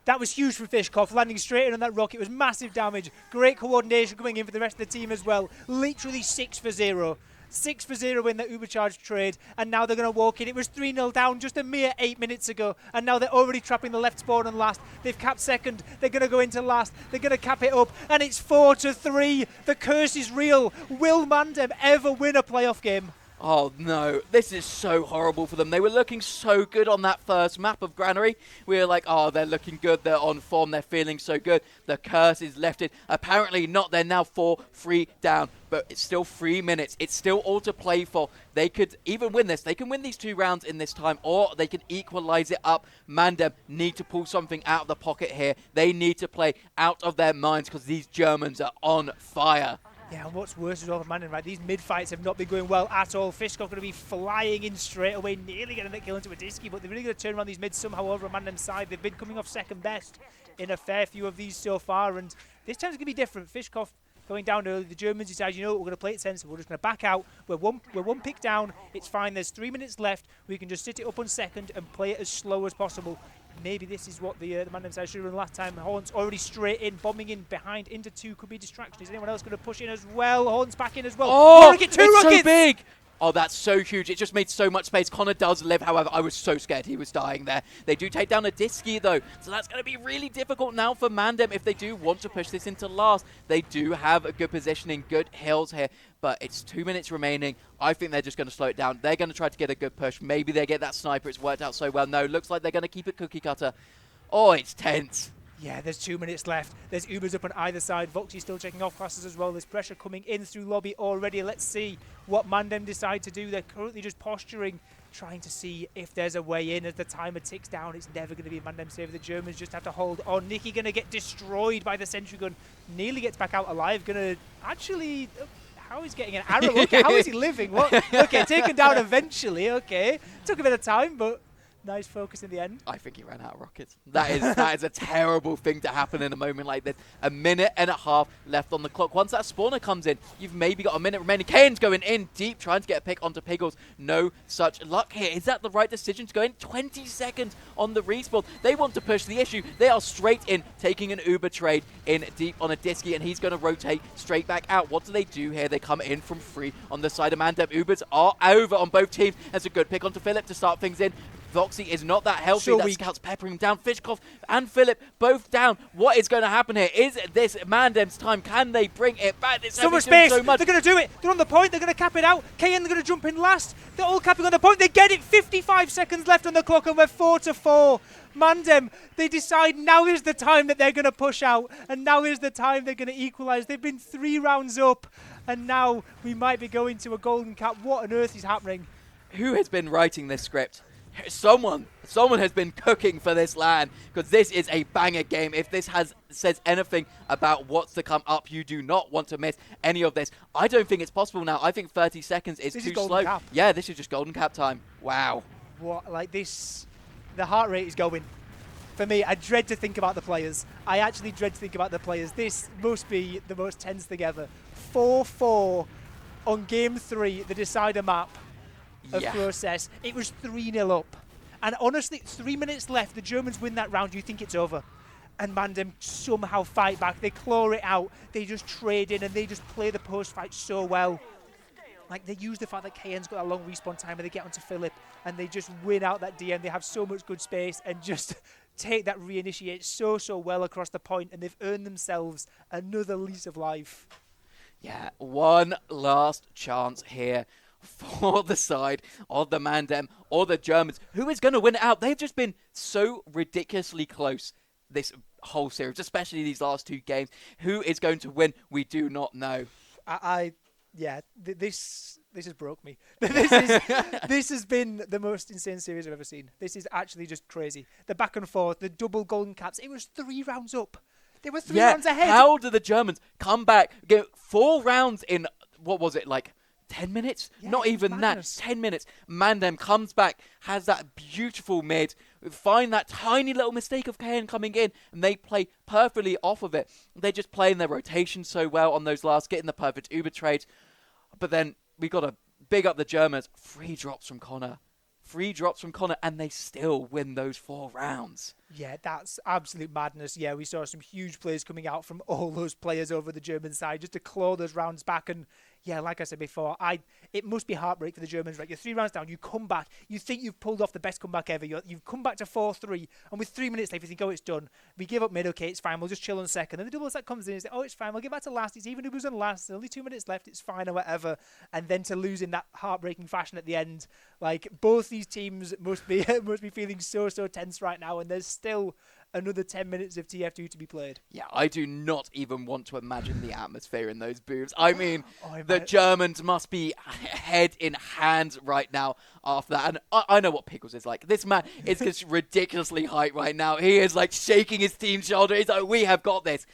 That was huge for Fishkoff, landing straight in on that rocket. It was massive damage. Great coordination coming in for the rest of the team as well. Literally 6 for 0. 6 for 0 in the Ubercharge trade, and now they're going to walk in. It was 3-0 down just a mere 8 minutes ago, and now they're already trapping the left spawn on last. They've capped second. They're going to go into last. They're going to cap it up, and it's 4-3. The curse is real. Will MANDEM ever win a playoff game? Oh no, this is so horrible for them. They were looking so good on that first map of Granary. We were like, oh, they're looking good, they're on form, they're feeling so good. The curse is lifted. Apparently not, they're now 4-3 down, but it's still 3 minutes. It's still all to play for. They could even win this. They can win these 2 rounds in this time, or they can equalize it up. MANDEM need to pull something out of the pocket here. They need to play out of their minds because these Germans are on fire. Yeah, and what's worse as well for MANDEM, right? These mid-fights have not been going well at all. Fishkoff going to be flying in straight away, nearly getting that kill into Adiski, but they're really going to turn around these mids somehow over on MANDEM's side. They've been coming off second best in a fair few of these so far, and this time's going to be different. Fishkoff going down early. The Germans decide, you know what, we're going to play it sensible. We're just going to back out. We're one pick down. It's fine. There's 3 minutes left. We can just sit it up on second and play it as slow as possible. Maybe this is what the MANDEM side should have done last time. Horns already straight in, bombing in behind into 2 could be distraction. Is anyone else going to push in as well? Horns back in as well. Oh, get 2 it's rockets! So big! Oh, that's so huge. It just made so much space. Connor does live, however. I was so scared he was dying there. They do take down Adiski, though. So that's going to be really difficult now for MANDEM if they do want to push this into last. They do have a good positioning, good hills here. But it's 2 minutes remaining. I think they're just going to slow it down. They're going to try to get a good push. Maybe they get that sniper. It's worked out so well. No, looks like they're going to keep it cookie cutter. Oh, it's tense. Yeah, there's 2 minutes left. There's Ubers up on either side. Voxy still checking off classes as well. There's pressure coming in through lobby already. Let's see what MANDEM decide to do. They're currently just posturing, trying to see if there's a way in as the timer ticks down. It's never going to be a MANDEM save. The Germans just have to hold on. Nikki going to get destroyed by the sentry gun. Nearly gets back out alive. Going to actually... How is getting an arrow? Okay, how is he living? What? Okay, taken down eventually. Okay. Took a bit of time, but... nice focus in the end. I think he ran out of rockets. That is a terrible thing to happen in a moment like this. 1.5 minutes left on the clock. Once that spawner comes in, you've maybe got a minute remaining. Kane's going in deep, trying to get a pick onto Piggles. No such luck here. Is that the right decision to go in? 20 seconds on the respawn. They want to push the issue. They are straight in, taking an Uber trade in deep on Adiski, and he's going to rotate straight back out. What do they do here? They come in from free on the side of MANDEM. Ubers are over on both teams. That's a good pick onto Philip to start things in. Voxy is not that healthy. So that scout's peppering him down. Fishkoff and Philip both down. What is going to happen here? Is this MANDEM's time? Can they bring it back? This so much space. They're going to do it. They're on the point. They're going to cap it out. KN, they're going to jump in last. They're all capping on the point. They get it. 55 seconds left on the clock, and we're 4-4. MANDEM, they decide now is the time that they're going to push out, and now is the time they're going to equalise. They've been 3 rounds up, and now we might be going to a golden cap. What on earth is happening? Who has been writing this script? Someone has been cooking for this LAN, because this is a banger game. If this says anything about what's to come up, you do not want to miss any of this. I don't think it's possible now. I think 30 seconds is too slow. Cap. Yeah, this is just golden cap time. Wow. What, like this, the heart rate is going. For me, I dread to think about the players. I actually dread to think about the players. This must be the most tense thing ever. 4-4. on game 3, the decider map of Process, it was 3-0 up. And honestly, 3 minutes left, the Germans win that round, you think it's over. And MANDEM somehow fight back, they claw it out, they just trade in and they just play the post fight so well. Like, they use the fact that KN's got a long respawn time and they get onto Philip and they just win out that DM. They have so much good space and just take that reinitiate so well across the point, and they've earned themselves another lease of life. Yeah, one last chance here for the side of the MANDEM or the Germans. Who is going to win it out? They've just been so ridiculously close this whole series, especially these last 2 games. Who is going to win? We do not know. This has broke me. This has been the most insane series I've ever seen. This is actually just crazy. The back and forth, the double golden caps. It was 3 rounds up. They were 3 rounds ahead. How did the Germans come back, get 4 rounds in, what was it, like 10 minutes? Yeah, Not even madness. that. 10 minutes. MANDEM comes back, has that beautiful mid, find that tiny little mistake of KN coming in, and they play perfectly off of it. They just play in their rotation so well on those last, getting the perfect Uber trades. But then we got to big up the Germans. 3 drops from Connor. 3 drops from Connor, and they still win those 4 rounds. Yeah, that's absolute madness. Yeah, we saw some huge plays coming out from all those players over the German side just to claw those rounds back. And yeah, like I said before, it must be heartbreak for the Germans, right? You're 3 rounds down, you come back, you think you've pulled off the best comeback ever. You've come back to 4-3, and with 3 minutes left, you think, oh, it's done. We give up mid, okay, it's fine, we'll just chill on second. And the double set comes in and say, oh, it's fine, we'll get back to last. It's even if it was on last, there's only 2 minutes left, it's fine or whatever. And then to lose in that heartbreaking fashion at the end, like, both these teams must be feeling so tense right now, and there's still another 10 minutes of TF2 to be played. Yeah, I do not even want to imagine the atmosphere in those booths. I mean, the Germans must be head in hand right now after that. And I know what Pickles is like. This man is just ridiculously hyped right now. He is like shaking his team's shoulder. He's like, we have got this.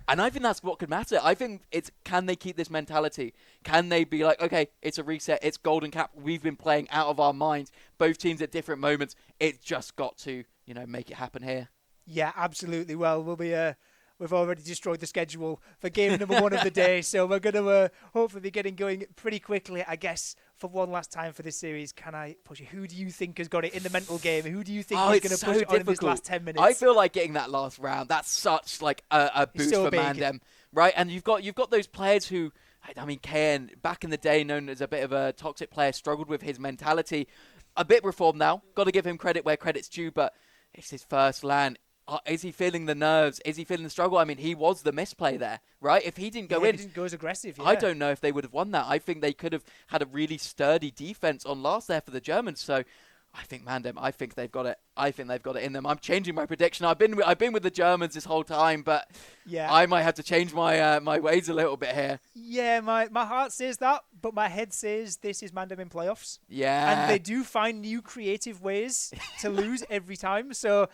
And I think that's what could matter. I think it's, can they keep this mentality? Can they be like, okay, it's a reset, it's Golden Cap, we've been playing out of our minds, both teams at different moments. It's just got to, make it happen here. Yeah, absolutely. Well, we've already destroyed the schedule for game number 1 of the day, so we're going to hopefully be getting going pretty quickly. I guess for one last time for this series, can I push it? Who do you think has got it in the mental game? Who do you think is going to push it on in this last 10 minutes? I feel like getting that last round, that's such like a boost for MANDEM, right? And you've got those players who, I mean, KN, back in the day, known as a bit of a toxic player, struggled with his mentality. A bit reformed now. Got to give him credit where credit's due, but it's his first LAN. Is he feeling the nerves? Is he feeling the struggle? I mean, he was the misplay there, right? If he didn't go in, he didn't go as aggressive. Yeah. I don't know if they would have won that. I think they could have had a really sturdy defense on last there for the Germans. So I think MANDEM, I think they've got it. I think they've got it in them. I'm changing my prediction. I've been with the Germans this whole time, but yeah, I might have to change my my ways a little bit here. Yeah, my heart says that, but my head says this is MANDEM in playoffs. Yeah, and they do find new creative ways to lose every time. So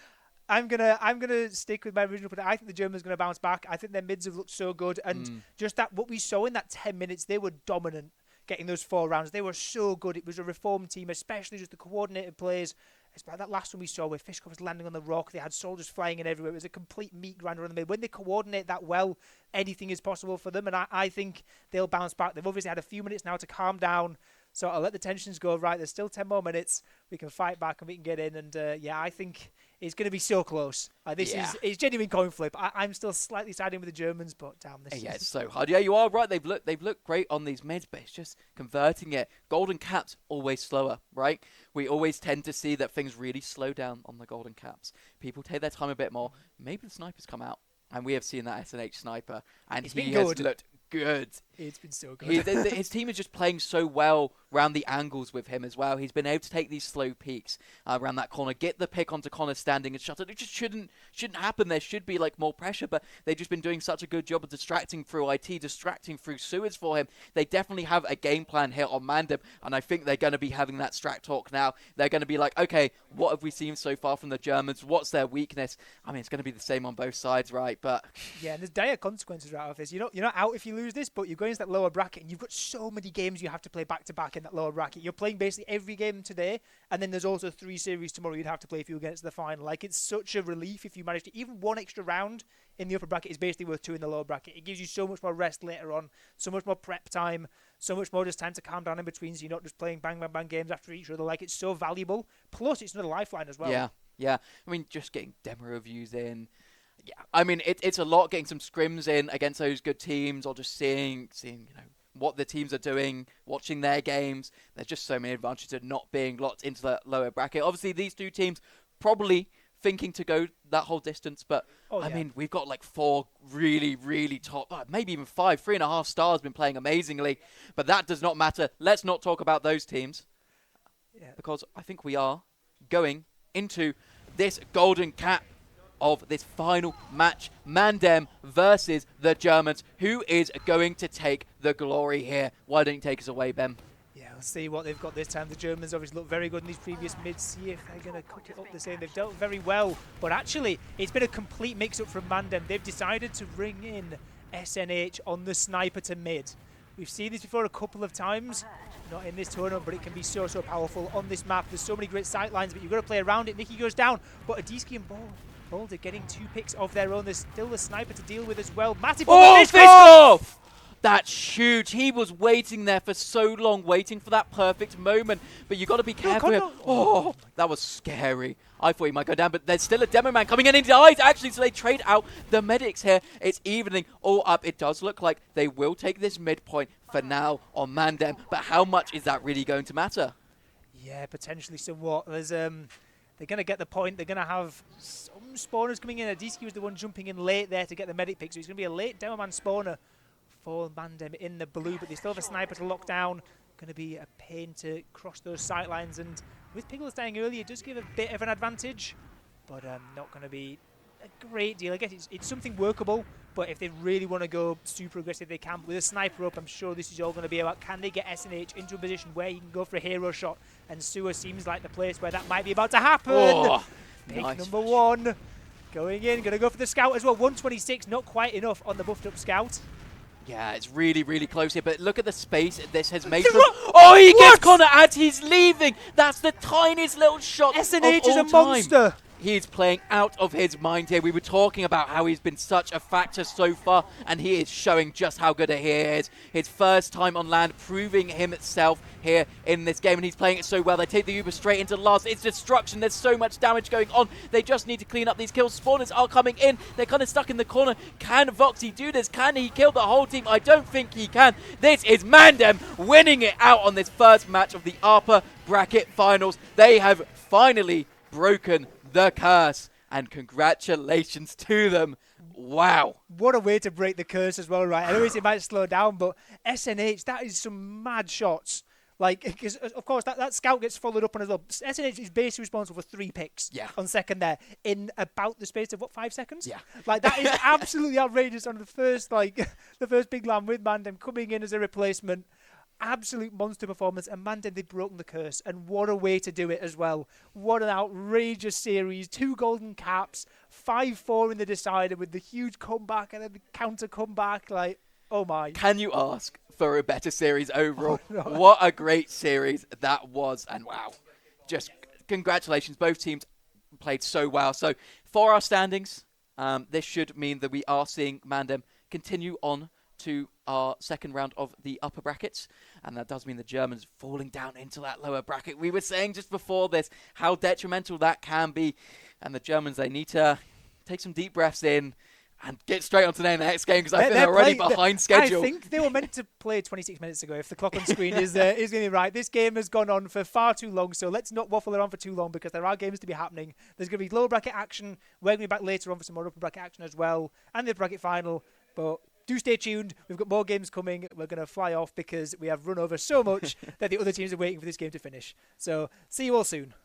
I'm gonna stick with my original prediction. I think the Germans are gonna bounce back. I think their mids have looked so good, and just that what we saw in that 10 minutes, they were dominant. Getting those 4 rounds, they were so good. It was a reformed team, especially just the coordinated plays. It's like that last one we saw where Fishka was landing on the rock. They had soldiers flying in everywhere. It was a complete meat grinder on the mid. When they coordinate that well, anything is possible for them, and I think they'll bounce back. They've obviously had a few minutes now to calm down, so I'll let the tensions go. Right, there's still 10 more minutes. We can fight back and we can get in, and I think it's going to be so close. It's genuine coin flip. I'm still slightly siding with the Germans, but damn, it's so hard. Yeah, you are right. They've looked great on these mids, but it's just converting it. Golden Caps always slower, right? We always tend to see that things really slow down on the Golden Caps. People take their time a bit more. Maybe the snipers come out, and we have seen that SNH sniper, and he has looked good. It's been so good. His team is just playing so well around the angles with him as well. He's been able to take these slow peaks around that corner, get the pick onto Connor standing and shut it. It just shouldn't happen. There should be like more pressure, but they've just been doing such a good job of distracting through IT, distracting through sewers for him. They definitely have a game plan here on MANDEM, and I think they're going to be having that strat talk now. They're going to be like, okay, what have we seen so far from the Germans? What's their weakness? I mean, it's going to be the same on both sides, right? But yeah, and there's dire consequences right out of this. You're not out if you lose this, but you've got going into that lower bracket, and you've got so many games you have to play back-to-back in that lower bracket. You're playing basically every game today, and then there's also 3 series tomorrow you'd have to play if you get to the final. Like, it's such a relief if you manage to... Even one extra round in the upper bracket is basically worth 2 in the lower bracket. It gives you so much more rest later on, so much more prep time, so much more just time to calm down in between, so you're not just playing bang, bang, bang games after each other. Like, it's so valuable. Plus, it's another lifeline as well. Yeah. I mean, just getting demo reviews in. Yeah, I mean, it's a lot getting some scrims in against those good teams, or just seeing what the teams are doing, watching their games. There's just so many advantages of not being locked into that lower bracket. Obviously, these 2 teams probably thinking to go that whole distance, but I mean, we've got like 4 really, really top, maybe even 5, 3.5 stars been playing amazingly, but that does not matter. Let's not talk about those teams, because I think we are going into this golden cap of this final match, MANDEM versus the Germans. Who is going to take the glory here? Why don't you take us away, Ben? Yeah, let's see what they've got this time. The Germans obviously look very good in these previous mids. See if they're going to cook it up the same. They've dealt very well, but actually, it's been a complete mix-up from MANDEM. They've decided to bring in SNH on the sniper to mid. We've seen this before a couple of times. Not in this tournament, but it can be so powerful on this map. There's so many great sight lines, but you've got to play around it. Nikki goes down, but Adiski and Boulder getting 2 picks of their own. There's still the sniper to deal with as well. Massive Fiskov! That's huge. He was waiting there for so long, waiting for that perfect moment. But you got to be careful here. Oh, that was scary. I thought he might go down, but there's still a demo man coming in, and he dies, actually, so they trade out the medics here. It's evening all up. It does look like they will take this midpoint for now on MANDEM, but how much is that really going to matter? Yeah, potentially somewhat. There's they're going to get the point. They're going to have some spawners coming in. Adiski was the one jumping in late there to get the medic pick, so it's going to be a late demo man spawner for MANDEM in the blue, but they still have a sniper to lock down. Going to be a pain to cross those sight lines, and with Pickles dying early, it does give a bit of an advantage, but not going to be a great deal. I guess it's something workable, but if they really want to go super aggressive, they can. With a sniper up, I'm sure this is all going to be about, can they get SNH into a position where he can go for a hero shot, and Sewer seems like the place where that might be about to happen. Pick nice number 1. Going in, going to go for the scout as well. 126, not quite enough on the buffed up scout. Yeah, it's really, really close here, but look at the space this has made for... Oh, he gets Connor as he's leaving! That's the tiniest little shot SNH is a monster! He's playing out of his mind here. We were talking about how he's been such a factor so far, and he is showing just how good he is. His first time on land, proving himself here in this game, and he's playing it so well. They take the Uber straight into last. It's destruction. There's so much damage going on. They just need to clean up these kills. Spawners are coming in. They're kind of stuck in the corner. Can Voxy do this? Can he kill the whole team? I don't think he can. This is MANDEM winning it out on this first match of the upper bracket finals. They have finally broken the curse, and congratulations to them. Wow. What a way to break the curse as well, right? I know it might slow down, but SNH, that is some mad shots. Like, because of course, that scout gets followed up on as well. SNH is basically responsible for 3 picks on second there in about the space of, 5 seconds? Yeah. Like, that is absolutely outrageous on the first big land with MANDEM coming in as a replacement. Absolute monster performance, and MANDEM, they've broken the curse, and what a way to do it as well. What an outrageous series. 2 golden caps, 5-4 in the decider with the huge comeback and then the counter comeback. Like, oh my. Can you ask for a better series overall? Oh, no. What a great series that was, and wow. Just congratulations. Both teams played so well. So for our standings, this should mean that we are seeing MANDEM continue on to our second round of the upper brackets, and that does mean the Germans falling down into that lower bracket. We were saying just before this how detrimental that can be, and the Germans, they need to take some deep breaths in and get straight on to the next game, because I feel they're already behind schedule. I think they were meant to play 26 minutes ago, if the clock on screen is going to be right. This game has gone on for far too long, so let's not waffle around for too long, because there are games to be happening. There's going to be lower bracket action. We're going to be back later on for some more upper bracket action as well, and the bracket final, but do stay tuned. We've got more games coming. We're going to fly off because we have run over so much that the other teams are waiting for this game to finish. So, see you all soon.